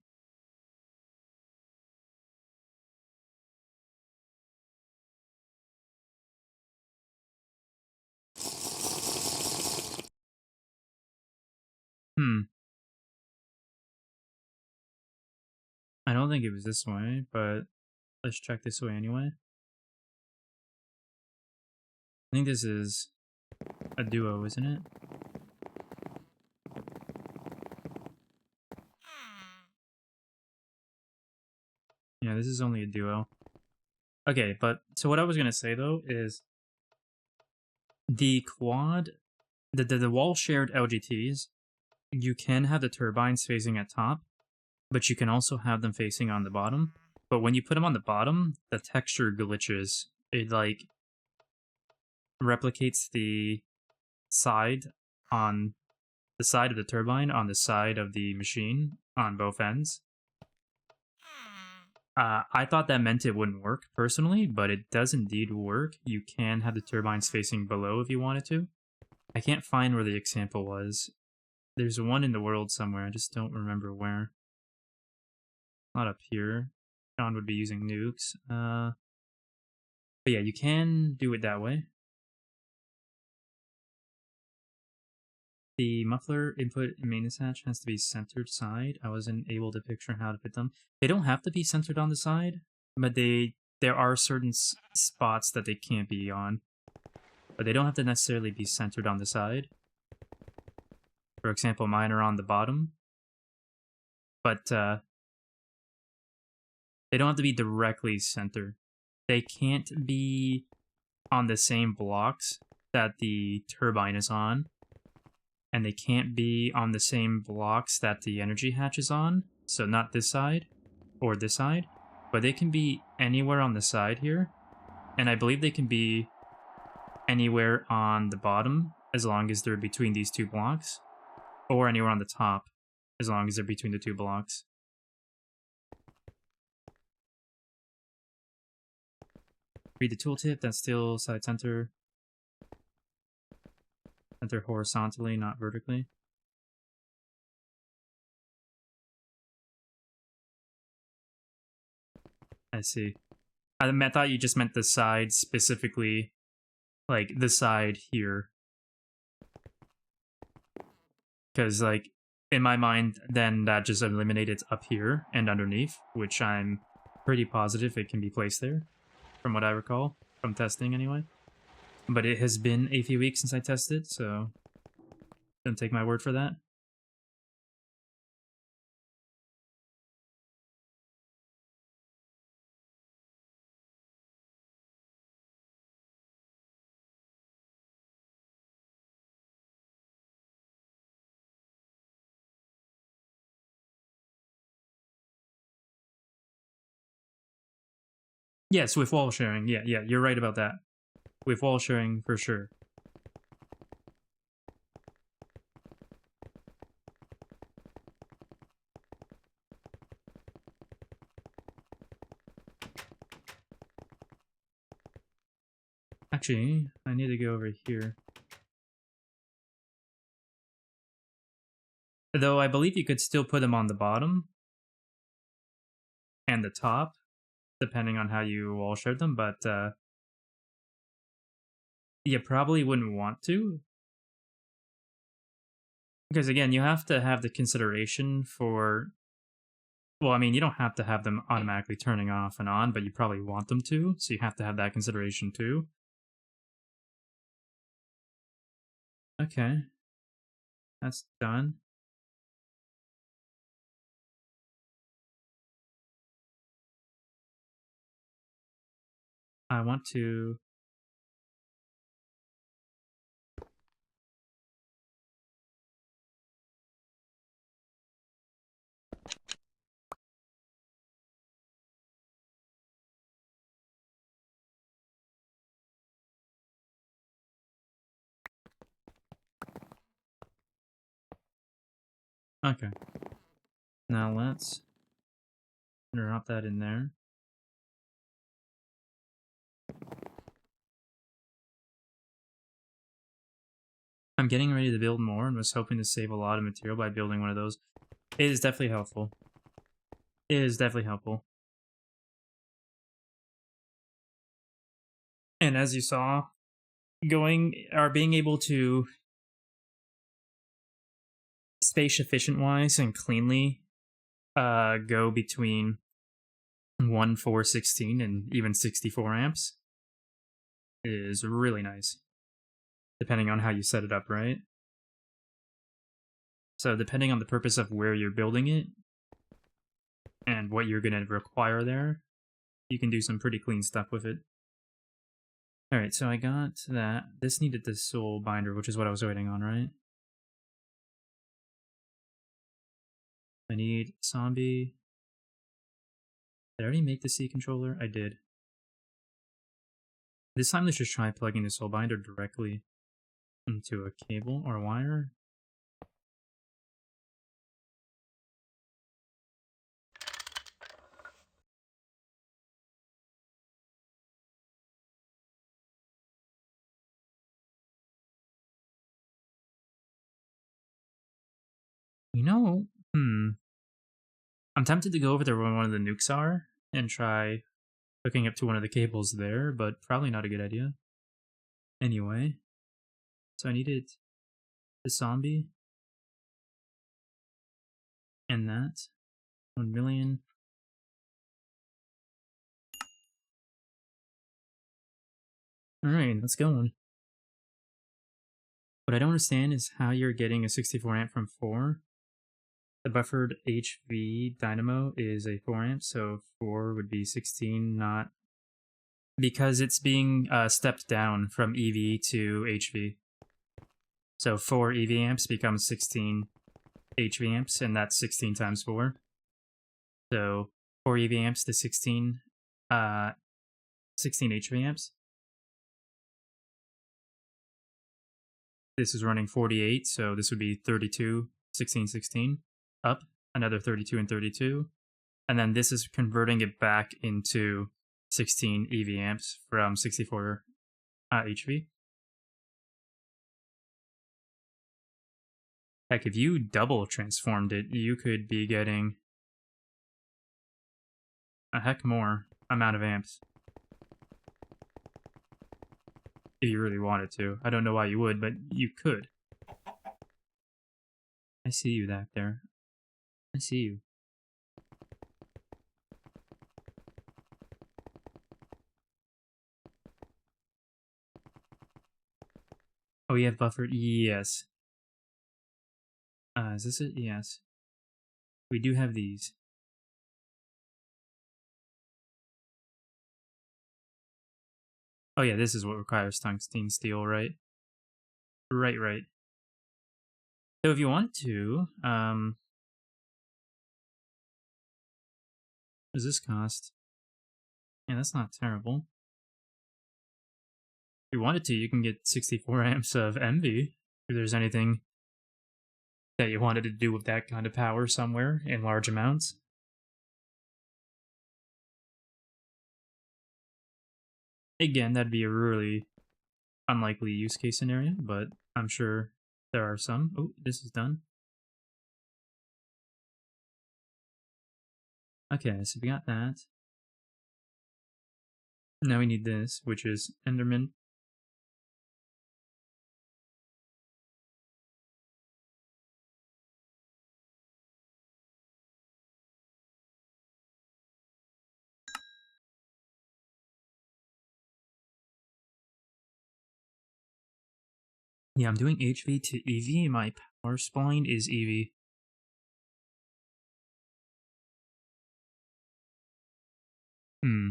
I don't think it was this way, but let's check this way anyway. I think this is a duo, isn't it? Yeah, this is only a duo. Okay, but so what I was gonna say though is the quad, the wall shared LGTs, you can have the turbines facing at top, but you can also have them facing on the bottom. But when you put them on the bottom, the texture glitches. It like replicates the side on the side of the turbine on the side of the machine on both ends. I thought that meant it wouldn't work personally, but it does indeed work. You can have the turbines facing below if you wanted to. I can't find where the example was. There's one in the world somewhere, I just don't remember where. Not up here. John would be using nukes. But yeah, you can do it that way. The muffler input and maintenance hatch has to be centered side. I wasn't able to picture how to put them. They don't have to be centered on the side, but there are certain spots that they can't be on. But they don't have to necessarily be centered on the side. For example, mine are on the bottom. But they don't have to be directly centered. They can't be on the same blocks that the turbine is on. And they can't be on the same blocks that the energy hatch is on. So not this side or this side, but they can be anywhere on the side here. And I believe they can be anywhere on the bottom as long as they're between these two blocks, or anywhere on the top as long as they're between the two blocks. Read the tooltip, that's still side center. Center horizontally, not vertically. I see. I thought you just meant the side specifically, like the side here. Because, like, in my mind, then that just eliminated up here and underneath, which I'm pretty positive it can be placed there, from what I recall, from testing anyway. But it has been a few weeks since I tested, so don't take my word for that. Yes, with wall sharing. Yeah, you're right about that. With wall sharing, for sure. Actually, I need to go over here. Though I believe you could still put them on the bottom. find the top, depending on how you wall shard them, but you probably wouldn't want to. Because again, you have to have the consideration for, well, I mean, you don't have to have them automatically turning off and on, but you probably want them to, so you have to have that consideration too. Okay. That's done. I want to... Okay. Now let's drop that in there. I'm getting ready to build more and was hoping to save a lot of material by building one of those. It is definitely helpful. It is definitely helpful. And as you saw, being able to space efficient wise and cleanly go between 1, 4, 16 and even 64 amps is really nice, depending on how you set it up, right? So depending on the purpose of where you're building it and what you're going to require there, you can do some pretty clean stuff with it. Alright, so I got that. This needed the soul binder, which is what I was waiting on, right? I need zombie. Did I already make the C controller? I did. This time let's just try plugging the soul binder directly into a cable or a wire. You know, I'm tempted to go over to where one of the nukes are and try hooking up to one of the cables there, but probably not a good idea. Anyway, so I needed the zombie and that 1 million. Alright, let's go on. What I don't understand is how you're getting a 64 amp from 4. The buffered HV dynamo is a 4 amp, so 4 would be 16, not... Because it's being stepped down from EV to HV. So 4 EV amps becomes 16 HV amps, and that's 16 times 4. So 4 EV amps to 16 HV amps. This is running 48, so this would be 32, 16, 16. Up, another 32 and 32. And then this is converting it back into 16 EV amps from 64 HV. Heck, if you double transformed it, you could be getting a heck more amount of amps. If you really wanted to. I don't know why you would, but you could. I see you back there. I see you. Oh, you have buffered? Yes. Is this it? Yes. We do have these. Oh yeah, this is what requires tungsten steel, right? Right. So if you want to, what does this cost? Yeah, that's not terrible. If you wanted to, you can get 64 amps of envy, if there's anything that you wanted to do with that kind of power somewhere in large amounts. Again, that'd be a really unlikely use case scenario, but I'm sure there are some. Oh, this is done. Okay, so we got that. Now we need this, which is Enderman. Yeah, I'm doing HV to EV. My power spline is EV. Hmm.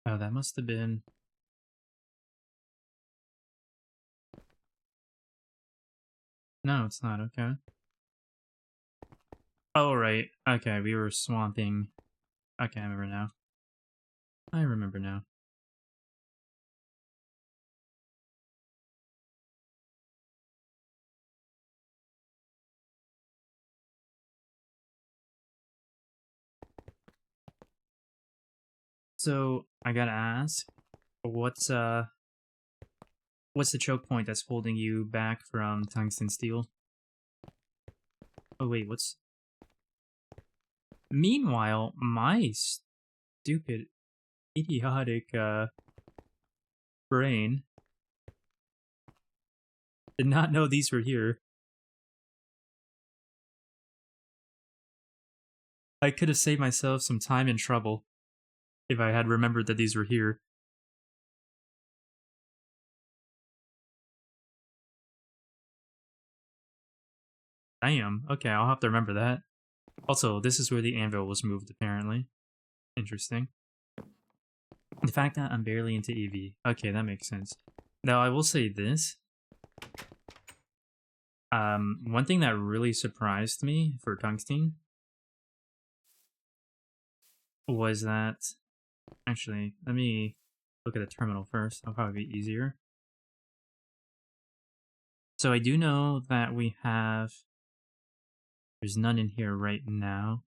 Oh, that must have been... No, it's not. Okay. Oh, right. Okay, we were swamping... Okay, I remember now. I remember now. So, I gotta ask, what's the choke point that's holding you back from tungsten steel? Oh, wait, what's... Meanwhile, my stupid, idiotic, brain did not know these were here. I could have saved myself some time and trouble if I had remembered that these were here. Damn, okay, I'll have to remember that. Also, this is where the anvil was moved, apparently. Interesting. The fact that I'm barely into EV. Okay, that makes sense. Now, I will say this. One thing that really surprised me for tungsten was that... Actually, let me look at the terminal first. That'll probably be easier. So I do know that we have... There's none in here right now.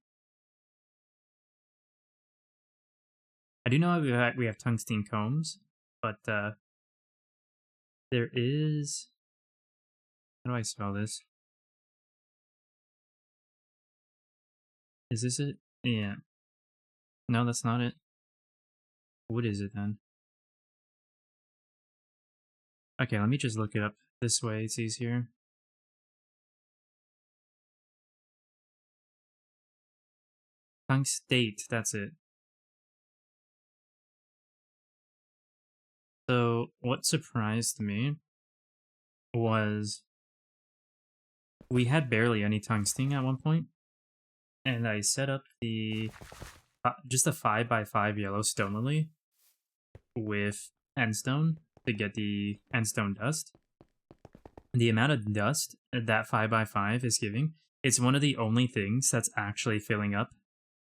I do know we have tungsten combs, but there is... How do I spell this? Is this it? Yeah. No, that's not it. What is it then? Okay, let me just look it up this way. It's easier. Tungstate, that's it. So, what surprised me was we had barely any tungsten at one point, and I set up the just a 5x5 yellow stone lily with endstone to get the endstone dust. The amount of dust that 5x5 is giving, it's one of the only things that's actually filling up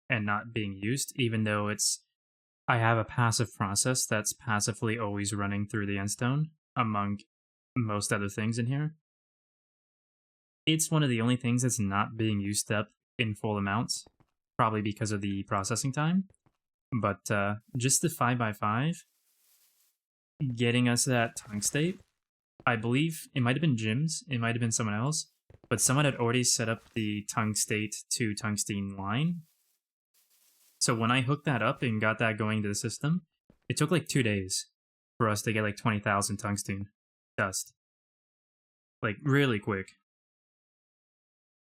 and not being used, even though I have a passive process that's passively always running through the endstone, among most other things in here. It's one of the only things that's not being used up in full amounts, probably because of the processing time. But just the 5x5 getting us that tungstate, I believe it might have been Jim's, it might have been someone else, but someone had already set up the tungstate to tungsten line. So when I hooked that up and got that going to the system, it took like 2 days for us to get like 20,000 tungsten dust. Like really quick.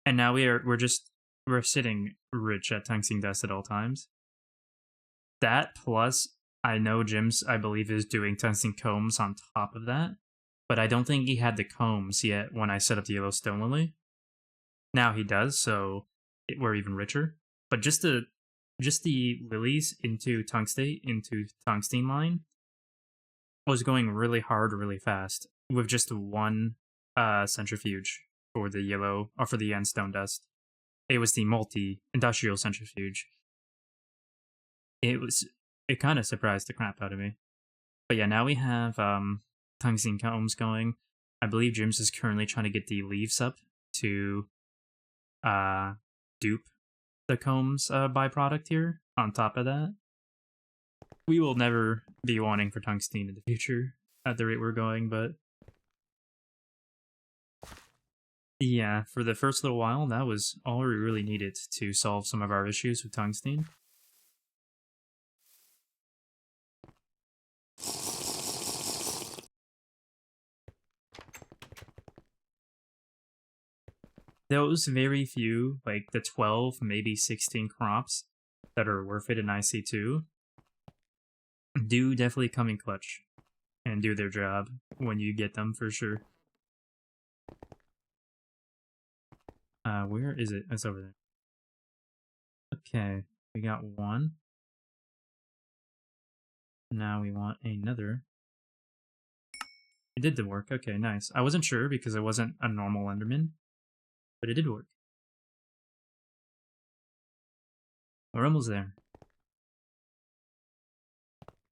And now we're sitting rich at tungsten dust at all times. That plus I know Jim's, I believe, is doing tungsten combs on top of that, but I don't think he had the combs yet when I set up the yellow stone lily. Now he does, so we're even richer. But just the lilies into tungstate, into tungsten line, was going really hard, really fast with just one centrifuge for the yellow or for the endstone dust. It was the multi-industrial centrifuge. It kind of surprised the crap out of me. But yeah, now we have tungsten combs going. I believe Jim's is currently trying to get the leaves up to dupe the combs byproduct here. On top of that, we will never be wanting for tungsten in the future at the rate we're going, but yeah, for the first little while, that was all we really needed to solve some of our issues with tungsten. Those very few, like the 12, maybe 16 crops that are worth it in IC2, do definitely come in clutch and do their job when you get them for sure. Where is it? It's over there. Okay, we got one. Now we want another. It did the work. Okay, nice. I wasn't sure because it wasn't a normal Enderman, but it did work. We're almost there.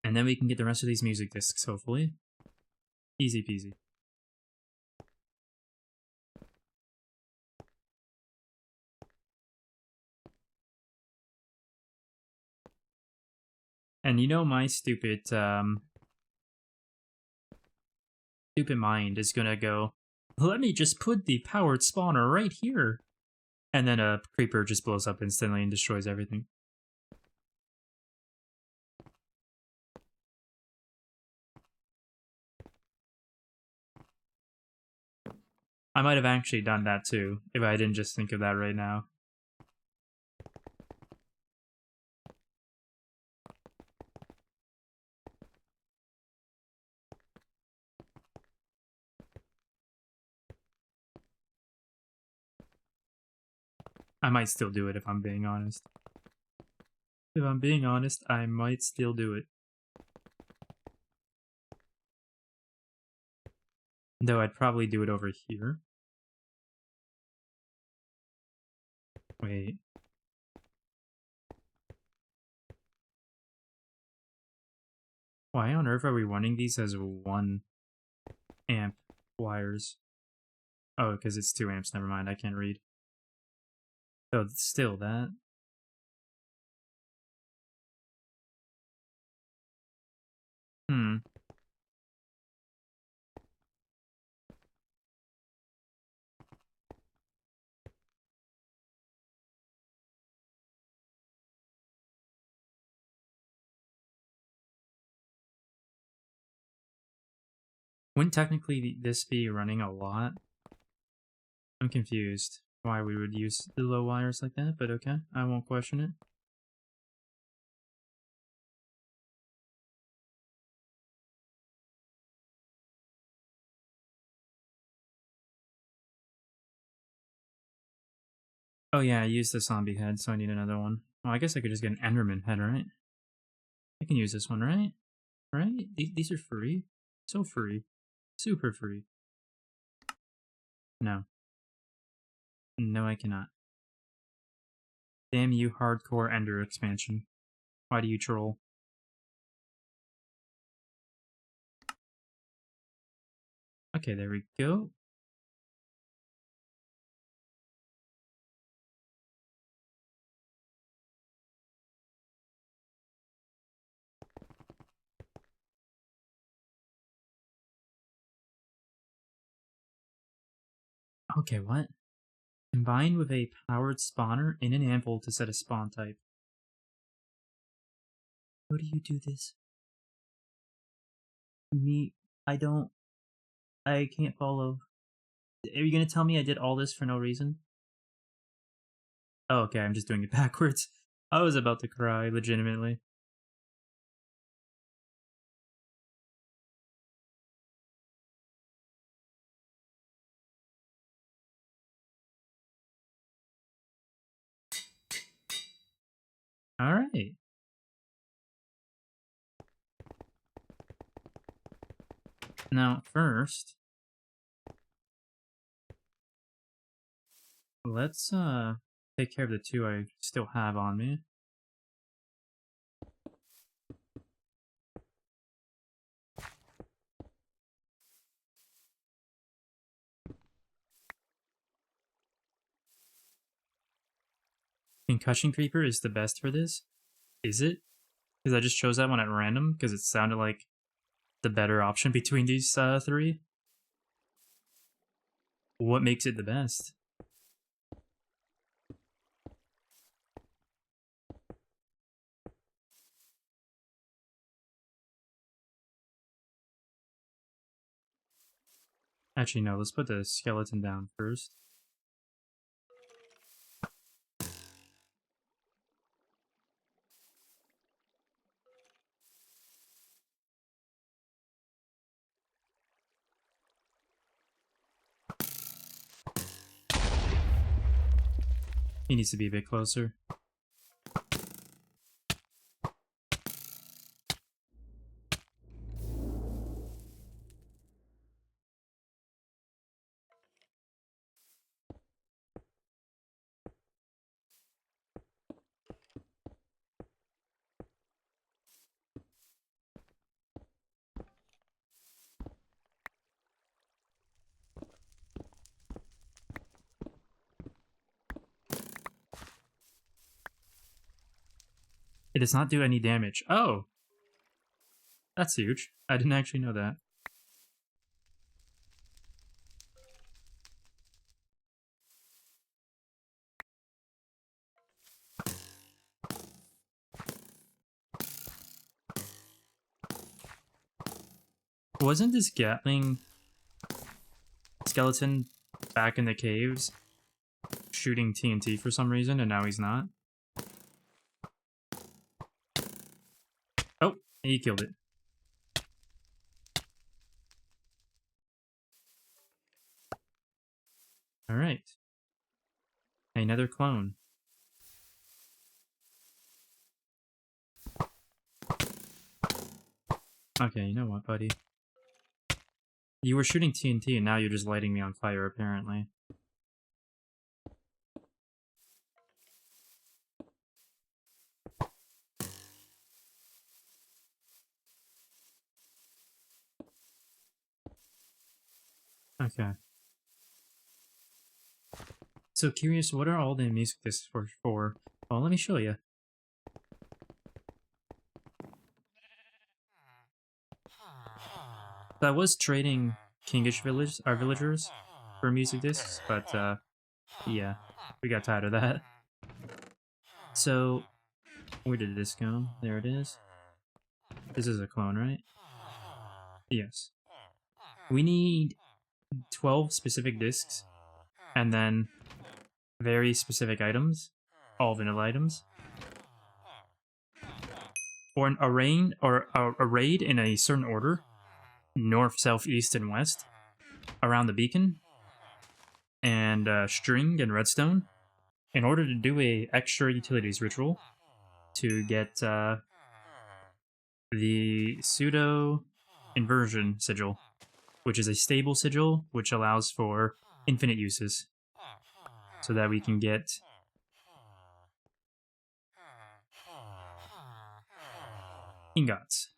And then we can get the rest of these music discs, hopefully. Easy peasy. And you know my stupid mind is gonna go, let me just put the powered spawner right here. And then a creeper just blows up instantly and destroys everything. I might have actually done that too, if I didn't just think of that right now. I might still do it if I'm being honest. If I'm being honest, I might still do it. Though I'd probably do it over here. Wait. Why on earth are we running these as 1 amp wires? Oh, because it's 2 amps. Never mind, I can't read. Oh, still that. Hmm. Wouldn't technically this be running a lot? I'm confused why we would use the low wires like that, but okay, I won't question it. Oh yeah, I used the zombie head, so I need another one. Well, I guess I could just get an Enderman head, right? I can use this one, right? Right? These are free. So free. Super free. No. No, I cannot. Damn you, hardcore Ender expansion. Why do you troll? Okay, there we go. Okay, what? Combine with a powered spawner in an anvil to set a spawn type. How do you do this? I can't follow. Are you gonna tell me I did all this for no reason? Oh, okay, I'm just doing it backwards. I was about to cry, legitimately. Alright. Now, first, let's take care of the 2 I still have on me. Concussion Creeper is the best for this? Is it? Because I just chose that one at random because it sounded like the better option between these three. What makes it the best? Actually, no, let's put the skeleton down first. He needs to be a bit closer. It does not do any damage. Oh! That's huge. I didn't actually know that. Wasn't this Gatling skeleton back in the caves shooting TNT for some reason, and now he's not? Oh, he killed it. Alright. Another clone. Okay, you know what, buddy? You were shooting TNT and now you're just lighting me on fire, apparently. Okay. So curious, what are all the music discs for? Well, let me show you. So I was trading Kingish Village, our villagers, for music discs, but yeah, we got tired of that. So, where did this go? There it is. This is a clone, right? Yes. We need 12 specific discs, and then very specific items, all vanilla items, or an arrayed in a certain order, north, south, east, and west, around the beacon, and string and redstone, in order to do a extra utilities ritual to get the pseudo inversion sigil, which is a stable sigil which allows for infinite uses, so that we can get ingots.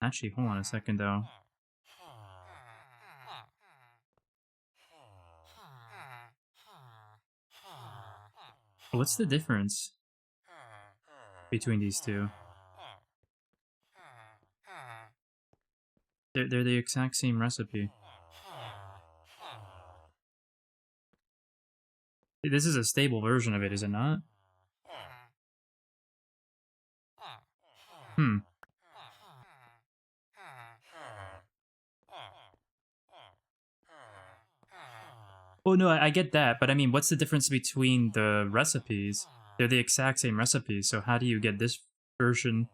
Actually, hold on a second though. What's the difference between these two? They're the exact same recipe. This is a stable version of it, is it not? Hmm. Well, no, I get that, but I mean, what's the difference between the recipes? They're the exact same recipes, so how do you get this version?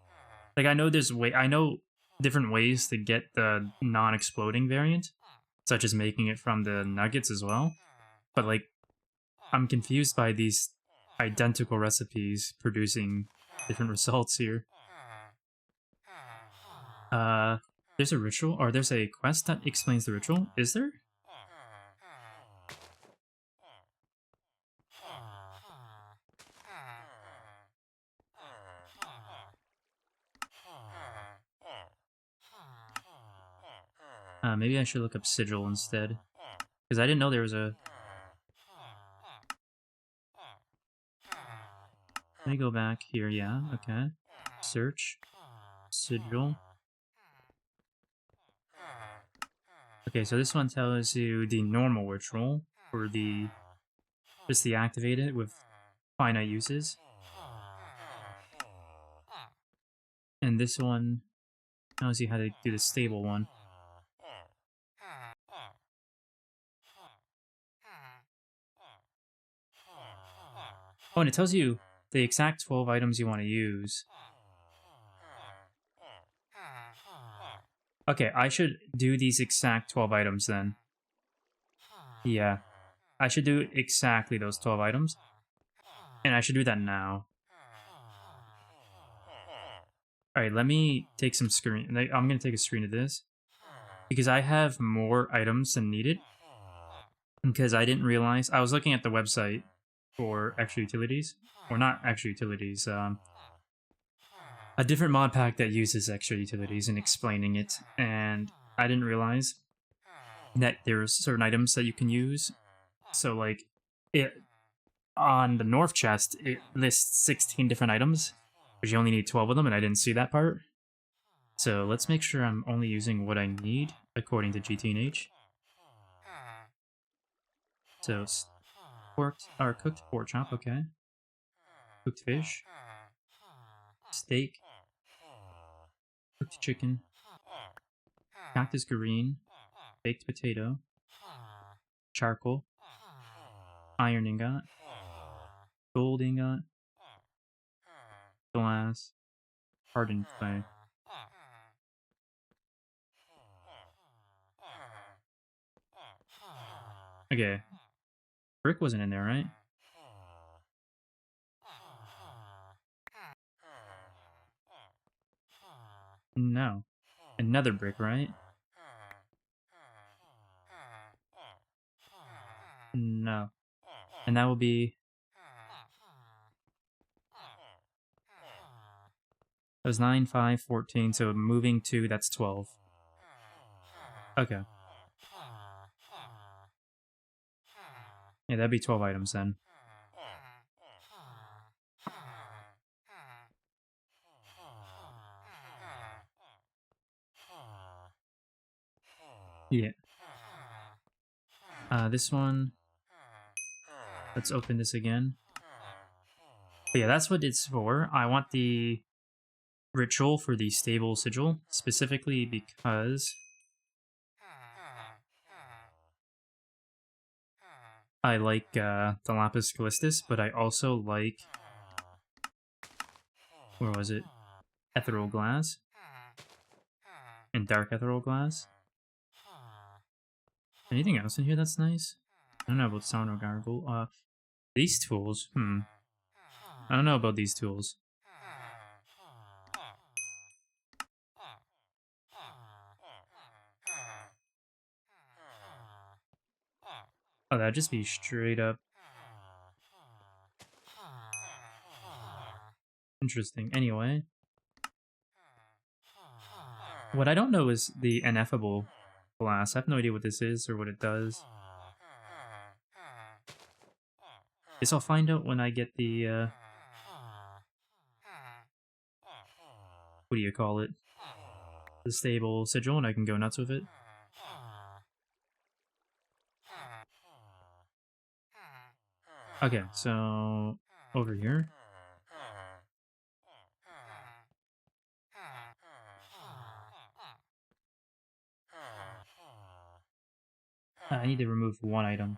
Like, I know I know different ways to get the non-exploding variant, such as making it from the nuggets as well, but like, I'm confused by these identical recipes producing different results here. There's a ritual, or there's a quest that explains the ritual, is there? Maybe I should look up sigil instead. Because I didn't know there was a... Let me go back here, yeah, okay. Search. Sigil. Okay, so this one tells you the normal ritual for the just the activated with finite uses. And this one tells you how to do the stable one. Oh, and it tells you the exact 12 items you want to use. Okay, I should do these exact 12 items then. Yeah, I should do exactly those 12 items. And I should do that now. Alright, let me take some screen. I'm going to take a screen of this. Because I have more items than needed. Because I didn't realize. I was looking at the website for extra utilities. Or not extra utilities. A different mod pack that uses extra utilities and explaining it. And I didn't realize that there's certain items that you can use. So, like, it on the North chest, it lists 16 different items. But you only need 12 of them, and I didn't see that part. So let's make sure I'm only using what I need, according to GTNH. So, cooked pork chop, okay. Cooked fish. Steak. Cooked chicken. Cactus green. Baked potato. Charcoal. Iron ingot. Gold ingot. Glass. Hardened clay. Okay. Brick wasn't in there, right? No. Another brick, right? No. And that will be... That was 9, 5, 14, so moving 2, that's 12. Okay. Yeah, that'd be 12 items then. Yeah. This one... Let's open this again. But yeah, that's what it's for. I want the ritual for the stable sigil, specifically because I like the lapis callistus, but I also like... Where was it? Ethereal glass. And dark ethereal glass. Anything else in here that's nice? I don't know about sound or gargle. These tools? I don't know about these tools. Oh, that'd just be straight up interesting. Anyway. What I don't know is the ineffable glass. I have no idea what this is or what it does. Guess I'll find out when I get the, what do you call it? The stable sigil, and I can go nuts with it. Okay, so... Over here. I need to remove one item.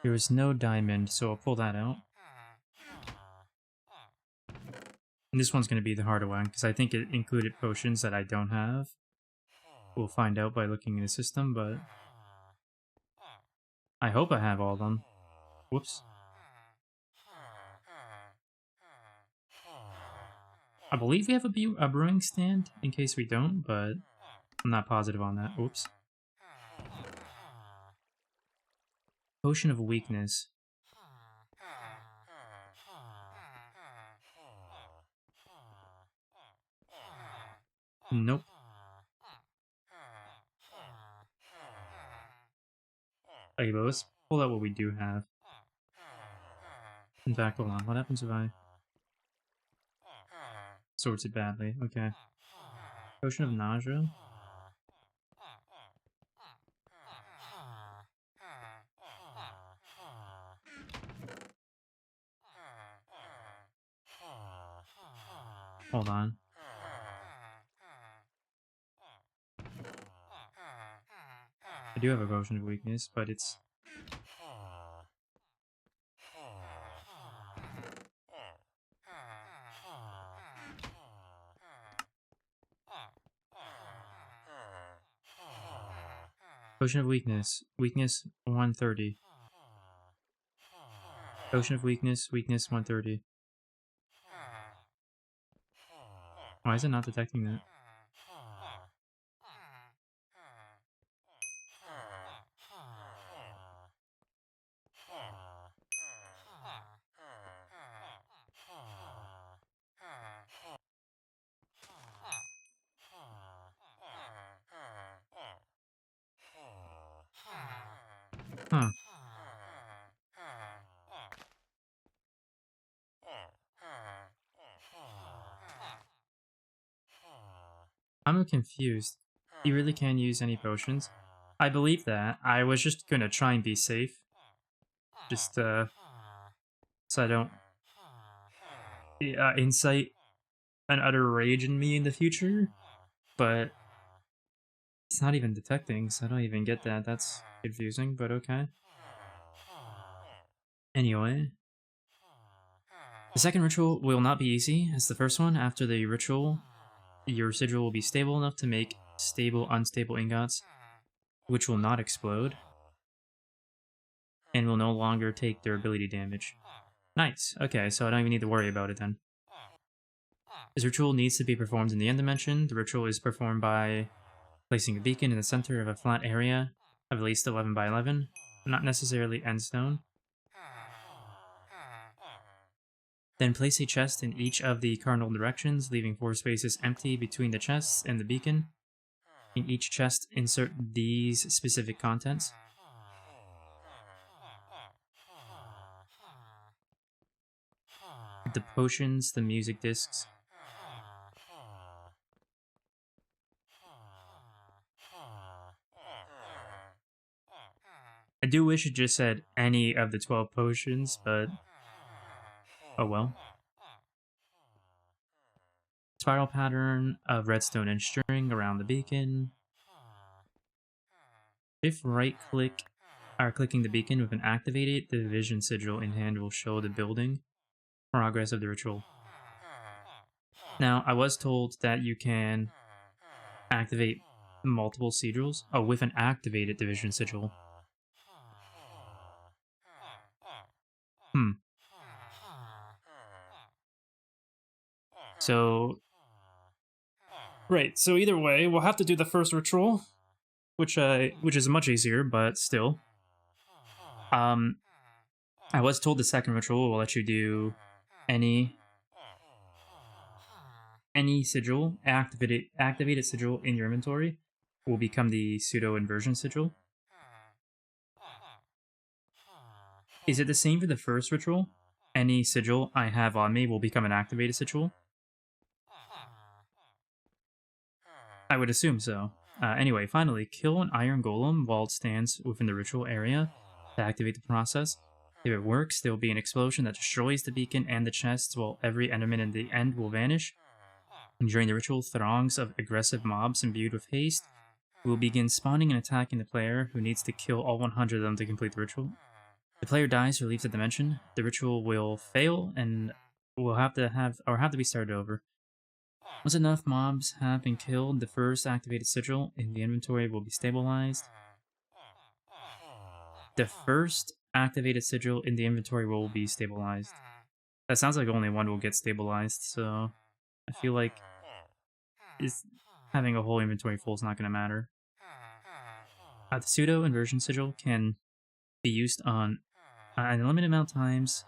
There was no diamond, so I'll pull that out. And this one's going to be the harder one, because I think it included potions that I don't have. We'll find out by looking in the system, but... I hope I have all of them. Whoops. I believe we have a brewing stand, in case we don't, but I'm not positive on that. Whoops. Potion of Weakness. Nope. Okay, but let's pull out what we do have. In fact, hold on. What happens if I sorts it badly? Okay. Potion of Nausea. Hold on. I do have a Potion of Weakness, but it's... Potion of Weakness. Weakness 130. Potion of Weakness. Weakness 130. Why is it not detecting that? Huh. I'm confused. You really can't use any potions? I believe that. I was just gonna try and be safe. Just, so I don't incite an utter rage in me in the future. But it's not even detecting, so I don't even get that. That's confusing, but okay. Anyway. The second ritual will not be easy as the first one. After the ritual, your residual will be stable enough to make stable, unstable ingots, which will not explode, and will no longer take durability damage. Nice. Okay, so I don't even need to worry about it then. This ritual needs to be performed in the end dimension. The ritual is performed by placing a beacon in the center of a flat area of at least 11 by 11, not necessarily endstone. Then place a chest in each of the cardinal directions, leaving 4 spaces empty between the chests and the beacon. In each chest, insert these specific contents. The potions, the music discs. I do wish it just said any of the 12 potions, but oh well. Spiral pattern of redstone and string around the beacon. If right-click or clicking the beacon with an activated, the vision sigil in hand will show the building progress of the ritual. Now, I was told that you can activate multiple sigils with an activated division sigil. So, right. So either way, we'll have to do the first ritual, which is much easier, but still. I was told the second ritual will let you do any sigil, activated sigil in your inventory will become the pseudo inversion sigil. Is it the same for the first ritual? Any sigil I have on me will become an activated sigil? I would assume so. Anyway, finally, kill an iron golem while it stands within the ritual area to activate the process. If it works, there will be an explosion that destroys the beacon and the chests, while every enderman in the end will vanish. And during the ritual, throngs of aggressive mobs imbued with haste will begin spawning and attacking the player, who needs to kill all 100 of them to complete the ritual. The player dies or leaves the dimension. The ritual will fail and will have to be started over. Once enough mobs have been killed, the first activated sigil in the inventory will be stabilized. The first activated sigil in the inventory will be stabilized. That sounds like only one will get stabilized, so I feel like having a whole inventory full is not going to matter. The pseudo inversion sigil can be used on an unlimited amount of times,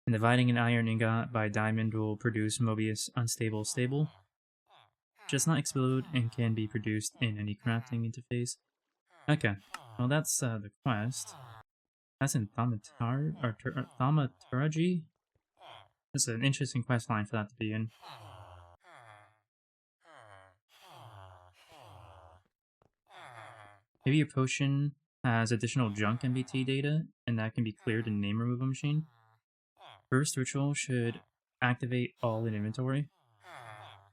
and dividing an iron ingot by a diamond will produce Mobius unstable stable. Does not explode and can be produced in any crafting interface. Okay, well that's the quest. That's in Thaumaturgy. That's an interesting quest line for that to be in. Maybe your potion has additional junk MBT data, and that can be cleared in name removal machine. First ritual should activate all in inventory.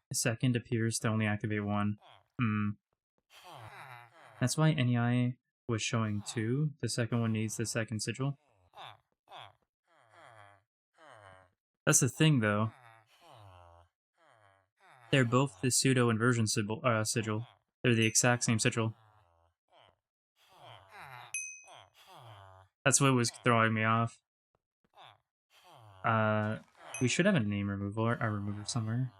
The second appears to only activate one. That's why NEI was showing two. The second one needs the second sigil. That's the thing, though. They're both the pseudo inversion sigil. They're the exact same sigil. That's what was throwing me off. We should have a name remover somewhere.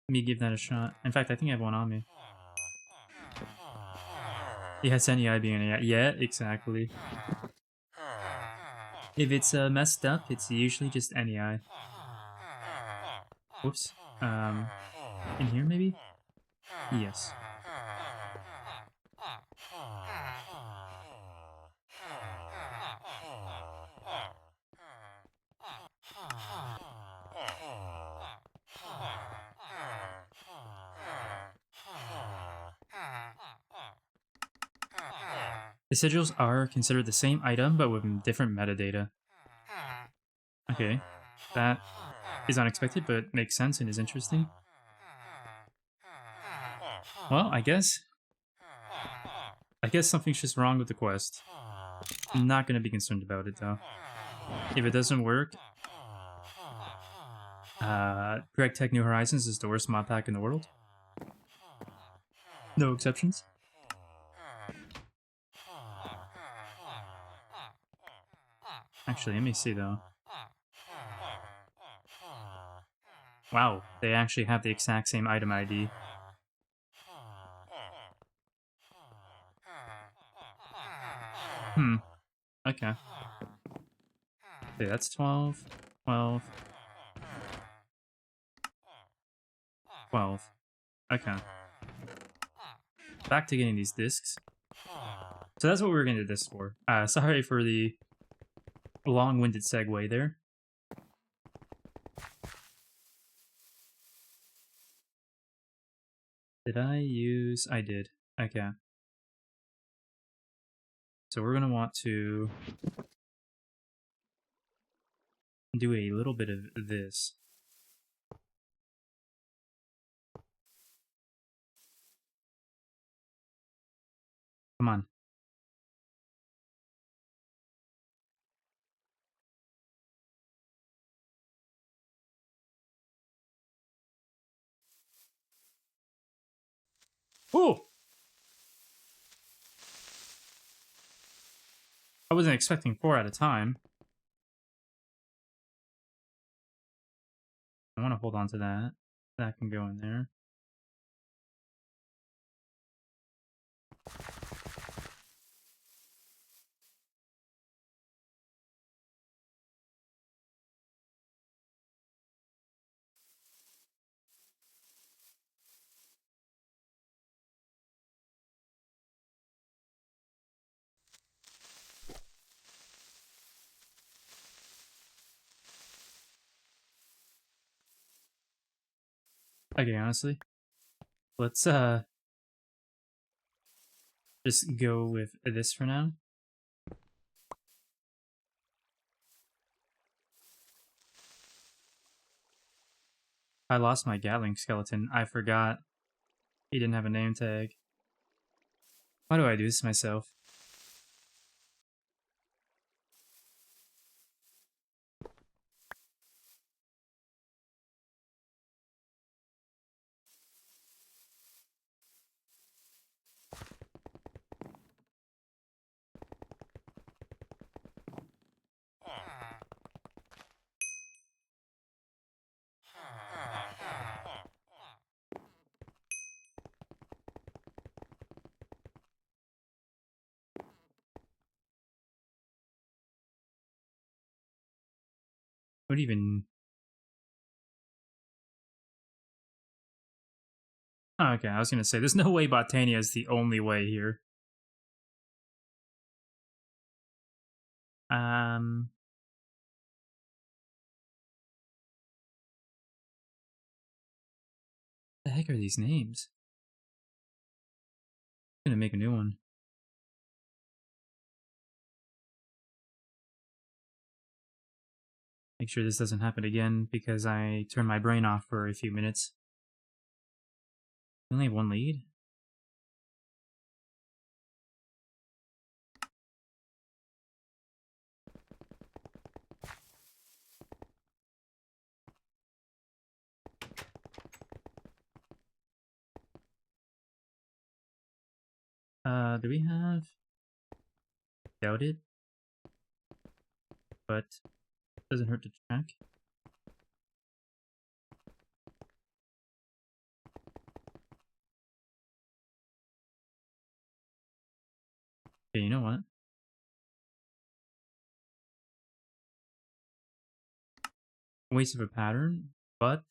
Let me give that a shot. In fact, I think I have one on me. Yeah, it's NEI being NEI. Yeah, exactly. If it's messed up, it's usually just NEI. Whoops. In here maybe? Yes. The sigils are considered the same item, but with different metadata. Okay, that is unexpected, but makes sense and is interesting. Well, I guess something's just wrong with the quest. I'm not going to be concerned about it, though. If it doesn't work, Greg Tech New Horizons is the worst mod pack in the world. No exceptions. Actually, let me see, though. Wow, they actually have the exact same item ID. Okay. Okay, that's 12, 12, 12. Okay. Back to getting these discs. So that's what we were going to do this for. Sorry for the long-winded segue there. Did I use... I did. Okay. So we're going to want to do a little bit of this. Come on. Ooh! I wasn't expecting 4 at a time. I want to hold on to that. That can go in there. Okay, honestly. Let's, just go with this for now. I lost my Gatling skeleton. I forgot he didn't have a name tag. Why do I do this to myself? What even... Oh, okay, I was gonna say, there's no way Botania is the only way here. The heck are these names? I'm gonna make a new one. Make sure this doesn't happen again because I turned my brain off for a few minutes. We only have one lead? Do we have... Doubt it. But doesn't hurt to check. Okay, you know what? Waste of a pattern, but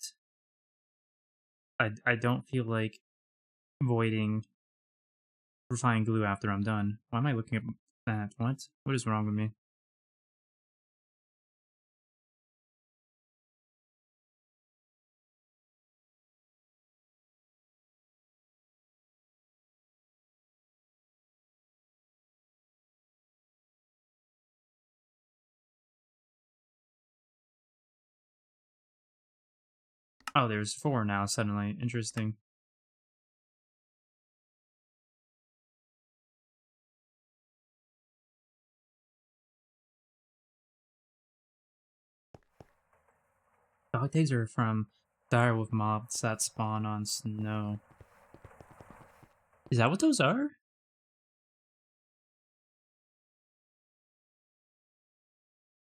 I don't feel like voiding refined glue after I'm done. Why am I looking at that? What? What is wrong with me? Oh, there's 4 now suddenly. Interesting. Dog tags are from direwolf mobs that spawn on snow. Is that what those are?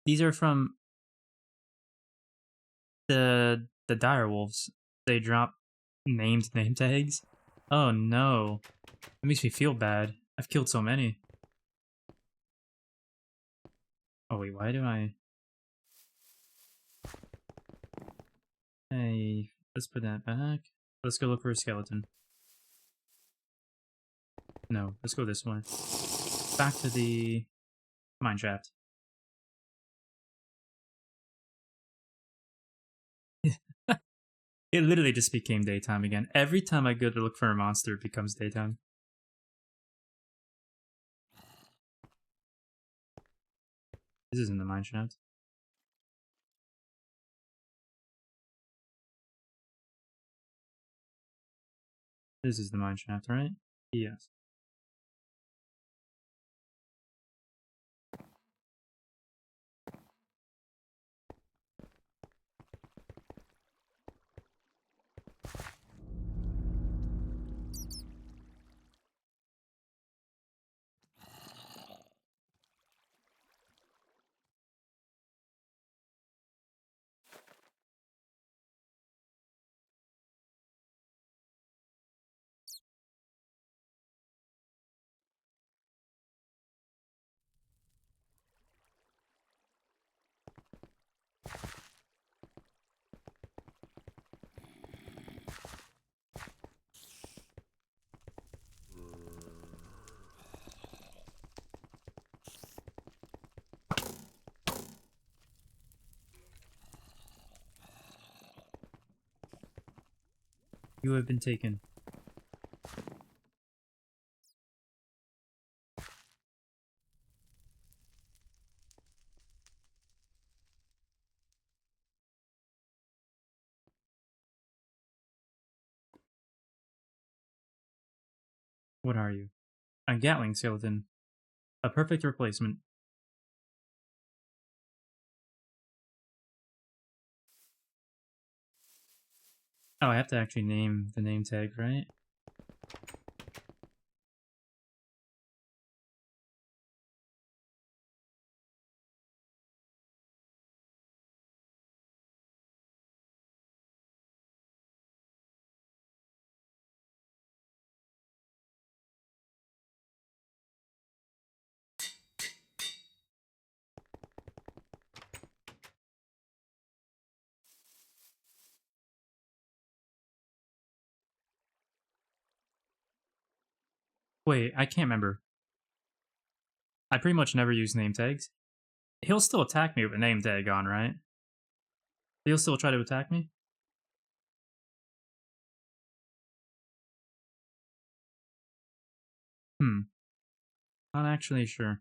These are from the direwolves. They drop named name tags. Oh no. That makes me feel bad. I've killed so many. Oh wait, why do I... Hey, let's put that back. Let's go look for a skeleton. No, let's go this way. Back to the mine shaft. It literally just became daytime again. Every time I go to look for a monster, it becomes daytime. This isn't the mine shaft. This is the mine shaft, right? Yes. You have been taken. What are you? A Gatling skeleton. A perfect replacement. Oh, I have to actually name the name tag, right? Wait, I can't remember. I pretty much never use name tags. He'll still attack me with a name tag on, right? He'll still try to attack me? Not actually sure.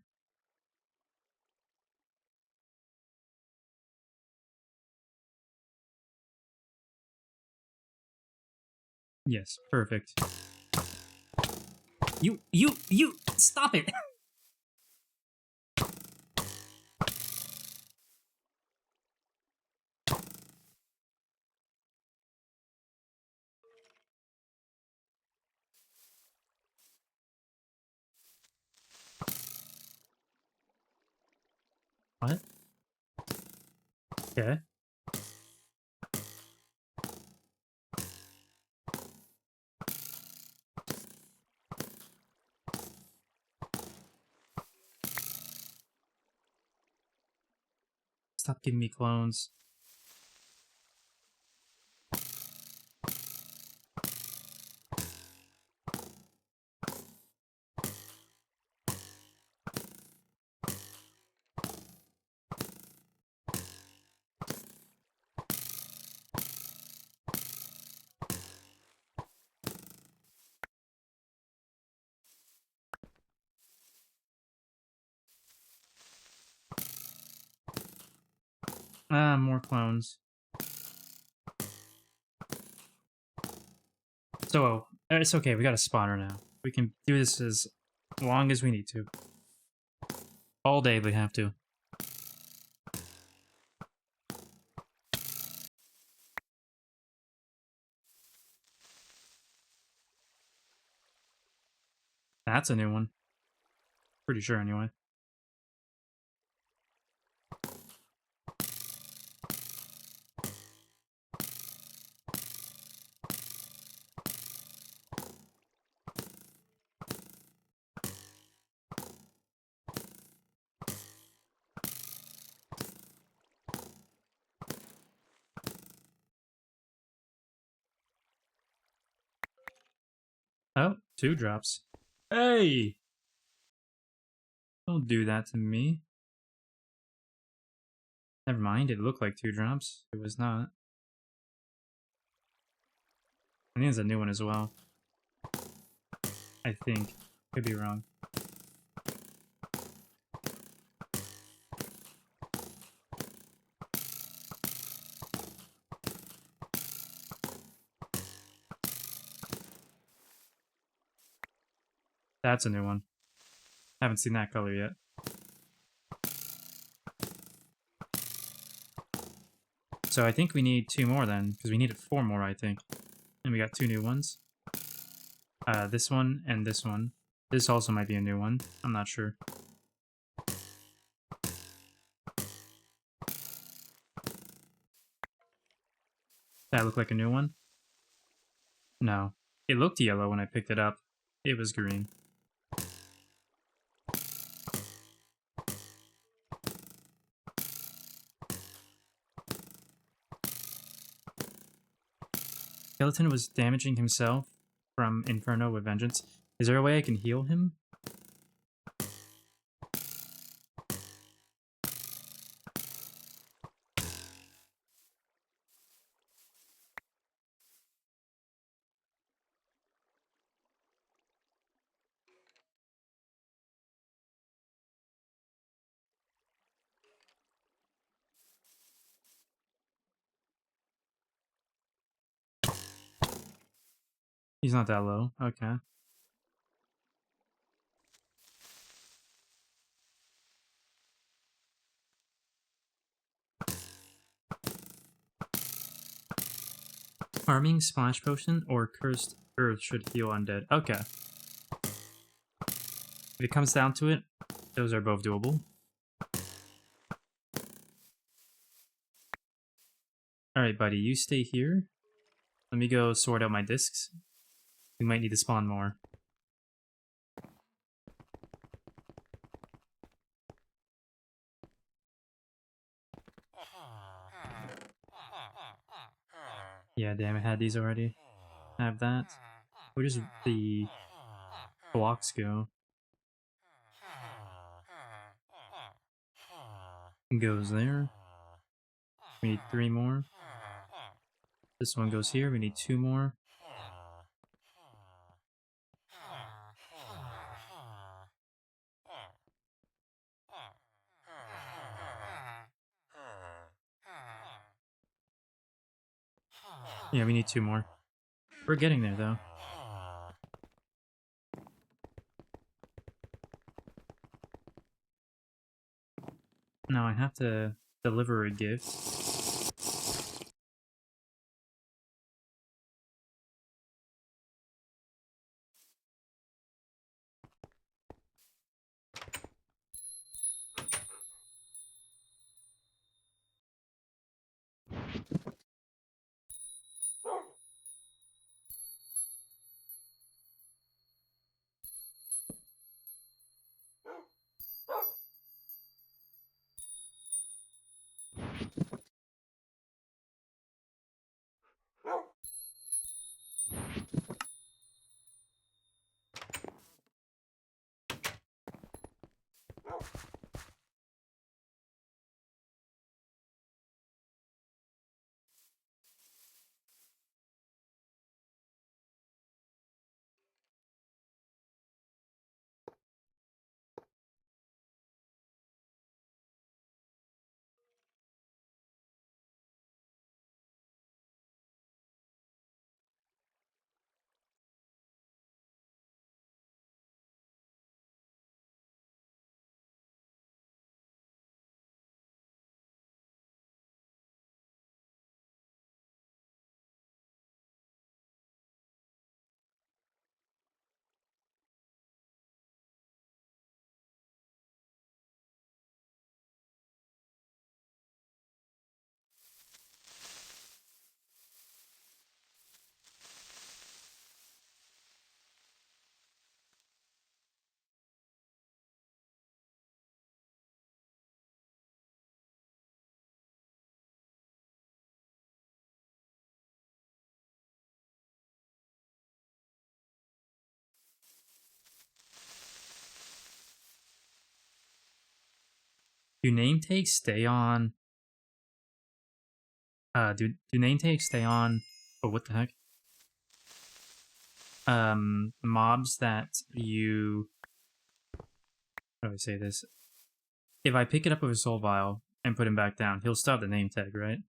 Yes, perfect. You, stop it! What? Okay. Stop giving me clones. Ah, more clones. So, it's okay, we got a spawner now. We can do this as long as we need to. All day we have to. That's a new one. Pretty sure, anyway. Oh, 2 drops. Hey! Don't do that to me. Never mind, it looked like 2 drops. It was not. I think it's a new one as well. I think. Could be wrong. That's a new one. Haven't seen that color yet. So I think we need 2 more then, because we needed 4 more, I think. And we got 2 new ones. This one and this one. This also might be a new one. I'm not sure. That looked like a new one? No. It looked yellow when I picked it up. It was green. Skeleton was damaging himself from Inferno with Vengeance. Is there a way I can heal him? He's not that low. Okay. Farming Splash Potion or Cursed Earth should heal undead. Okay. If it comes down to it, those are both doable. Alright, buddy, you stay here. Let me go sort out my discs. We might need to spawn more. Yeah, damn, I had these already. I have that. What is the... blocks go. Goes there. We need 3 more. This one goes here. We need 2 more. Yeah, we need 2 more. We're getting there, though. Now I have to deliver a gift. Do name tags stay on? Do name tags stay on? Oh, what the heck? Mobs that you... How do I say this? If I pick it up with a soul vial and put him back down, he'll still have the name tag, right?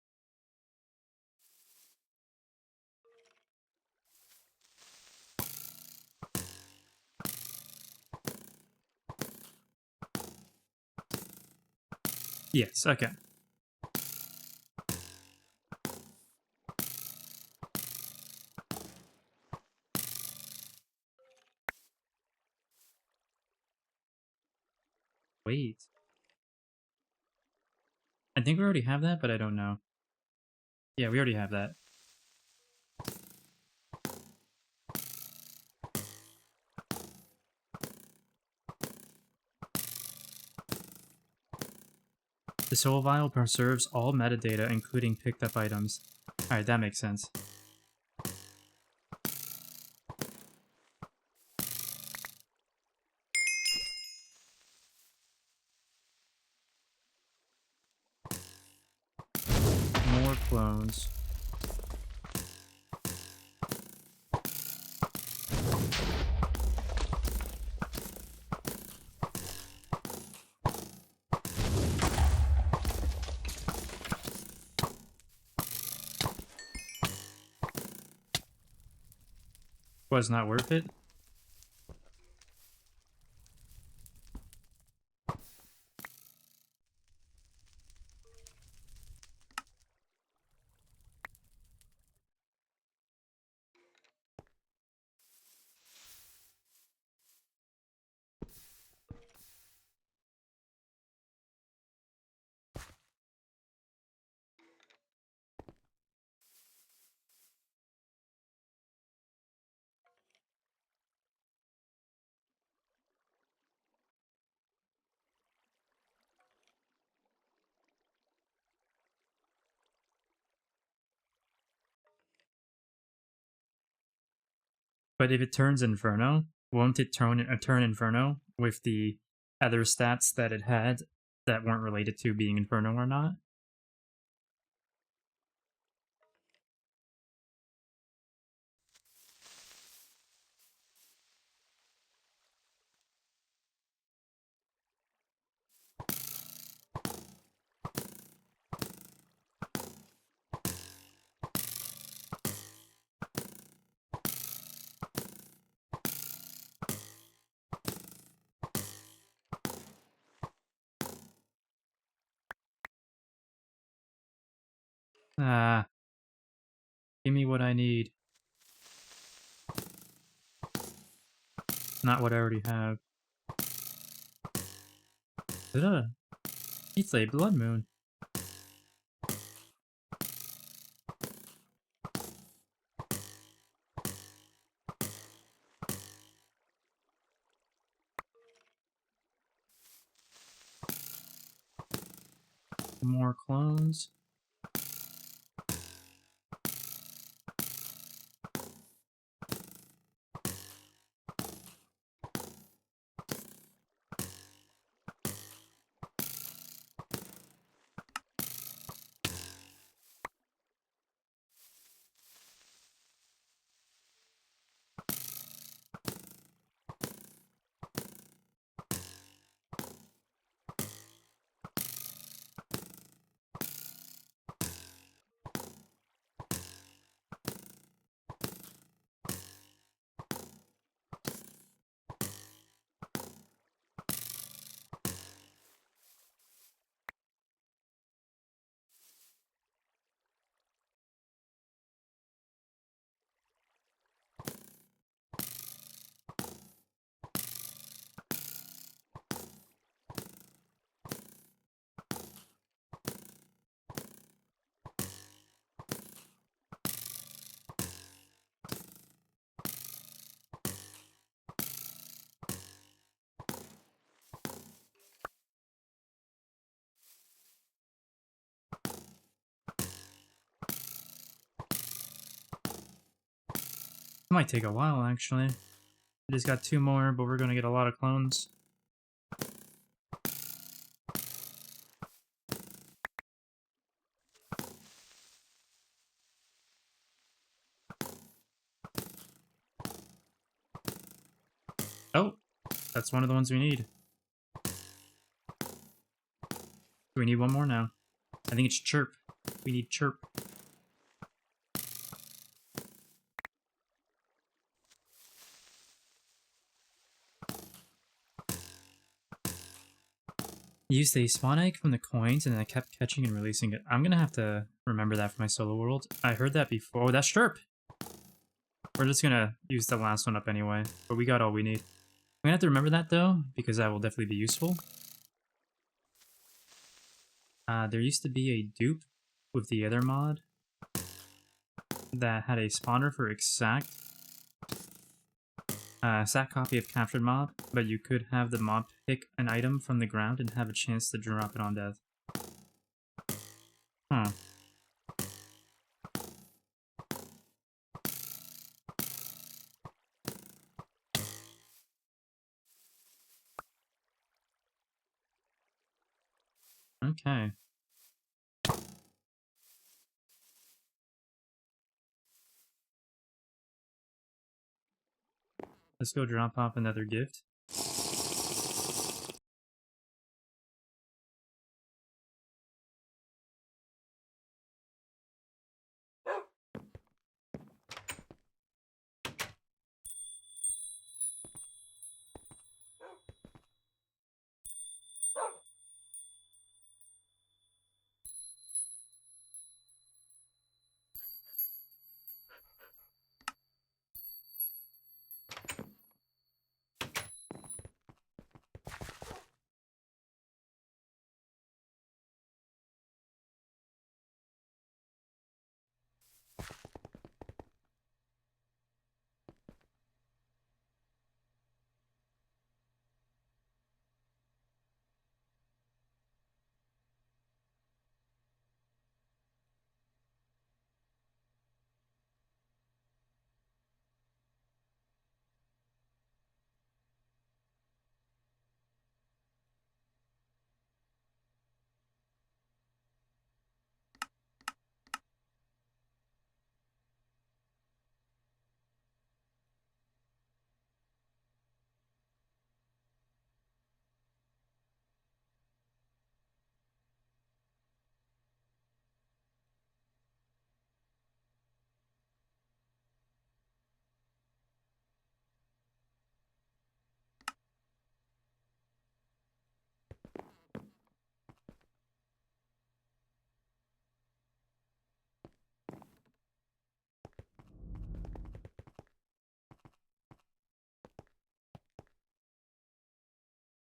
Yes, okay. Wait. I think we already have that, but I don't know. Yeah, we already have that. The soul vial preserves all metadata, including picked up items. Alright, that makes sense. More clones. Was not worth it? But if it turns Inferno, won't it turn Inferno with the other stats that it had that weren't related to being Inferno or not? Ah, give me what I need. Not what I already have. It's a blood moon. More clones. It might take a while, actually. We just got 2 more, but we're gonna get a lot of clones. Oh, that's one of the ones we need. Do we need one more now? I think it's Chirp. We need Chirp. Used a spawn egg from the coins and I kept catching and releasing it. I'm gonna have to remember that for my solo world. I heard that before. Oh, that's Chirp! We're just gonna use the last one up anyway, but we got all we need. I'm gonna have to remember that though, because that will definitely be useful. There used to be a dupe with the other mod that had a spawner for exact copy of captured mob, but you could have the mob pick an item from the ground and have a chance to drop it on death. Huh. Okay. Let's go drop off another gift.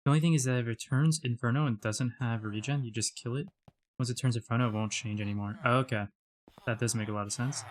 The only thing is that if it turns Inferno and doesn't have regen, you just kill it. Once it turns Inferno, it won't change anymore. Oh, okay. That does make a lot of sense.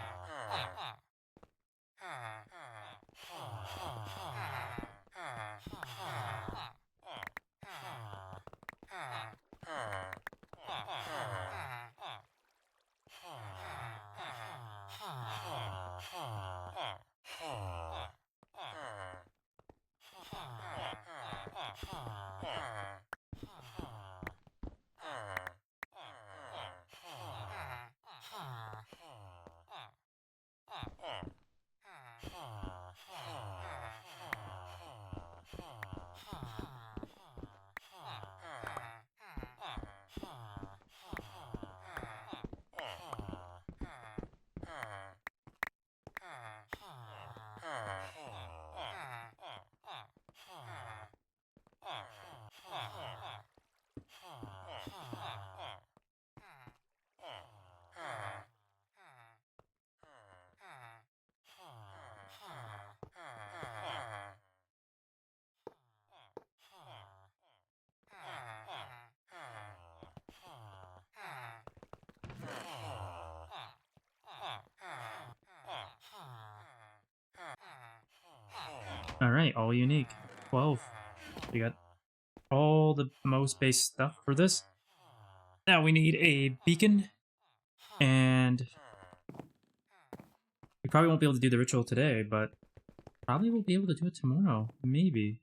Alright, all unique. 12. We got all the most base stuff for this. Now we need a beacon, and we probably won't be able to do the ritual today, but probably we'll be able to do it tomorrow. Maybe.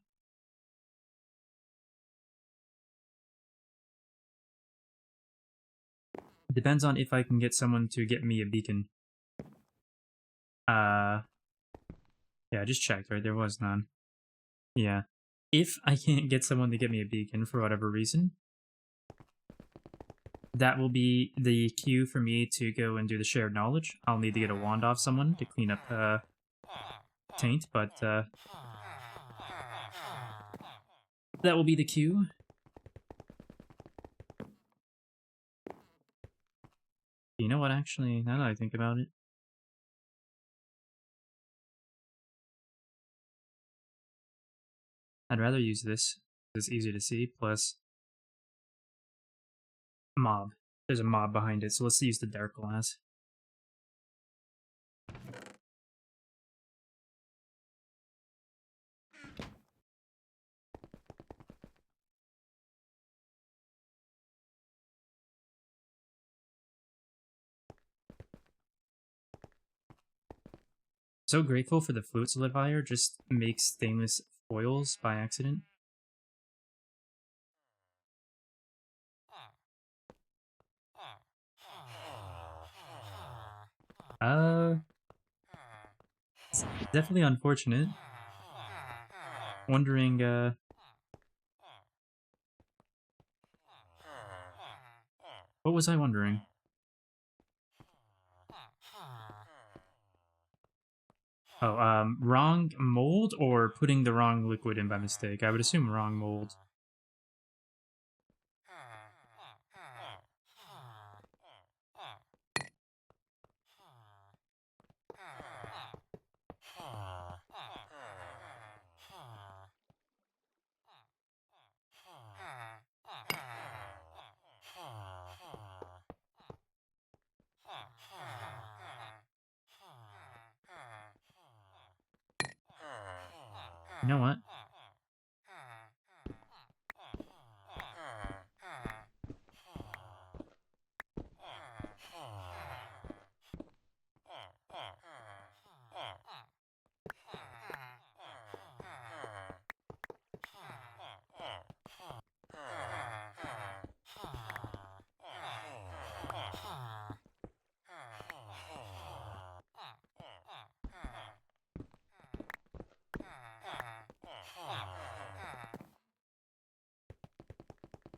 It depends on if I can get someone to get me a beacon. Yeah, I just checked, right? There was none. Yeah. If I can't get someone to get me a beacon for whatever reason, that will be the cue for me to go and do the shared knowledge. I'll need to get a wand off someone to clean up taint, but that will be the cue. You know what, actually, now that I think about it, I'd rather use this. It's easy to see, plus mob. There's a mob behind it, so let's use the dark glass. So grateful for the fluid solidifier, just makes stainless foils by accident. It's definitely unfortunate. Wondering, what was I wondering? Oh, wrong mold or putting the wrong liquid in by mistake? I would assume wrong mold. You know what?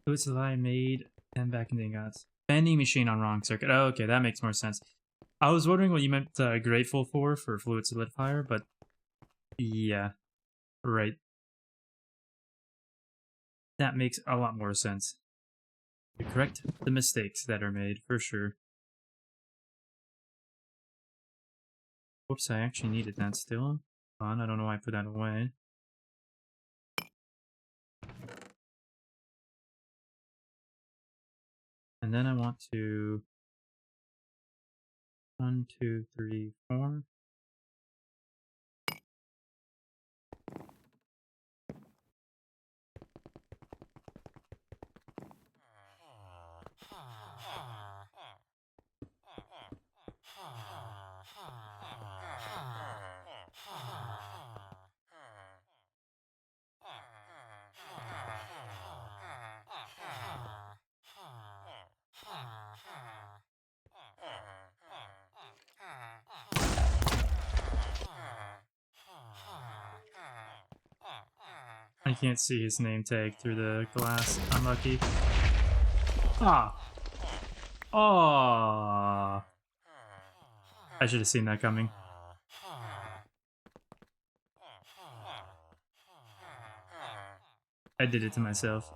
Fluid supply made 10 vacuum ingots. Vending machine on wrong circuit. Oh, okay, that makes more sense. I was wondering what you meant grateful for fluid solidifier, but yeah, right. That makes a lot more sense. To correct the mistakes that are made, for sure. Whoops, I actually needed that still. Hold on, I don't know why I put that away. And then I want to 1, 2, 3, 4. I can't see his name tag through the glass. Unlucky. Ah! Oh! I should have seen that coming. I did it to myself.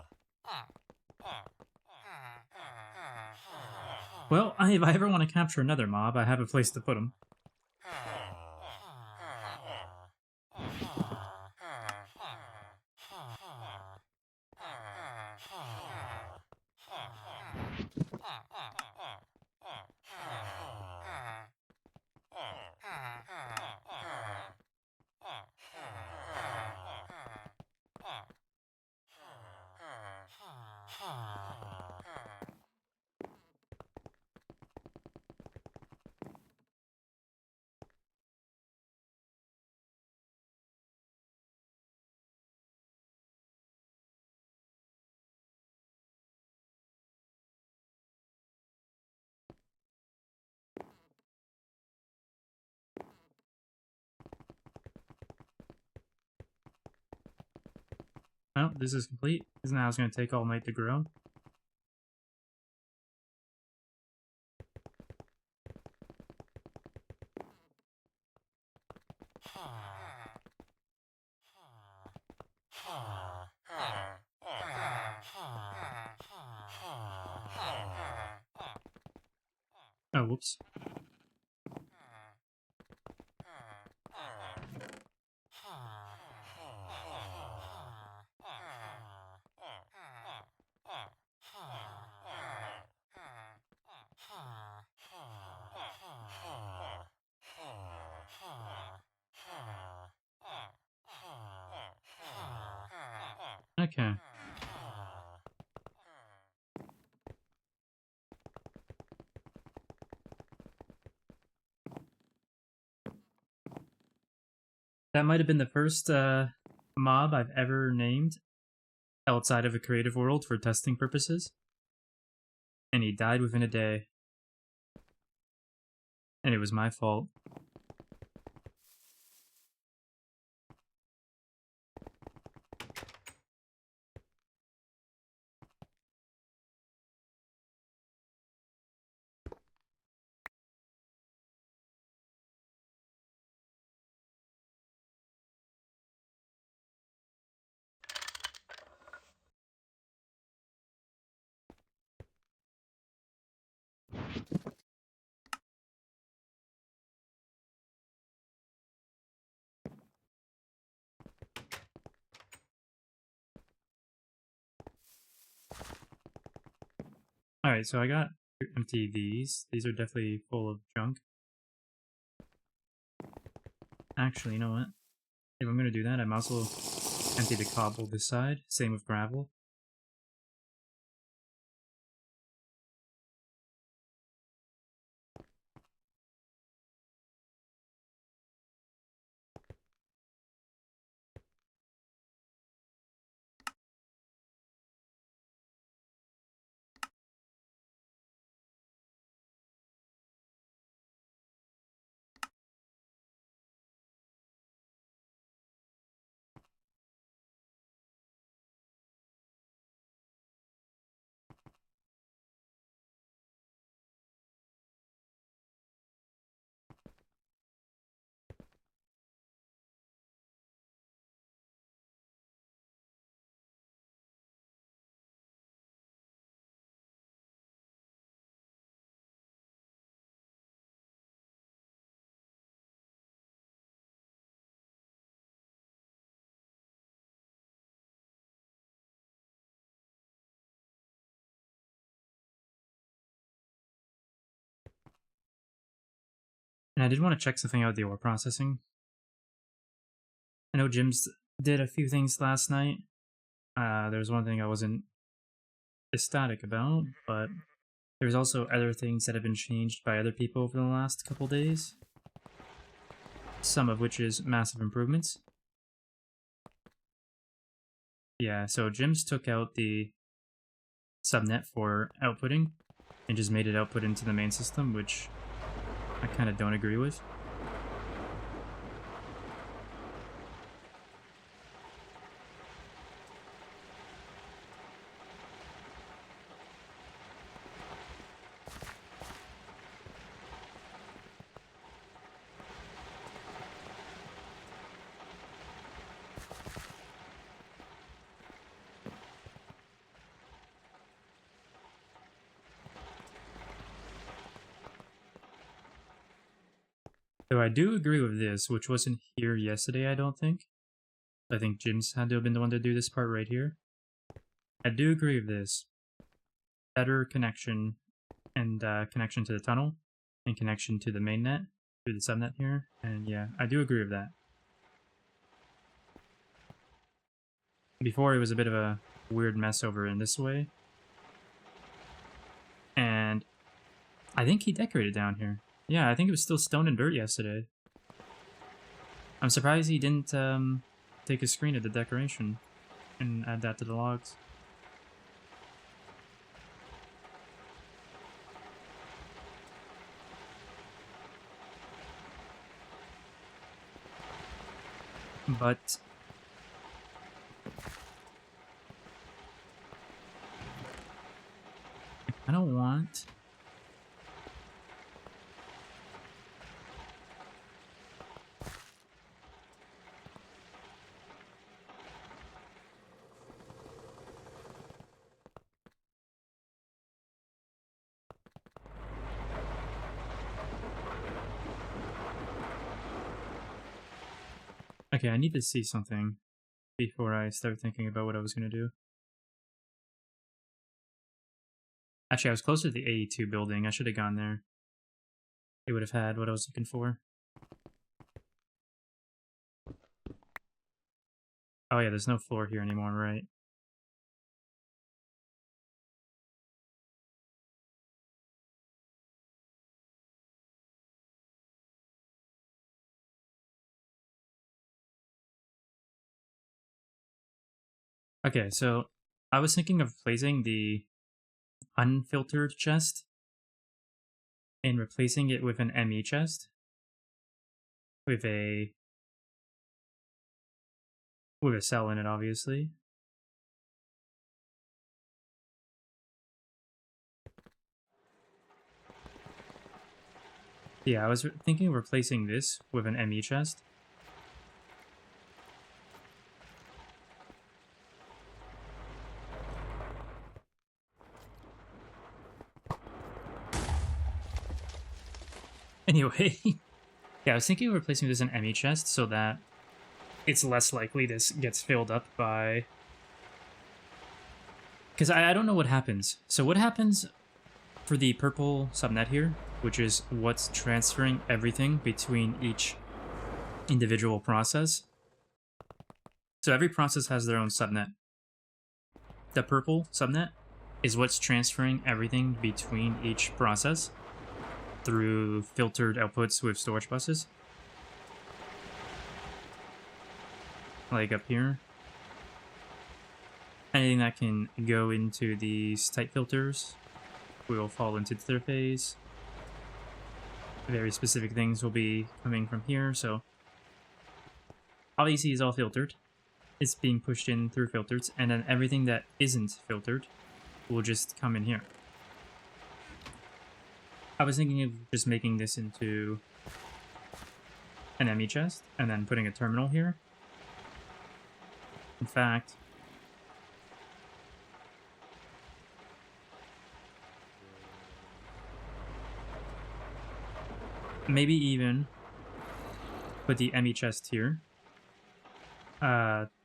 Well, if I ever want to capture another mob, I have a place to put him. Oh, this is complete. Isn't how it's going to take all night to grow? Oh, whoops. Okay. That might have been the first mob I've ever named outside of a creative world for testing purposes. And he died within a day. And it was my fault. Alright, so I got to empty these. These are definitely full of junk. Actually, you know what? If I'm going to do that, I might as well empty the cobble this side. Same with gravel. And I did want to check something out with the ore processing. I know Jim's did a few things last night. There's one thing I wasn't ecstatic about, but there's also other things that have been changed by other people over the last couple days. Some of which is massive improvements. Yeah, so Jim's took out the subnet for outputting and just made it output into the main system, which I kind of don't agree with. So I do agree with this, which wasn't here yesterday, I don't think. I think Jim's had to have been the one to do this part right here. I do agree with this. Better connection and connection to the tunnel and connection to the mainnet through the subnet here. And yeah, I do agree with that. Before it was a bit of a weird mess over in this way. And I think he decorated down here. Yeah, I think it was still stone and dirt yesterday. I'm surprised he didn't take a screen of the decoration and add that to the logs. But I don't want... Okay, I need to see something before I start thinking about what I was going to do. Actually, I was closer to the AE2 building. I should have gone there. It would have had what I was looking for. Oh yeah, there's no floor here anymore, right? Okay, so I was thinking of placing the unfiltered chest and replacing it with an ME chest with a cell in it, obviously. Yeah, I was thinking of replacing this with an ME chest. Anyway, yeah, I was thinking of replacing this with an ME chest so that it's less likely this gets filled up by... Because I don't know what happens. So what happens for the purple subnet here, which is what's transferring everything between each individual process. So every process has their own subnet. The purple subnet is what's transferring everything between each process through filtered outputs with storage buses. Like up here. Anything that can go into these tight filters will fall into their phase. Very specific things will be coming from here, so obviously it's all filtered. It's being pushed in through filters, and then everything that isn't filtered will just come in here. I was thinking of just making this into an ME chest, and then putting a terminal here. In fact, maybe even put the ME chest here.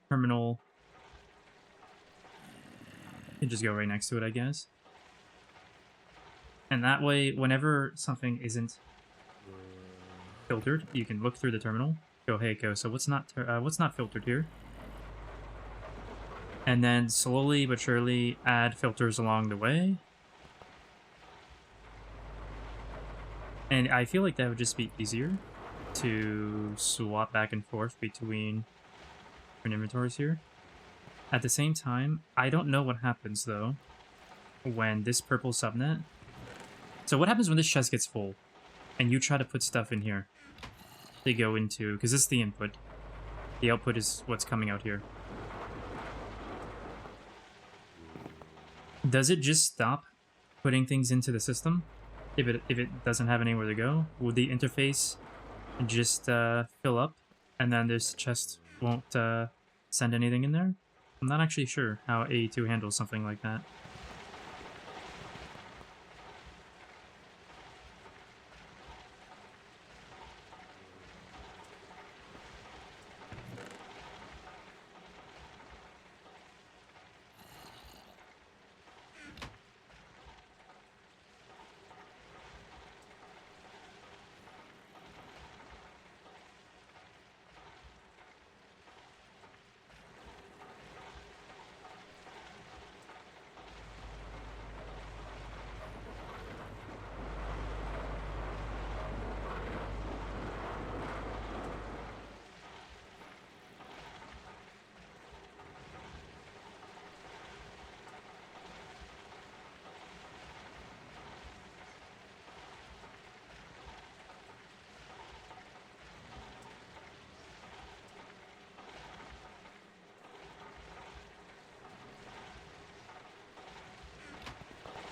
Terminal can just go right next to it, I guess. And that way, whenever something isn't filtered, you can look through the terminal, go, hey, go, so what's not filtered here? And then slowly but surely add filters along the way. And I feel like that would just be easier to swap back and forth between different inventories here. At the same time, I don't know what happens, though, when this purple subnet... So what happens when this chest gets full, and you try to put stuff in here to go into... Because this is the input. The output is what's coming out here. Does it just stop putting things into the system if it doesn't have anywhere to go? Will the interface just fill up, and then this chest won't send anything in there? I'm not actually sure how AE2 handles something like that.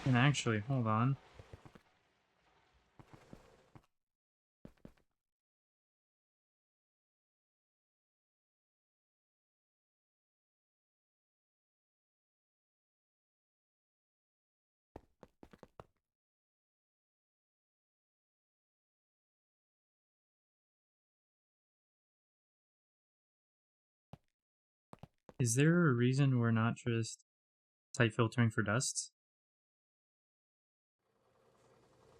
And actually, hold on. Is there a reason we're not just type filtering for dusts?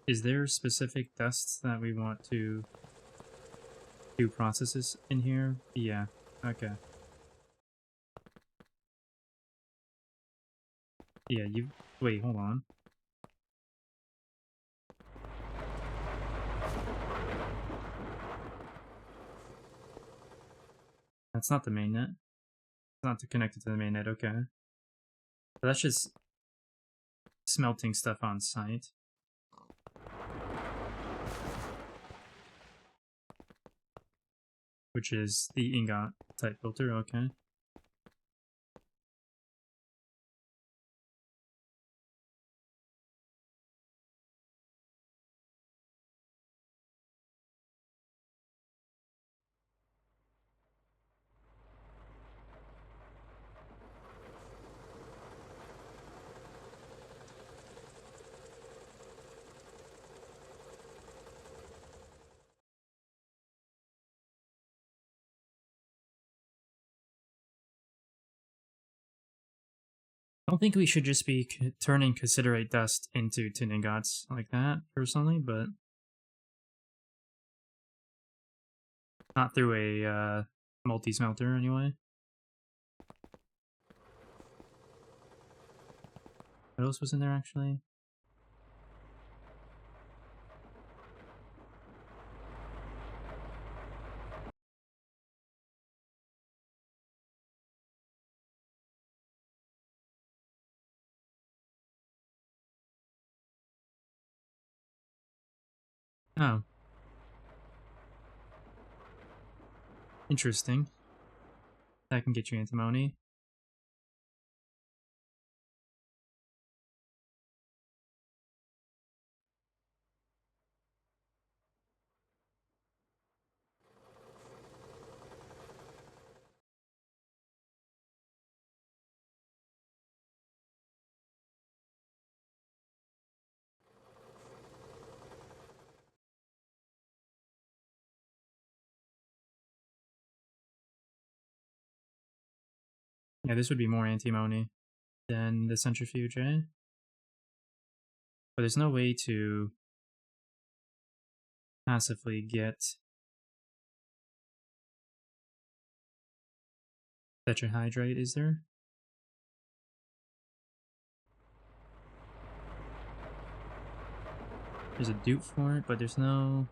Is there specific dusts that we want to do processes in here? Yeah, okay. Yeah, you... Wait, hold on. That's not the mainnet. It's not connected to the mainnet, okay. So that's just smelting stuff on site. Which is the ingot type filter, okay. I don't think we should just be turning considerate dust into tin ingots like that, personally, but not through a multi-smelter anyway. What else was in there, actually? Oh. Interesting. That can get you antimony. Yeah, this would be more antimony than the centrifuge, eh? But there's no way to passively get Tetrahydrite, is there? There's a dupe for it, but there's no...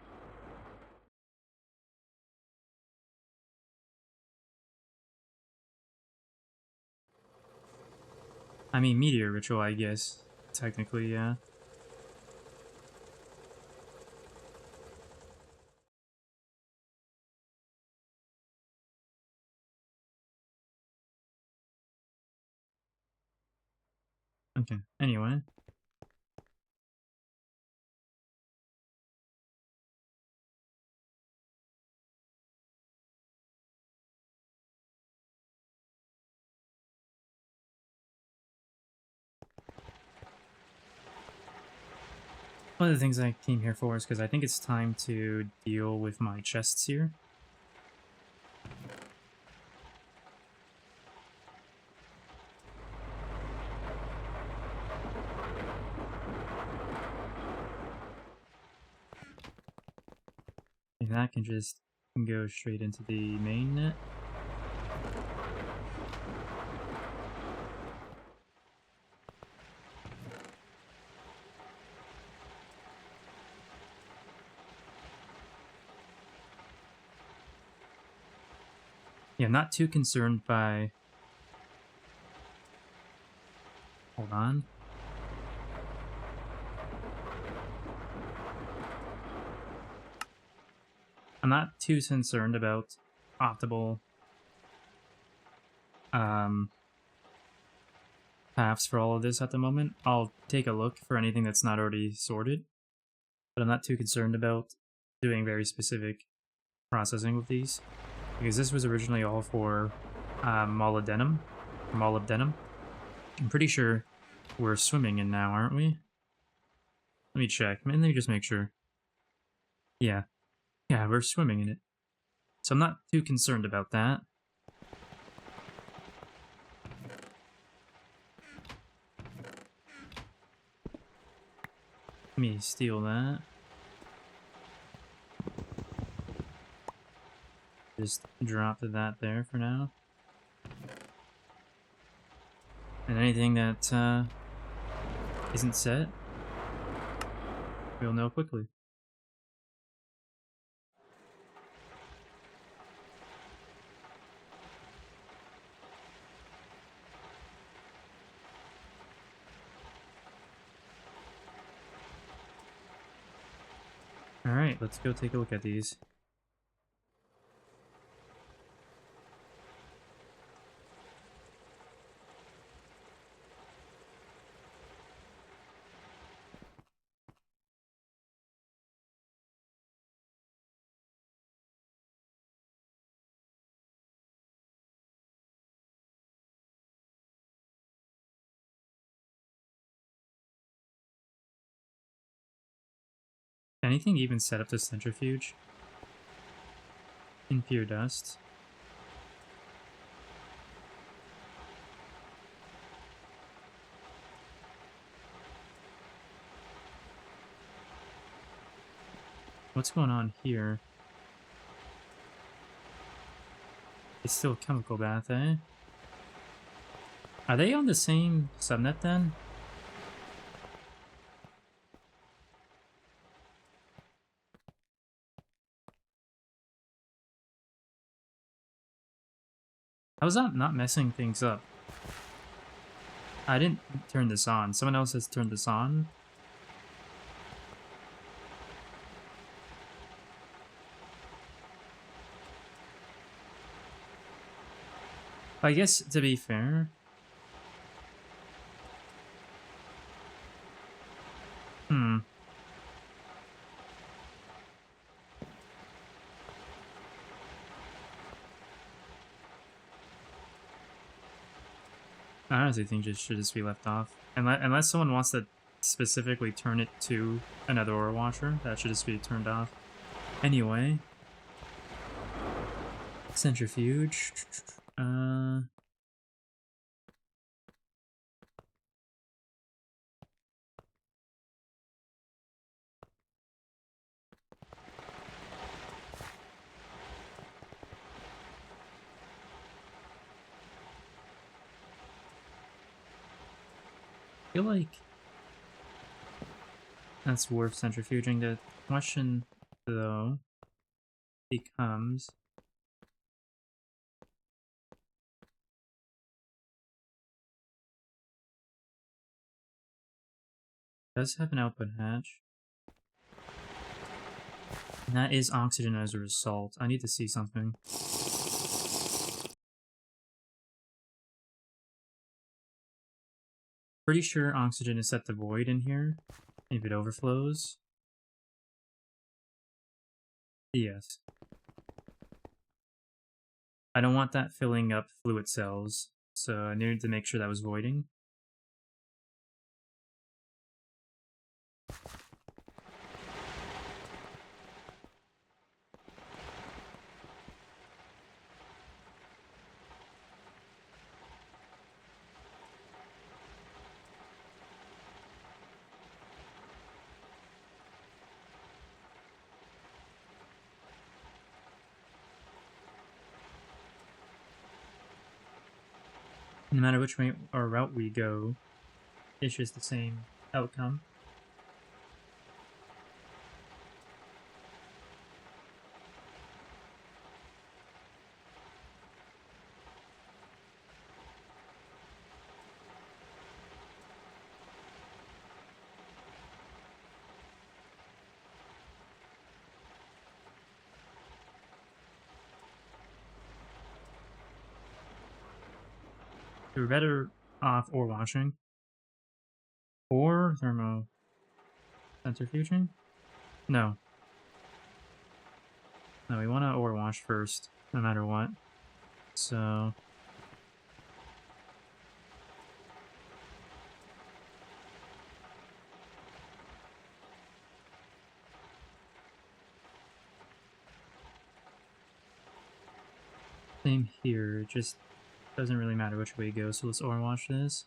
I mean, meteor ritual, I guess. Technically, yeah. Okay, anyway. One of the things I came here for is because I think it's time to deal with my chests here. And that can just go straight into the main net. Yeah, I'm not too concerned by... Hold on. I'm not too concerned about optimal paths for all of this at the moment. I'll take a look for anything that's not already sorted, but I'm not too concerned about doing very specific processing with these, because this was originally all for molybdenum. I'm pretty sure we're swimming in now, aren't we? Let me check. Let me just make sure. Yeah. Yeah, we're swimming in it. So I'm not too concerned about that. Let me steal that. Just drop that there for now. And anything that isn't set, we'll know quickly. Alright, let's go take a look at these. Anything even set up the centrifuge? In pure dust. What's going on here? It's still a chemical bath, eh? Are they on the same subnet then? How is that not messing things up? I didn't turn this on. Someone else has turned this on. I guess, to be fair... I honestly think it should just be left off. Unless someone wants to specifically turn it to another ore washer, that should just be turned off. Anyway. Centrifuge. feel like that's worth centrifuging. The question, though, becomes... does have an output hatch. And that is oxygen as a result. I need to see something. Pretty sure oxygen is set to void in here. If it overflows. Yes. I don't want that filling up fluid cells, so I needed to make sure that was voiding. No matter which way or route we go, it's just the same outcome. We're better off ore washing. Or thermo centrifuging? No. No, we want to ore wash first, no matter what. So... same here, it just doesn't really matter which way you go, so let's ore wash this.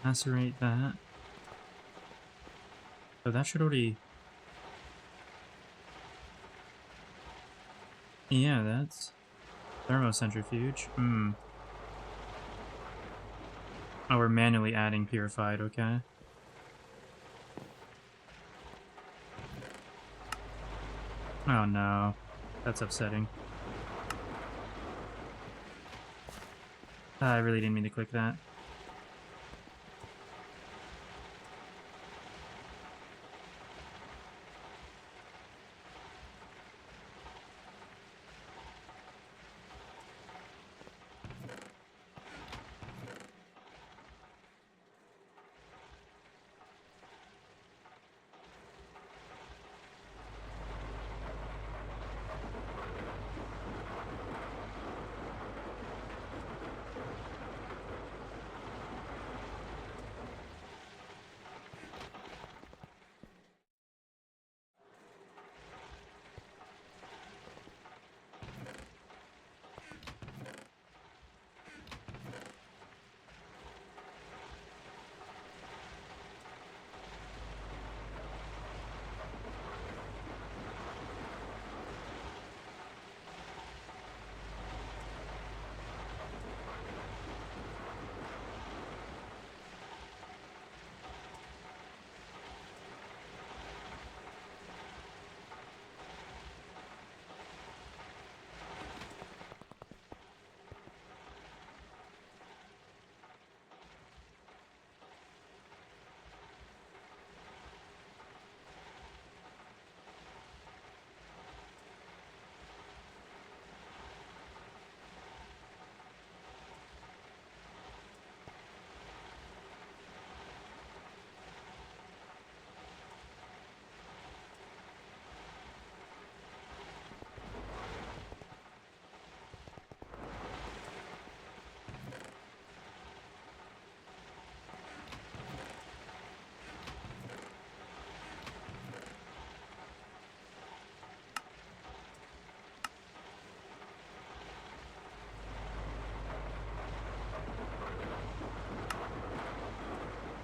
Macerate that. So that should already... yeah, that's... thermocentrifuge. Hmm. Oh, we're manually adding purified, okay. Oh no. That's upsetting. I really didn't mean to click that.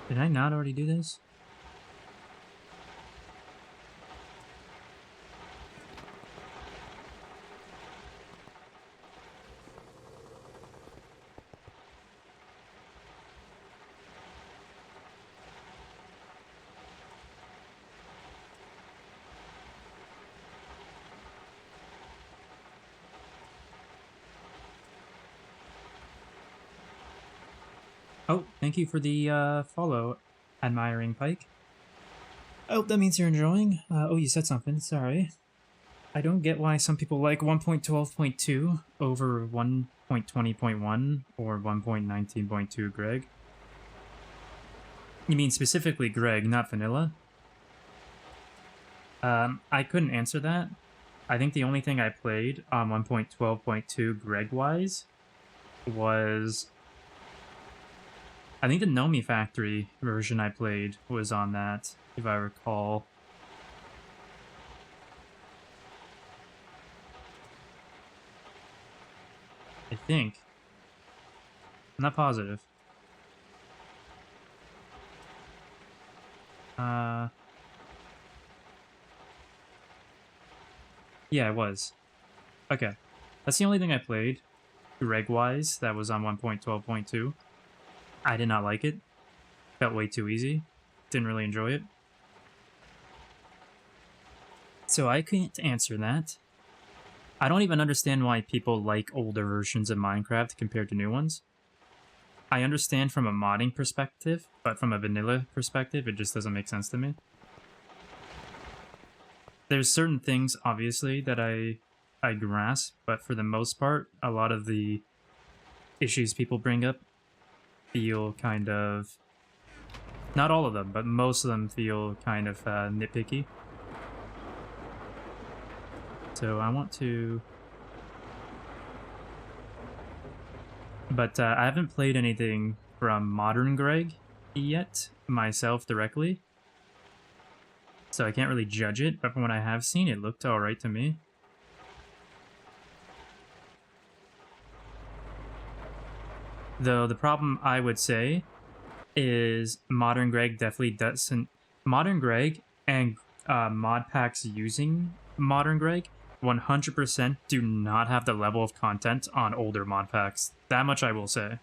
Did I not already do this? Oh, thank you for the follow, Admiring Pike. Oh, that means you're enjoying. Oh, you said something. Sorry. I don't get why some people like 1.12.2 over 1.20.1 or 1.19.2 Greg. You mean specifically Greg, not vanilla? I couldn't answer that. I think the only thing I played on 1.12.2 Greg-wise was... I think the Nomi Factory version I played was on that, if I recall. I think. I'm not positive. Yeah, it was. Okay. That's the only thing I played, Greg-wise, that was on 1.12.2. I did not like it. Felt way too easy. Didn't really enjoy it. So I can't answer that. I don't even understand why people like older versions of Minecraft compared to new ones. I understand from a modding perspective, but from a vanilla perspective, it just doesn't make sense to me. There's certain things, obviously, that I grasp, but for the most part, a lot of the issues people bring up feel kind of... Not all of them, but most of them feel kind of nitpicky. So I want to... But I haven't played anything from Modern Greg yet, myself directly. So I can't really judge it, but from what I have seen, it looked alright to me. Though the problem, I would say, is Modern Greg definitely doesn't... Modern Greg and mod packs using Modern Greg 100% do not have the level of content on older mod packs. That much I will say.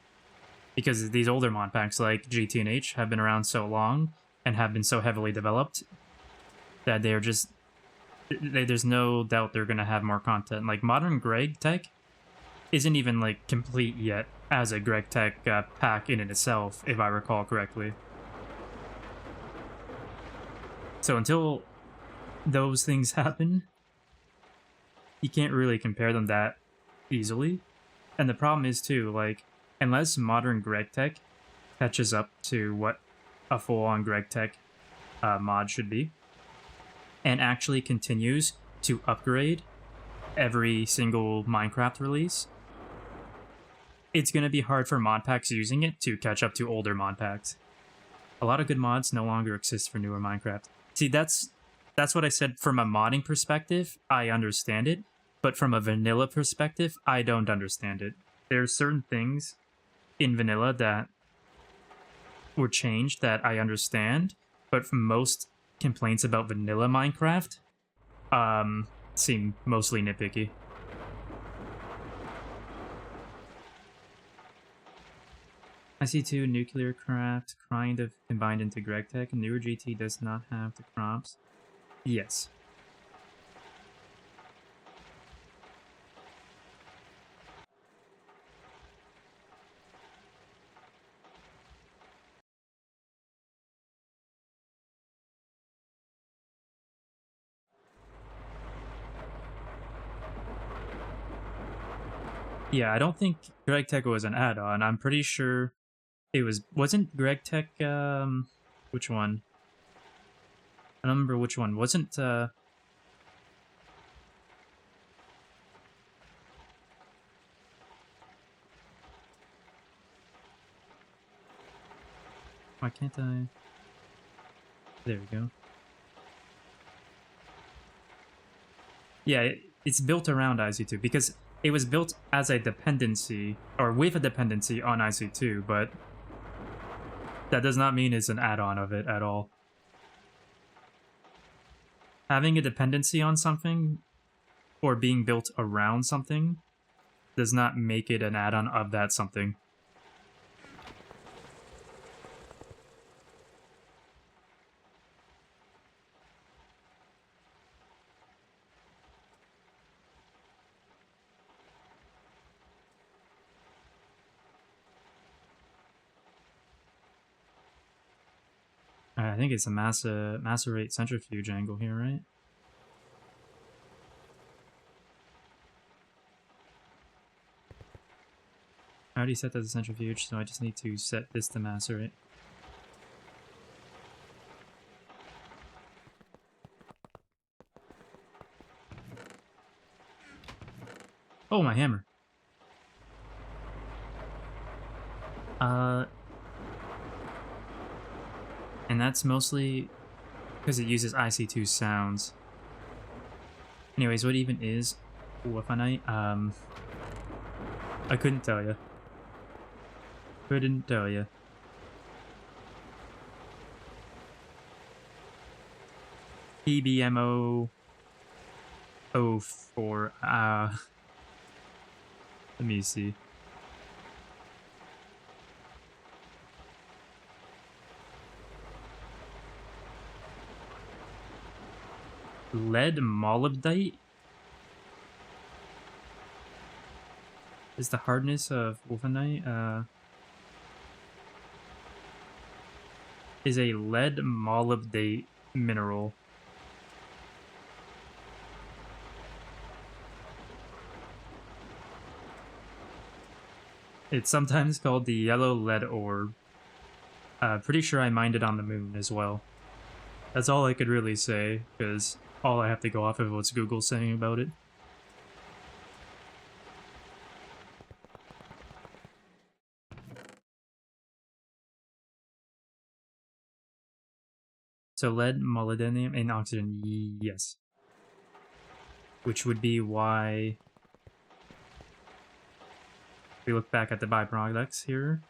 Because these older mod packs like GTNH have been around so long and have been so heavily developed that they're just... There's no doubt they're going to have more content. Like, Modern Greg Tech isn't even, like, complete yet as a Greg Tech pack in itself, if I recall correctly. So until those things happen, you can't really compare them that easily. And the problem is, too, like, unless Modern Greg Tech catches up to what a full-on Greg Tech mod should be, and actually continues to upgrade every single Minecraft release, it's going to be hard for mod packs using it to catch up to older mod packs. A lot of good mods no longer exist for newer Minecraft. See, that's what I said. From a modding perspective, I understand it, but from a vanilla perspective, I don't understand it. There are certain things in vanilla that were changed that I understand, but from most complaints about vanilla Minecraft seem mostly nitpicky. I see too, Nuclear Craft kind of combined into Greg Tech. Newer GT does not have the crops. Yes. Yeah, I don't think Greg Tech was an add-on. I'm pretty sure it was... Wasn't Greg Tech, which one? I don't remember which one. Wasn't, Why can't I... There we go. Yeah, it's built around IC2 because it was built as a dependency, or with a dependency on IC2, but That does not mean it's an add-on of it at all. Having a dependency on something or being built around something does not make it an add-on of that something. I think it's a macerate centrifuge angle here, right? I already set that to centrifuge, so I just need to set this to macerate. Oh, my hammer. And that's mostly because it uses IC2 sounds. Anyways, what even is Wolfenite? I couldn't tell you. Couldn't tell you. PBMO 04. Let me see. Lead molybdite is the hardness of Wolfenite. Is a lead molybdate mineral. It's sometimes called the yellow lead orb. Pretty sure I mined it on the moon as well. That's all I could really say, because all I have to go off of what's Google saying about it. So lead, molybdenum, and oxygen, yes. Which would be why we look back at the byproducts here.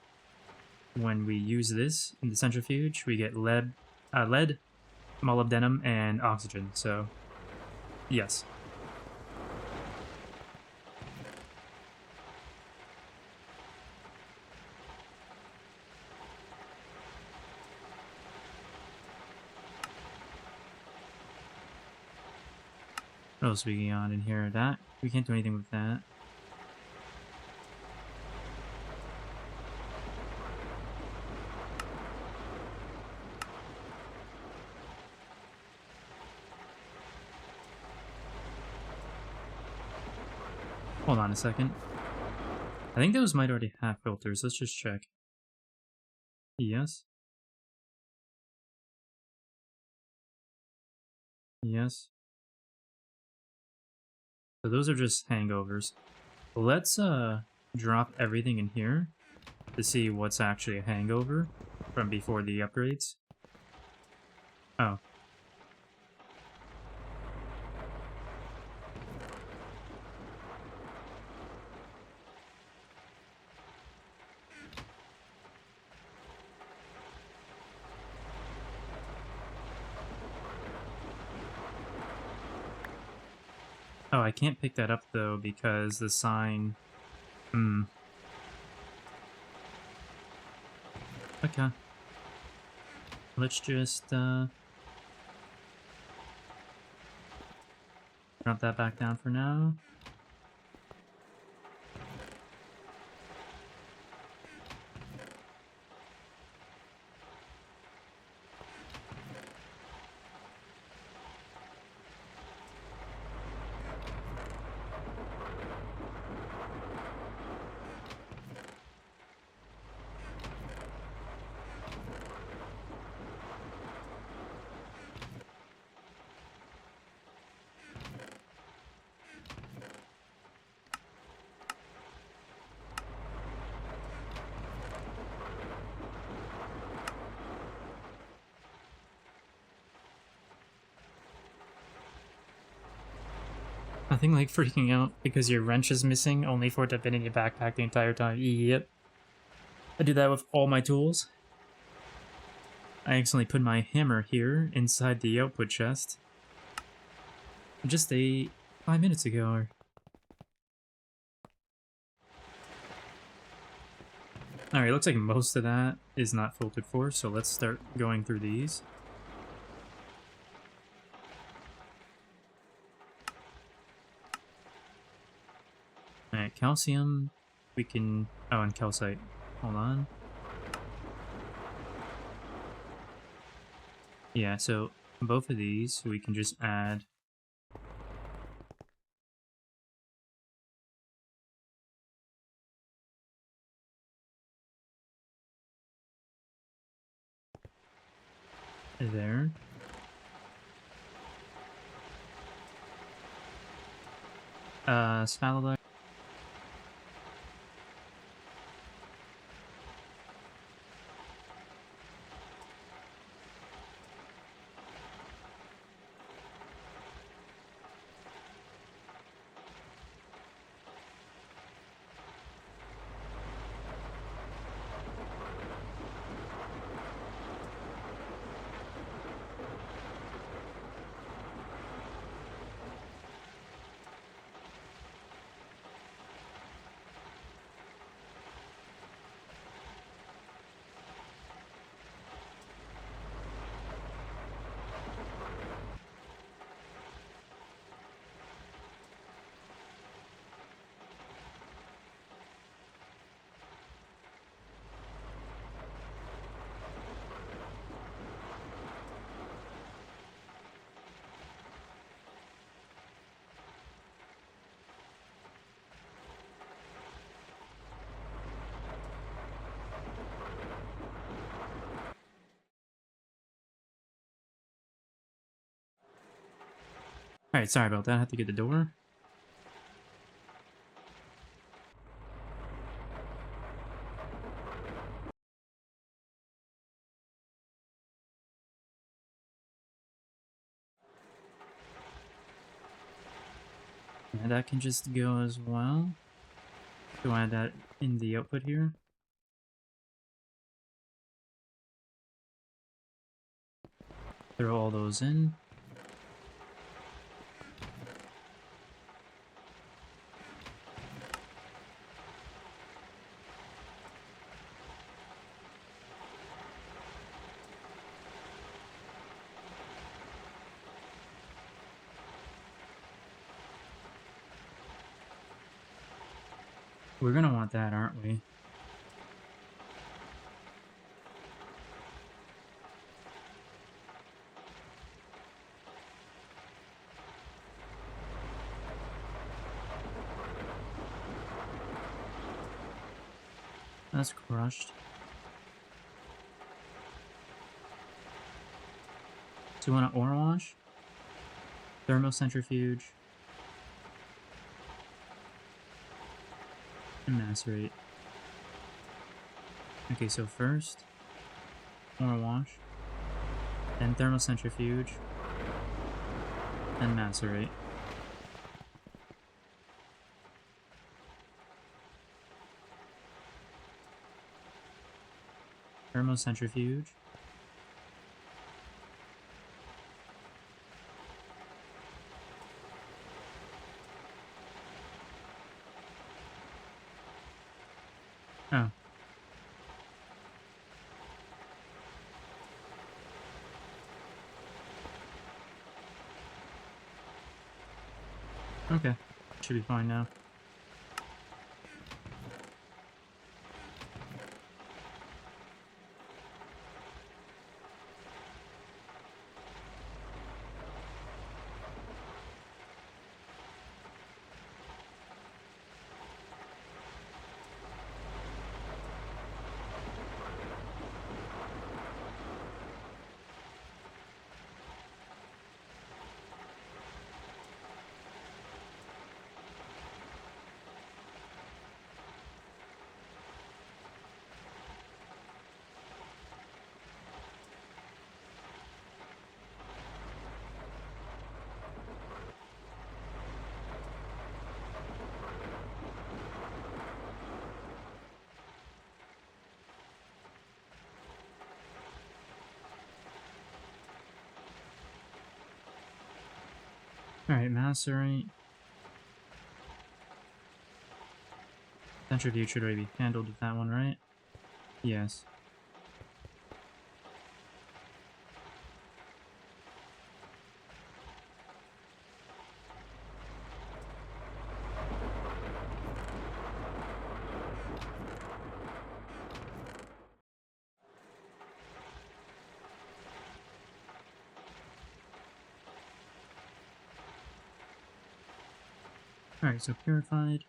When we use this in the centrifuge, we get lead, molybdenum, and oxygen, so yes. What else we got in here? That we can't do anything with that. Hold on a second. I think those might already have filters. Let's just check. Yes. Yes. So those are just hangovers. Let's drop everything in here to see what's actually a hangover from before the upgrades. Oh. Oh, I can't pick that up though because the sign... Okay. Let's just drop that back down for now. Nothing like freaking out because your wrench is missing, only for it to have been in your backpack the entire time. Yep. I do that with all my tools. I accidentally put my hammer here inside the output chest. Just 5 minutes ago. Alright, looks like most of that is not filtered for, so let's start going through these. Alright, calcium, we can... Oh, and calcite. Hold on. Yeah, so both of these we can just add... there. Sphalerite. Alright, sorry about that, I have to get the door. And that can just go as well. So add that in the output here. Throw all those in. We're gonna want that, aren't we? That's crushed. So we want an ore wash? Thermocentrifuge. And macerate. Okay, so first, ore wash. Then thermocentrifuge. Then macerate. Thermocentrifuge. Oh. Okay. Should be fine now. Alright, macerate. Centrifuge should already be handled with that one, right? Yes. Alright, so purified.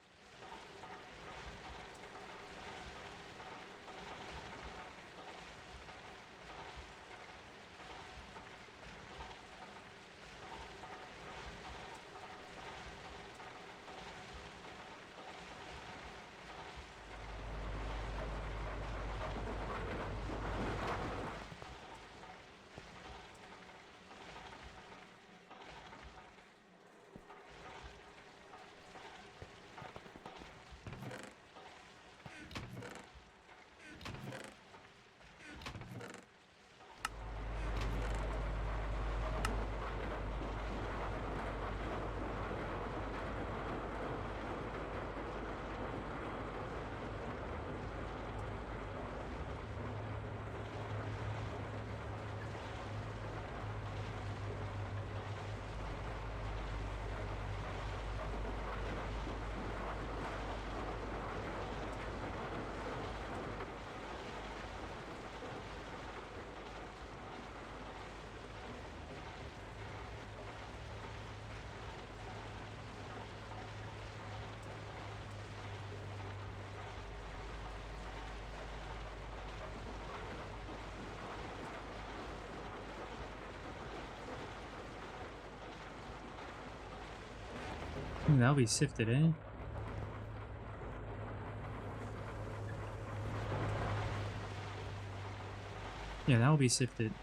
Ooh, that'll be sifted, eh? Yeah, that'll be sifted.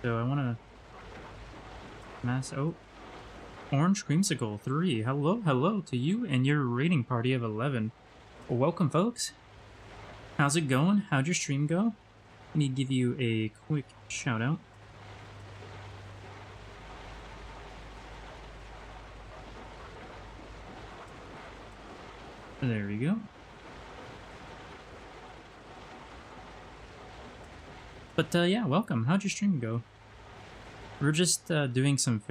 So I wanna oh. Orange Creamsicle 3. Hello to you and your raiding party of 11. Welcome, folks. How's it going? How'd your stream go? I need to give you a quick shout out. There we go. But yeah, welcome. How'd your stream go? We're just doing some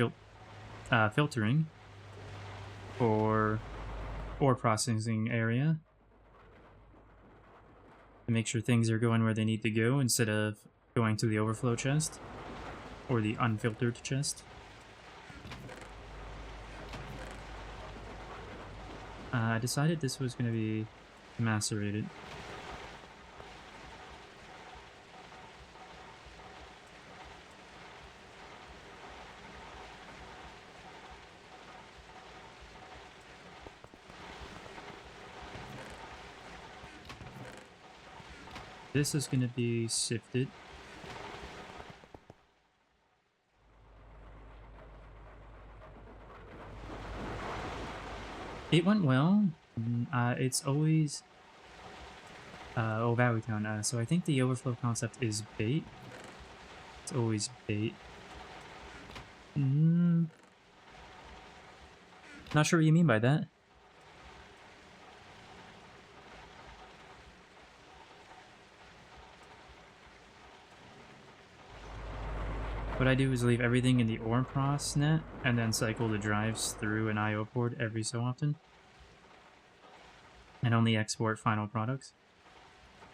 filtering for ore processing area to make sure things are going where they need to go instead of going to the overflow chest or the unfiltered chest. I decided this was going to be macerated. This is going to be sifted. It went well. It's always... oh, Value Town. So I think the overflow concept is bait. It's always bait. Not sure what you mean by that. What I do is leave everything in the ore process net and then cycle the drives through an IO port every so often. And only export final products.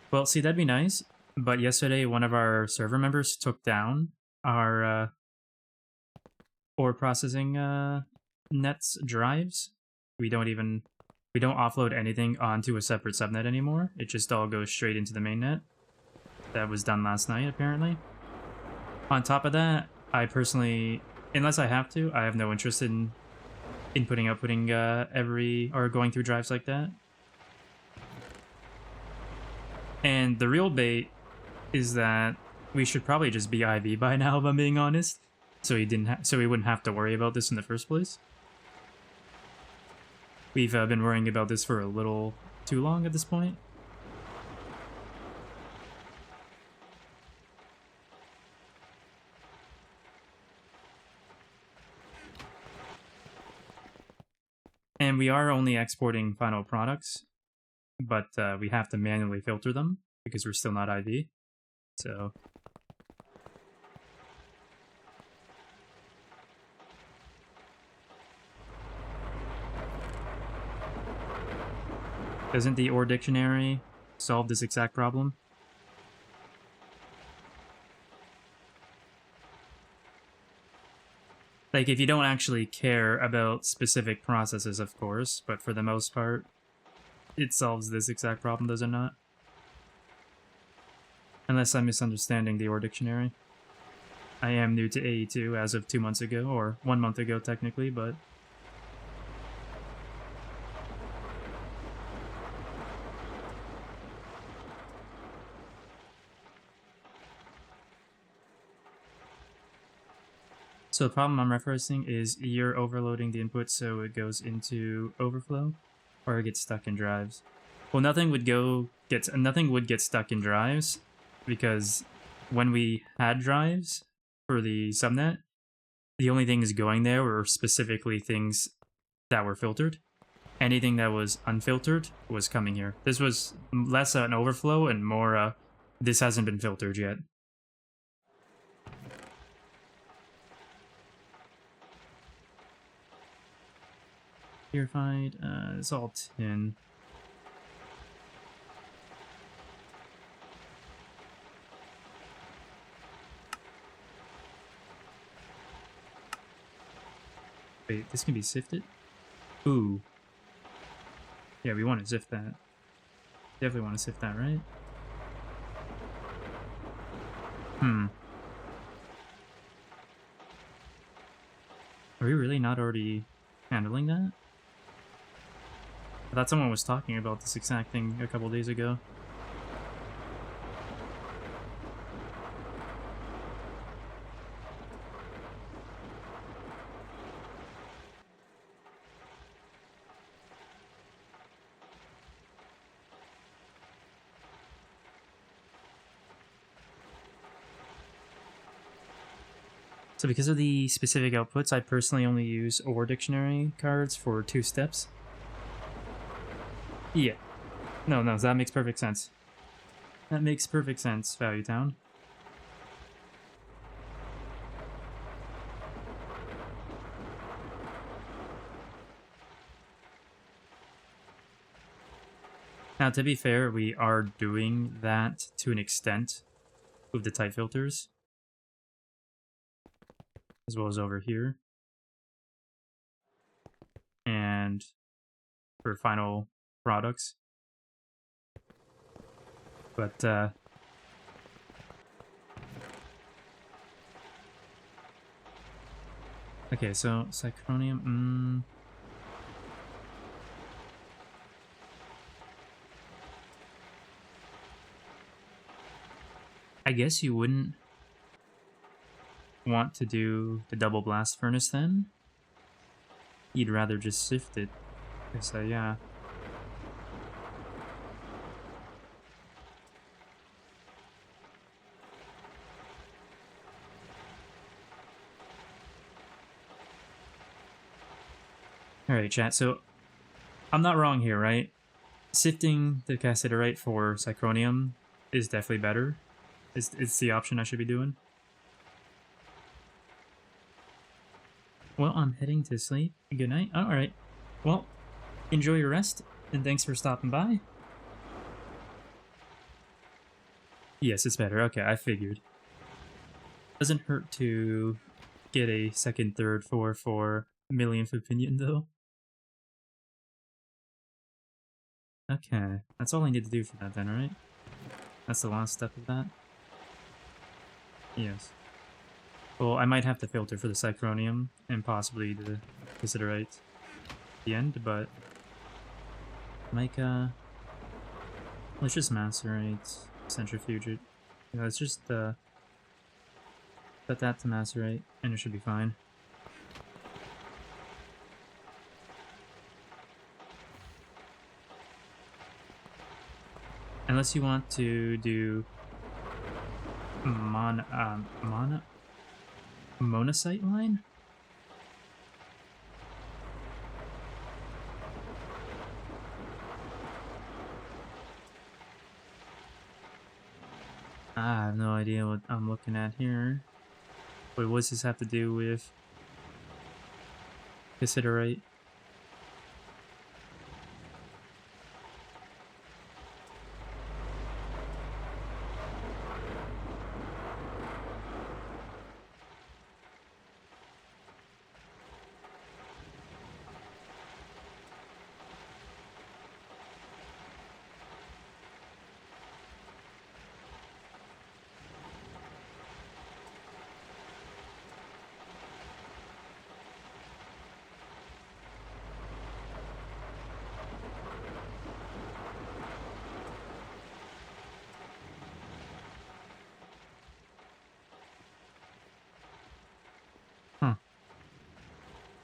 Well, see, that'd be nice. But yesterday, one of our server members took down our ore processing nets drives. We don't offload anything onto a separate subnet anymore. It just all goes straight into the main net. That was done last night, apparently. On top of that, I personally, unless I have to, I have no interest in outputting or going through drives like that. And the real bait is that we should probably just be IV by now, if I'm being honest. So we wouldn't have to worry about this in the first place. We've been worrying about this for a little too long at this point. And we are only exporting final products, but we have to manually filter them because we're still not ID. So doesn't the OR dictionary solve this exact problem? Like, if you don't actually care about specific processes, of course, but for the most part, it solves this exact problem, does it not? Unless I'm misunderstanding the OR dictionary. I am new to AE2 as of 2 months ago, or 1 month ago technically, but... So the problem I'm referencing is you're overloading the input so it goes into overflow, or it gets stuck in drives. Well, nothing would get stuck in drives, because when we had drives for the subnet, the only things going there were specifically things that were filtered. Anything that was unfiltered was coming here. This was less an overflow and more this hasn't been filtered yet. Purified, it's all tin. Wait, this can be sifted? Ooh. Yeah, we want to sift that. Definitely want to sift that, right? Are we really not already handling that? I thought someone was talking about this exact thing a couple days ago. So because of the specific outputs, I personally only use OR dictionary cards for 2 steps. Yeah. No, that makes perfect sense. That makes perfect sense, Value Town. Now, to be fair, we are doing that to an extent with the type filters, as well as over here. And for final products. But, okay, so Cyclonium, I guess you wouldn't want to do the double blast furnace then. You'd rather just sift it. So yeah. Alright, chat, so I'm not wrong here, right? Sifting the cassiterite for Cyclonium is definitely better. It's the option I should be doing. Well, I'm heading to sleep. Good night. Alright. Well, enjoy your rest, and thanks for stopping by. Yes, it's better. Okay, I figured. Doesn't hurt to get a second, third, fourth millionth opinion, though. Okay, that's all I need to do for that then, right? That's the last step of that? Yes. Well, I might have to filter for the Cyclonium and possibly the cassiterite at the end, but... Like, let's just macerate, centrifuge it. Yeah, let's just, set that to macerate, and it should be fine. Unless you want to do monocyte line? I have no idea what I'm looking at here. Wait, what does this have to do with Considerate? Huh.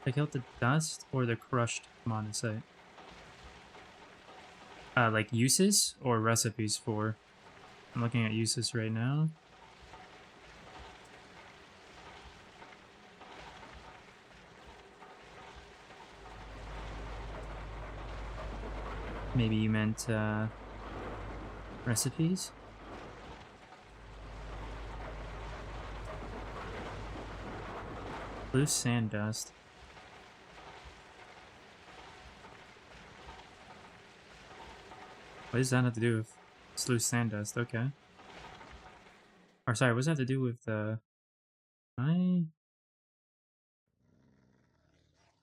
Take out the dust or the crushed monazite? Like uses or recipes for? I'm looking at uses right now. Maybe you meant recipes? Loose sand dust. What does that have to do with loose sand dust? Okay. Or sorry, what does that have to do with I...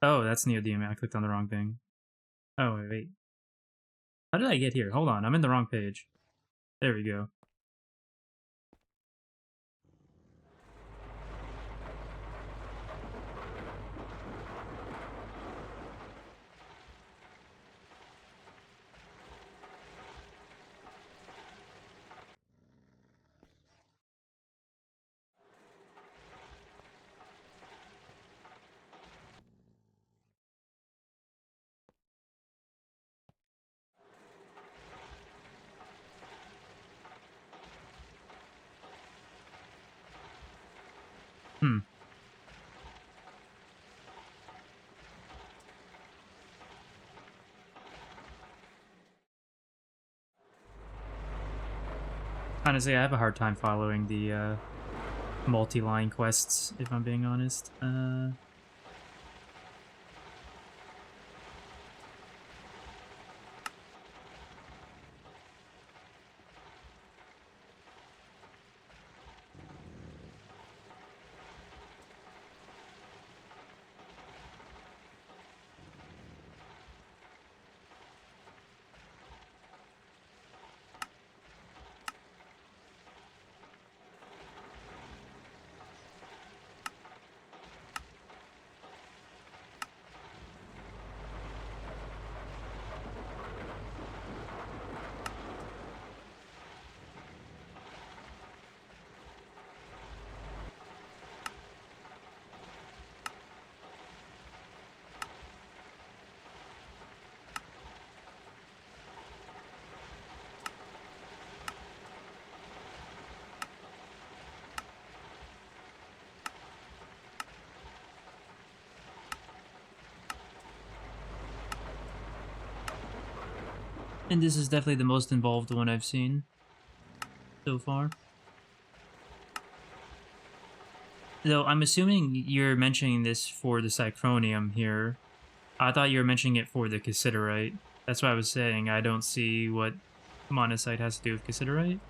Oh, that's neodymium. I clicked on the wrong thing. Oh, wait. How did I get here? Hold on, I'm in the wrong page. There we go. Hmm. Honestly, I have a hard time following the multi-line quests, if I'm being honest. And this is definitely the most involved one I've seen so far. Though I'm assuming you're mentioning this for the Cychronium here. I thought you were mentioning it for the Cassiterite. That's why I was saying I don't see what Monazite has to do with Cassiterite.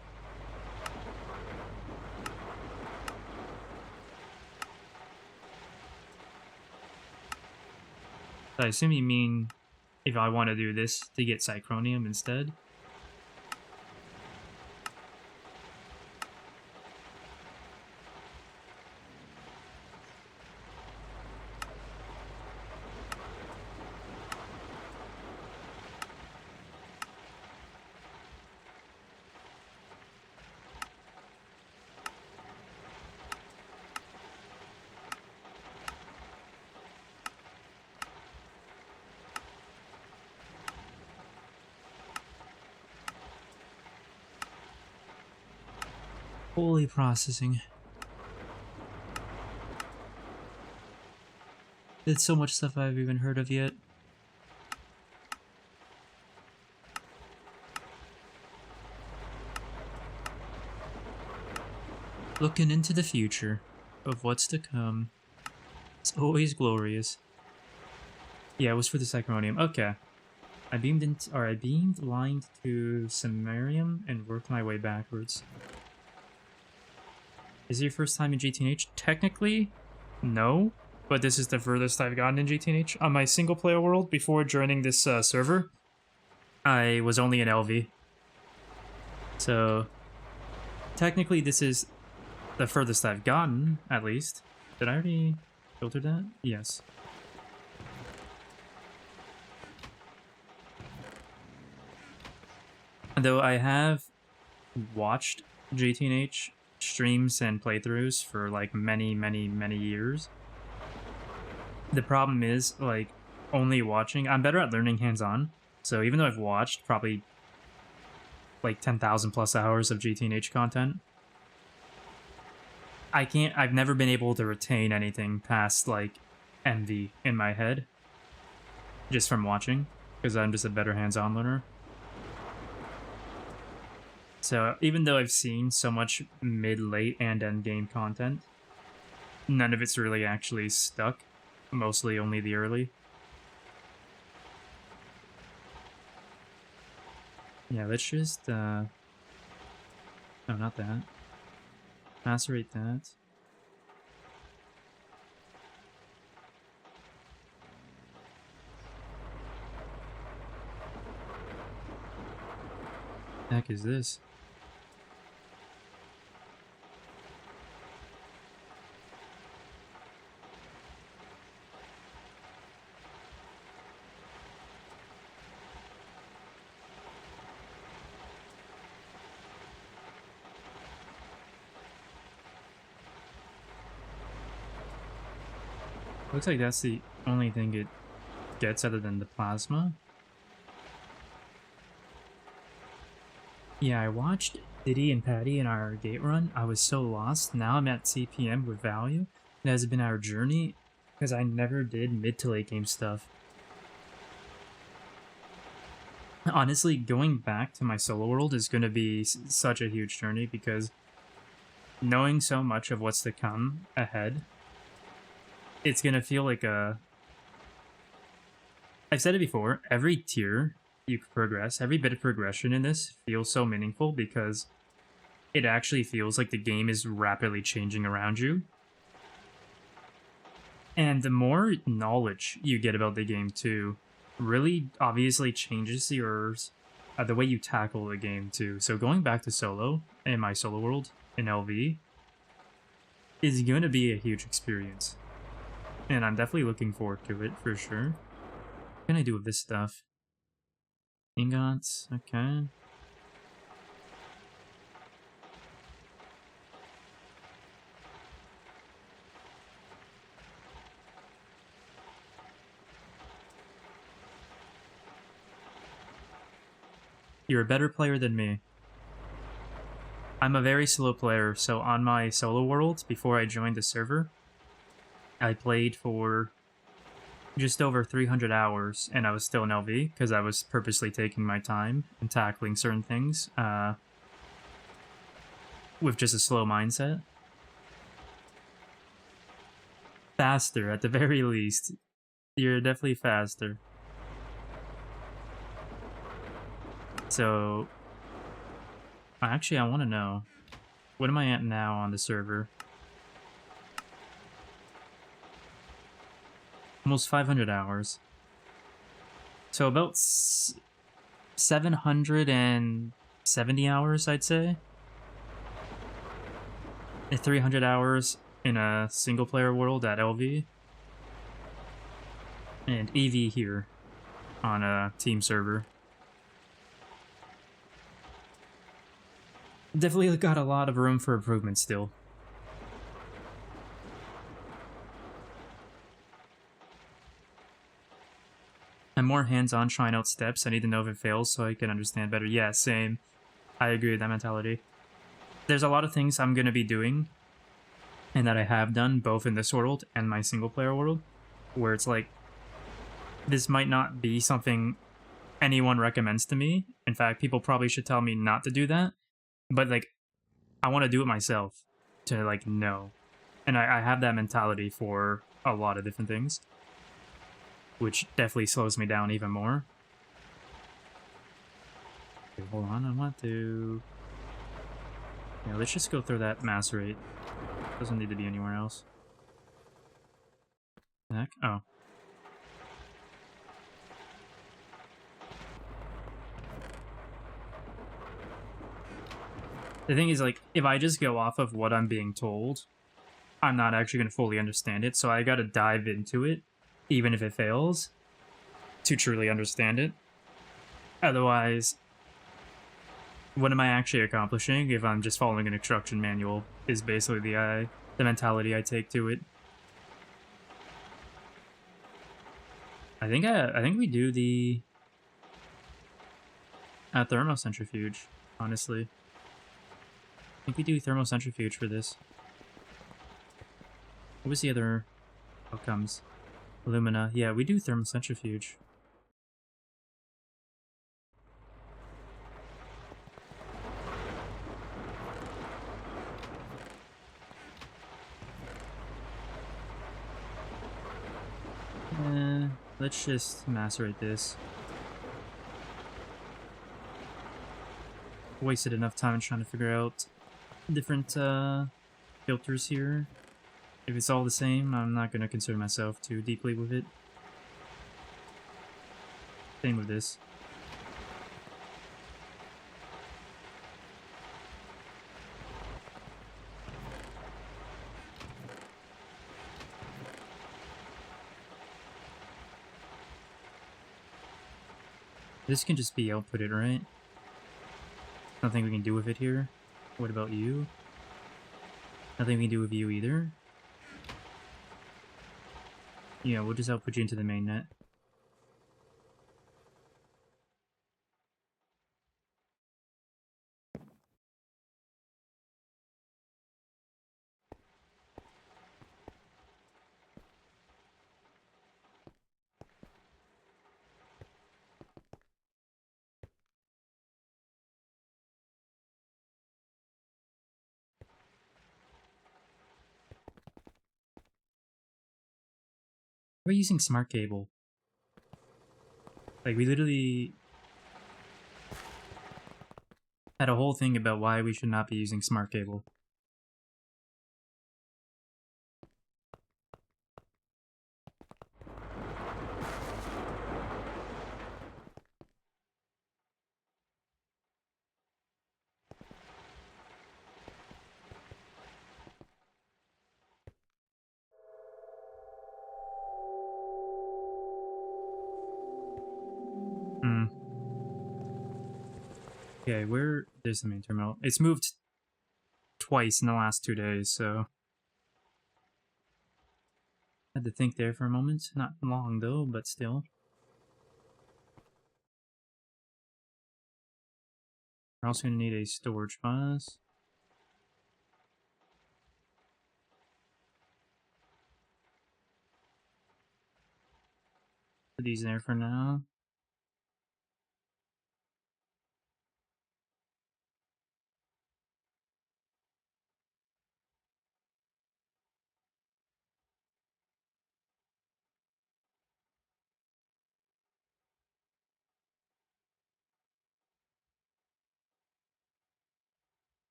I assume you mean if I want to do this to get Cychronium instead. Holy processing. It's so much stuff I've even heard of yet. Looking into the future of what's to come. It's always glorious. Yeah, it was for the Sacromonium. Okay. I beamed lined to Samarium and worked my way backwards. Is it your first time in GTNH? Technically, no. But this is the furthest I've gotten in GTNH. On my single player world, before joining this server, I was only in LV. So, technically this is the furthest I've gotten, at least. Did I already filter that? Yes. Though I have watched GTNH streams and playthroughs for like many years. The problem is, like, only watching. I'm better at learning hands-on. So even though I've watched probably like 10,000 plus hours of GTNH content, I've never been able to retain anything past like MV in my head just from watching, because I'm just a better hands-on learner. So even though I've seen so much mid, late, and end game content, none of it's really actually stuck. Mostly only the early. Yeah, let's just no, not that. Macerate that. The heck is this? Looks like that's the only thing it gets other than the plasma. Yeah, I watched Diddy and Patty in our gate run. I was so lost. Now I'm at CPM with value. It has been our journey because I never did mid to late game stuff. Honestly, going back to my solo world is going to be such a huge journey because knowing so much of what's to come ahead, it's going to feel like a... I've said it before, every tier you progress, every bit of progression in this feels so meaningful because it actually feels like the game is rapidly changing around you. And the more knowledge you get about the game too, really obviously changes yours, the way you tackle the game too. So going back to solo, in my solo world, in LV, is going to be a huge experience. And I'm definitely looking forward to it, for sure. What can I do with this stuff? Ingots, okay. You're a better player than me. I'm a very slow player, so on my solo world, before I joined the server, I played for just over 300 hours, and I was still in LV, because I was purposely taking my time and tackling certain things with just a slow mindset. Faster, at the very least. You're definitely faster. So, actually, I want to know, what am I at now on the server? Almost 500 hours. So about 770 hours, I'd say. And 300 hours in a single player world at LV. And EV here on a team server. Definitely got a lot of room for improvement still. I'm more hands-on trying out steps. I need to know if it fails so I can understand better. Yeah, same. I agree with that mentality. There's a lot of things I'm going to be doing and that I have done both in this world and my single-player world where it's like, this might not be something anyone recommends to me. In fact, people probably should tell me not to do that. But, like, I want to do it myself. to like know. And I have that mentality for a lot of different things, which definitely slows me down even more. Okay, hold on, I want to... Yeah, let's just go through that mass rate. Doesn't need to be anywhere else. Heck? Oh. The thing is, like, if I just go off of what I'm being told, I'm not actually going to fully understand it, so I gotta dive into it, even if it fails, to truly understand it. Otherwise, what am I actually accomplishing if I'm just following an instruction manual, is basically the mentality I take to it. I think we do the thermocentrifuge, honestly. I think we do thermocentrifuge for this. What was the other outcomes? Alumina. Yeah, we do thermocentrifuge. Let's just macerate this. Wasted enough time trying to figure out different filters here. If it's all the same, I'm not going to concern myself too deeply with it. Same with this. This can just be outputted, right? Nothing we can do with it here. What about you? Nothing we can do with you either. Yeah, we'll just output you into the mainnet. We're using smart cable. Like, we literally had a whole thing about why we should not be using smart cable. Hmm. Okay, there's the main terminal. It's moved twice in the last 2 days, so... Had to think there for a moment. Not long, though, but still. We're also going to need a storage bus. Put these there for now.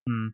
Hmm.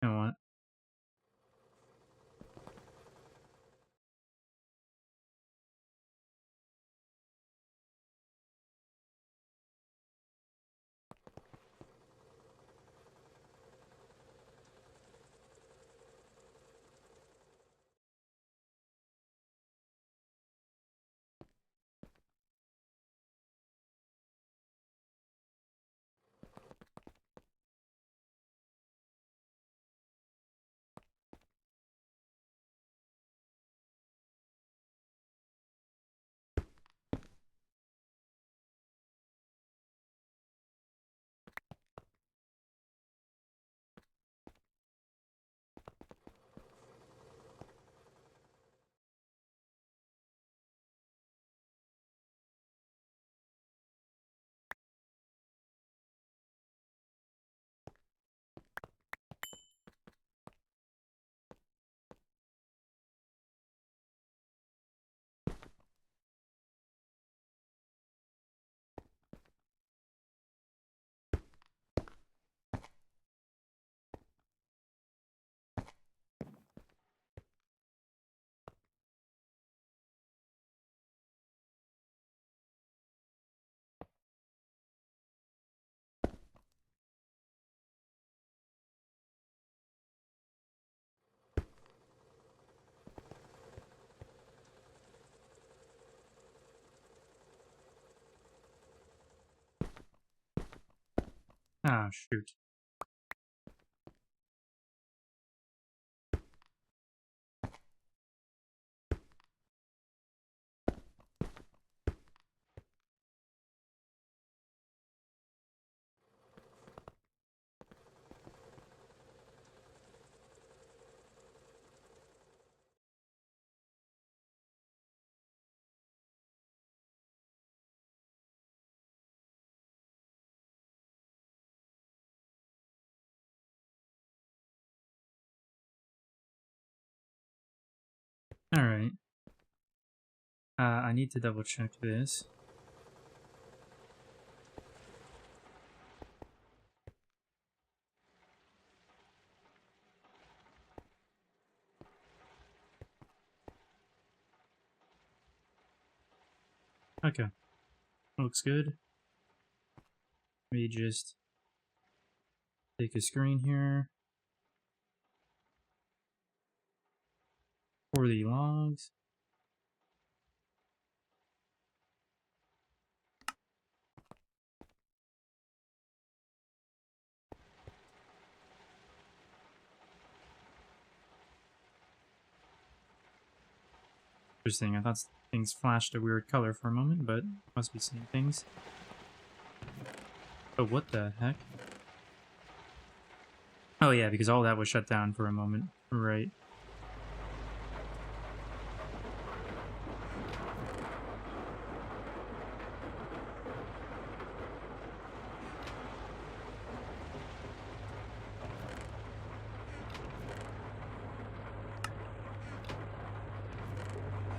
You know what? Ah, shoot. Alright. I need to double check this. Okay. Looks good. Let me just take a screen here for the logs. Interesting, I thought things flashed a weird color for a moment, but must be seeing things. Oh, what the heck? Oh yeah, because all that was shut down for a moment. Right.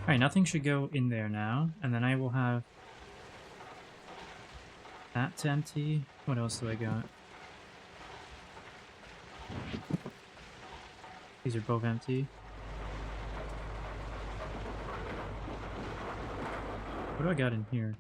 Alright, nothing should go in there now, and then I will have that to empty. What else do I got? These are both empty. What do I got in here?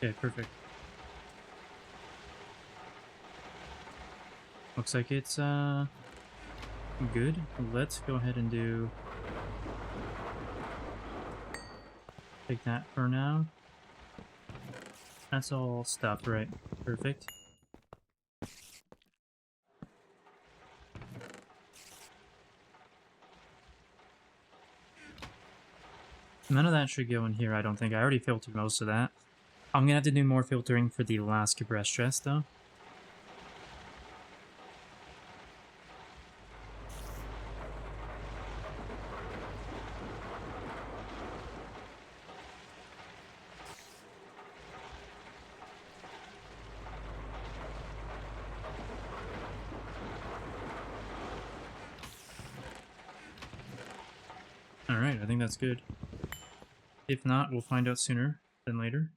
Okay, perfect. Looks like it's good. Let's go ahead and do take that for now. That's all stuff, right? Perfect. None of that should go in here, I don't think. I already filtered most of that. I'm gonna have to do more filtering for the last compressed stress, though. Alright, I think that's good. If not, we'll find out sooner than later.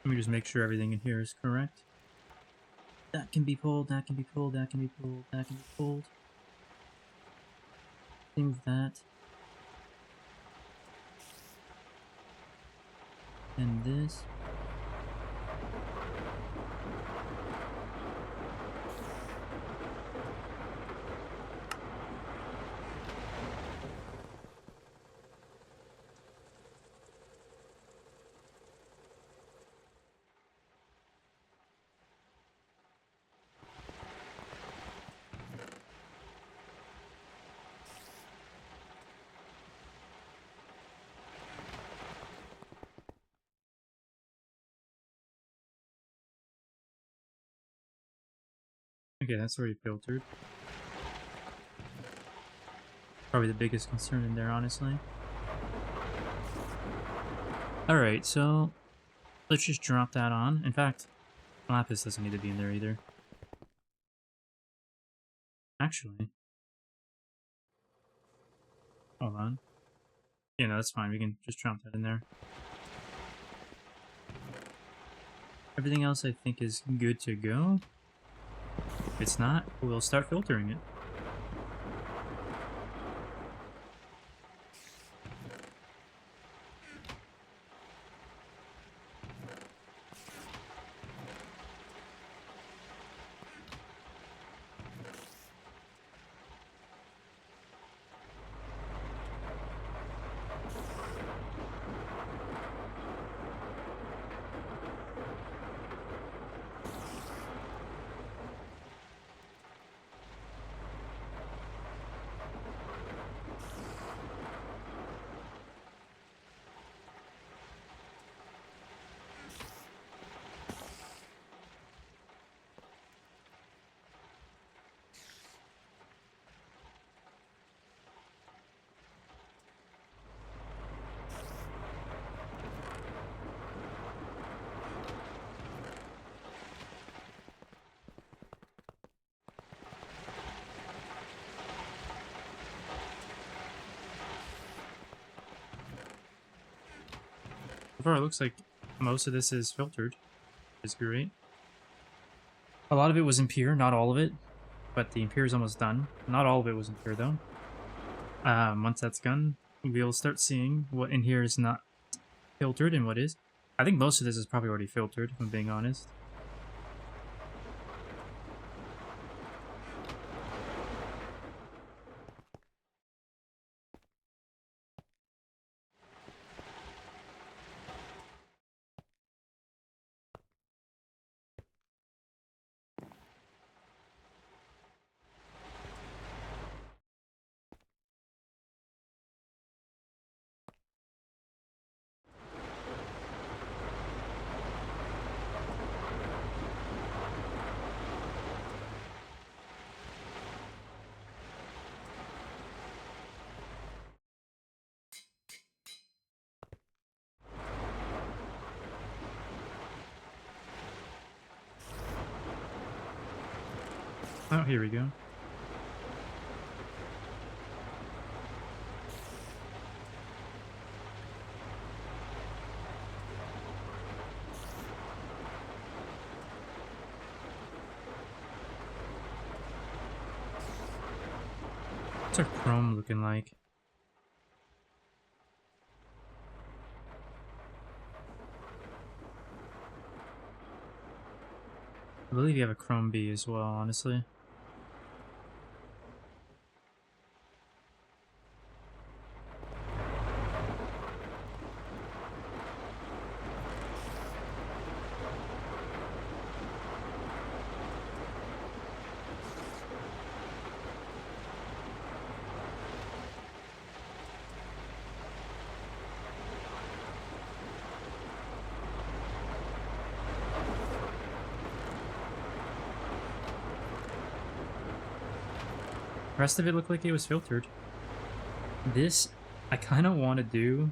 Let me just make sure everything in here is correct. That can be pulled, that can be pulled, that can be pulled, that can be pulled. Same with that. And this. Okay, that's already filtered. Probably the biggest concern in there, honestly. Alright, so let's just drop that on. In fact, lapis doesn't need to be in there either. Actually, hold on. Yeah, no, that's fine. We can just drop that in there. Everything else I think is good to go. If it's not, we'll start filtering it. So far, it looks like most of this is filtered. Is great. A lot of it was impure, not all of it, but the impure is almost done. Not all of it was impure, though. Once that's done, we'll start seeing what in here is not filtered and what is. I think most of this is probably already filtered, if I'm being honest. Oh, here we go. What's our chrome looking like? I believe you have a chrome B as well, honestly. The rest of it looked like it was filtered. This, I kind of want to do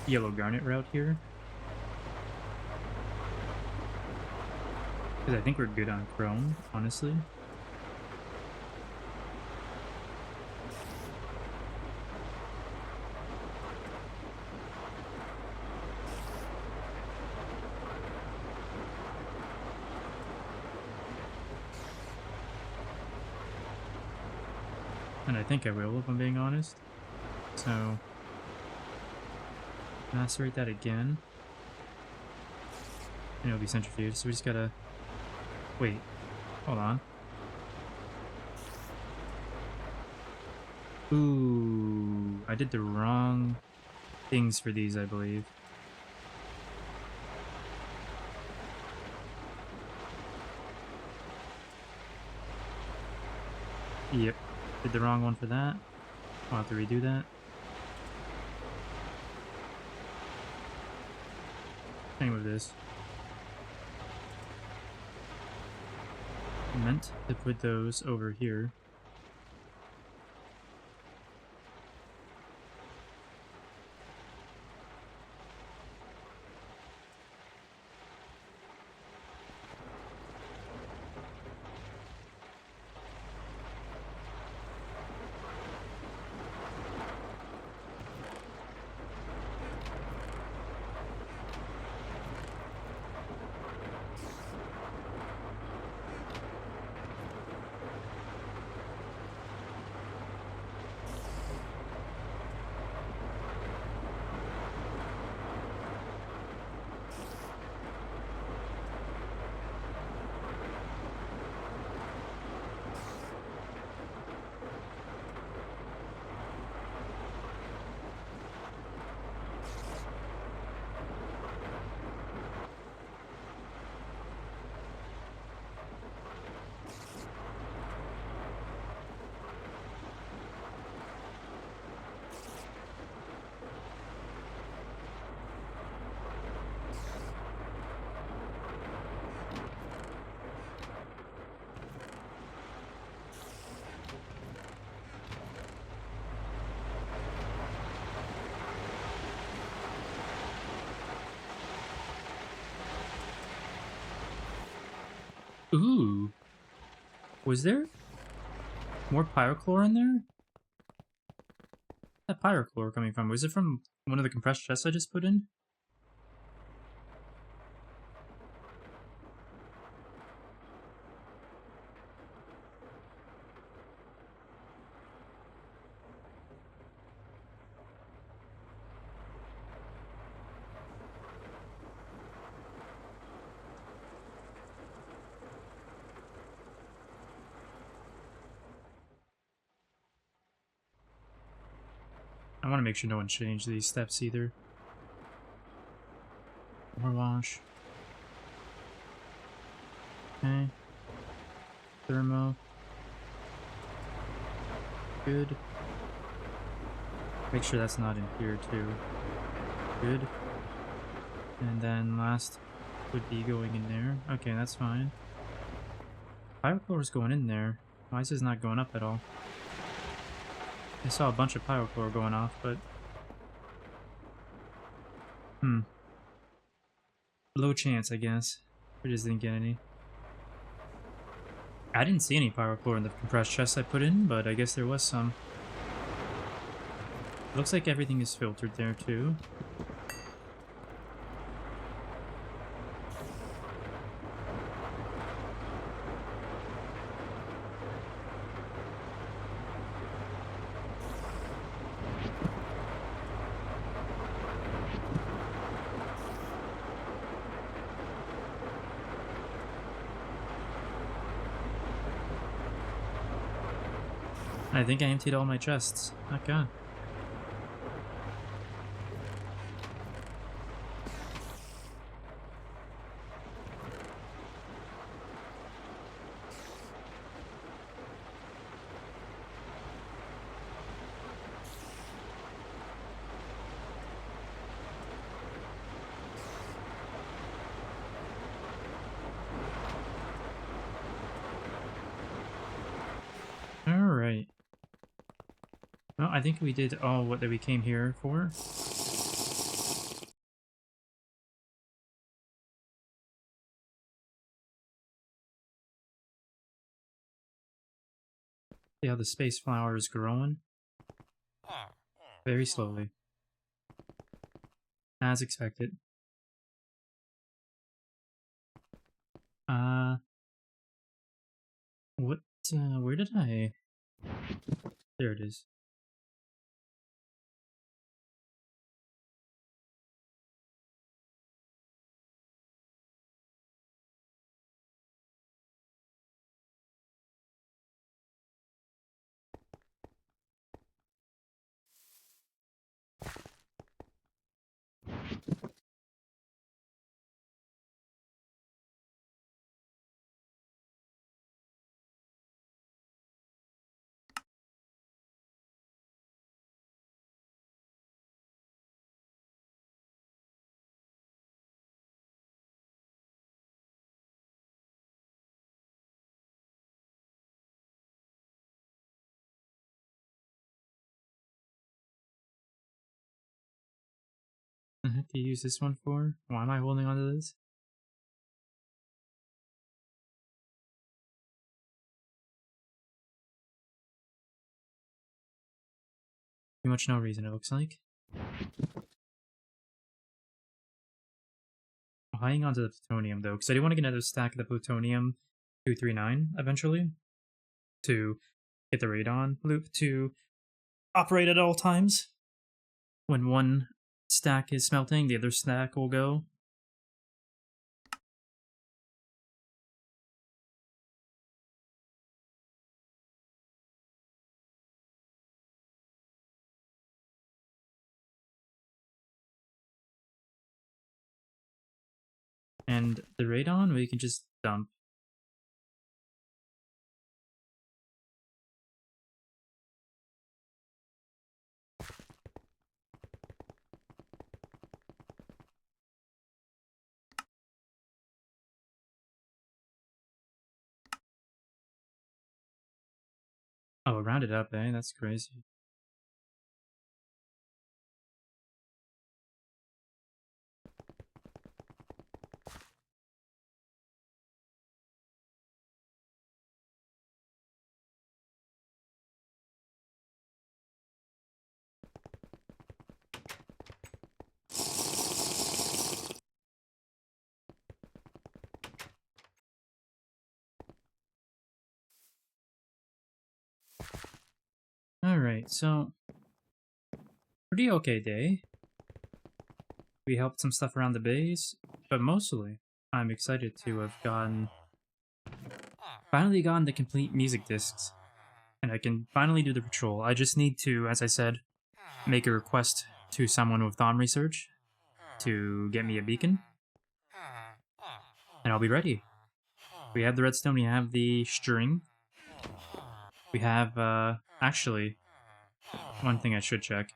yellow garnet route here. Because I think we're good on chrome, honestly. And I think I will, if I'm being honest. So, macerate that again. And it'll be centrifuged, so we just gotta... Wait, hold on. Ooh, I did the wrong things for these, I believe. Yep, did the wrong one for that. I'll have to redo that. Same with this. I meant to put those over here. Ooh. Was there more pyrochlore in there? Where's that pyrochlore coming from? Was it from one of the compressed chests I just put in? I want to make sure no one changed these steps either. More wash. Okay. Thermo. Good. Make sure that's not in here too. Good. And then last would be going in there. Okay, that's fine. Pyrochlore is going in there. Why is this not going up at all? I saw a bunch of pyrochlore going off, but... Low chance, I guess. We just didn't get any. I didn't see any pyrochlore in the compressed chest I put in, but I guess there was some. Looks like everything is filtered there, too. I think I emptied all my chests. Okay. Alright. Well, I think we did all what we came here for. See how the space flower is growing? Very slowly. As expected. What, where did I... There it is. The heck do you use this one for? Why am I holding onto this? Pretty much no reason, it looks like. I'm hanging onto the plutonium, though, because I do want to get another stack of the plutonium 239 eventually to get the radon loop to operate at all times. When one stack is smelting, the other stack will go. And the radon, we can just dump. Oh, round it up, eh? That's crazy. Alright, so pretty okay day. We helped some stuff around the base, but mostly I'm excited to have finally gotten the complete music discs, and I can finally do the patrol. I just need to, as I said, make a request to someone with Thom Research to get me a beacon, and I'll be ready. We have the redstone, we have the string, we have, actually, one thing I should check.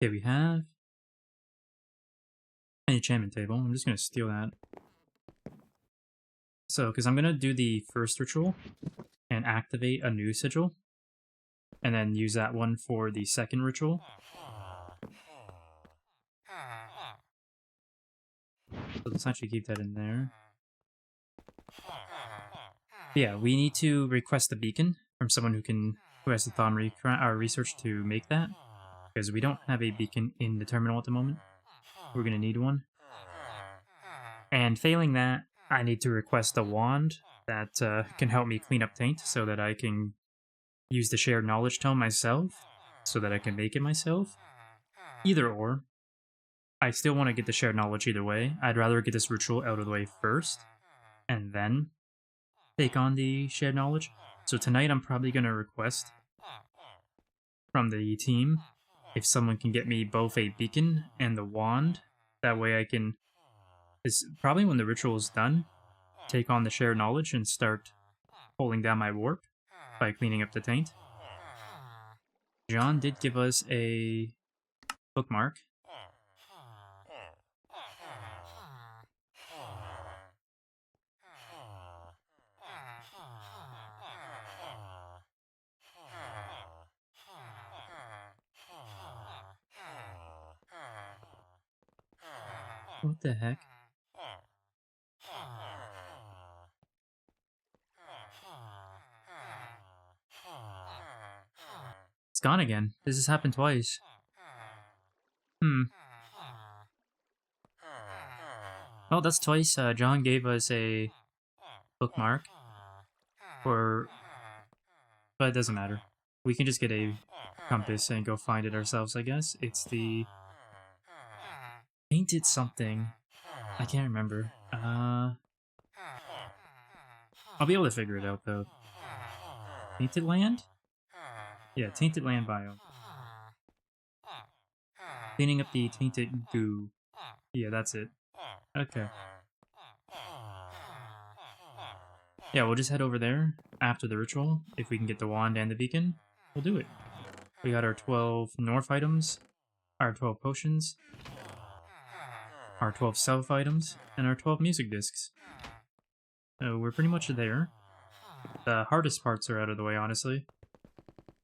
Okay, we have an enchantment table. I'm just gonna steal that. So, because I'm gonna do the first ritual and activate a new sigil, and then use that one for the second ritual. So let's actually keep that in there. But yeah, we need to request a beacon from someone who has the Thom research to make that, because we don't have a beacon in the terminal at the moment. We're gonna need one. And failing that, I need to request a wand that can help me clean up taint so that I can use the shared knowledge tome myself, so that I can make it myself. Either or. I still want to get the shared knowledge either way. I'd rather get this ritual out of the way first, and then take on the shared knowledge. So tonight I'm probably going to request from the team if someone can get me both a beacon and the wand. That way I can, probably when the ritual is done, take on the shared knowledge and start pulling down my warp by cleaning up the taint. John did give us a bookmark. What the heck? It's gone again. This has happened twice. Well, that's twice. John gave us a bookmark but it doesn't matter. We can just get a compass and go find it ourselves, I guess. It's the Painted something. I can't remember. I'll be able to figure it out, though. Tainted Land? Yeah, Tainted Land biome. Cleaning up the tainted goo. Yeah, that's it. Okay. Yeah, we'll just head over there after the ritual. If we can get the wand and the beacon, we'll do it. We got our 12 North items, our 12 potions, our 12 South items, and our 12 music discs. So we're pretty much there. The hardest parts are out of the way, honestly.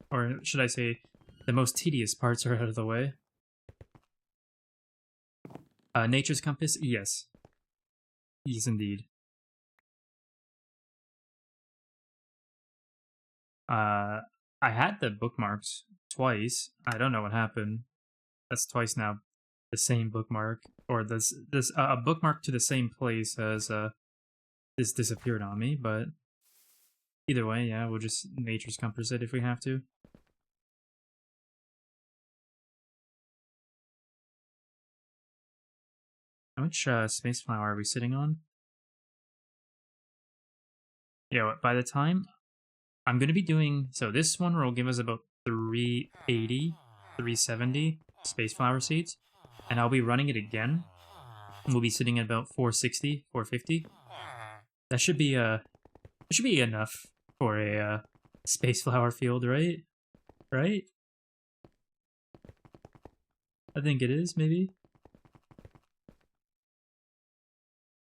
Or should I say, the most tedious parts are out of the way. Nature's Compass? Yes. Yes, indeed. I had the bookmarks twice. I don't know what happened. That's twice now. The same bookmark, or this a bookmark to the same place as this disappeared on me. But either way, yeah, we'll just Nature's Compass it if we have to. How much space flower are we sitting on? Yeah, by the time I'm going to be doing... So this one will give us about 380, 370 space flower seeds. And I'll be running it again. We'll be sitting at about 460, 450. That should be enough for a space flower field, right? Right? I think it is, maybe.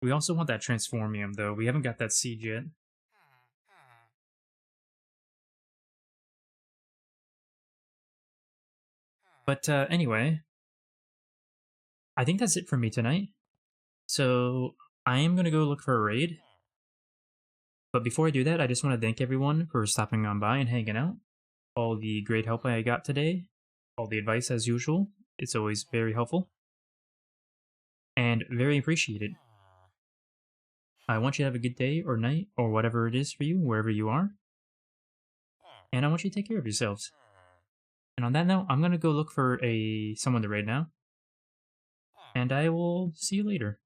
We also want that transformium, though. We haven't got that seed yet. But anyway, I think that's it for me tonight. So I am going to go look for a raid. But before I do that, I just want to thank everyone for stopping on by and hanging out. All the great help I got today, all the advice as usual. It's always very helpful and very appreciated. I want you to have a good day or night or whatever it is for you, wherever you are. And I want you to take care of yourselves. And on that note, I'm gonna go look for someone to raid now. And I will see you later.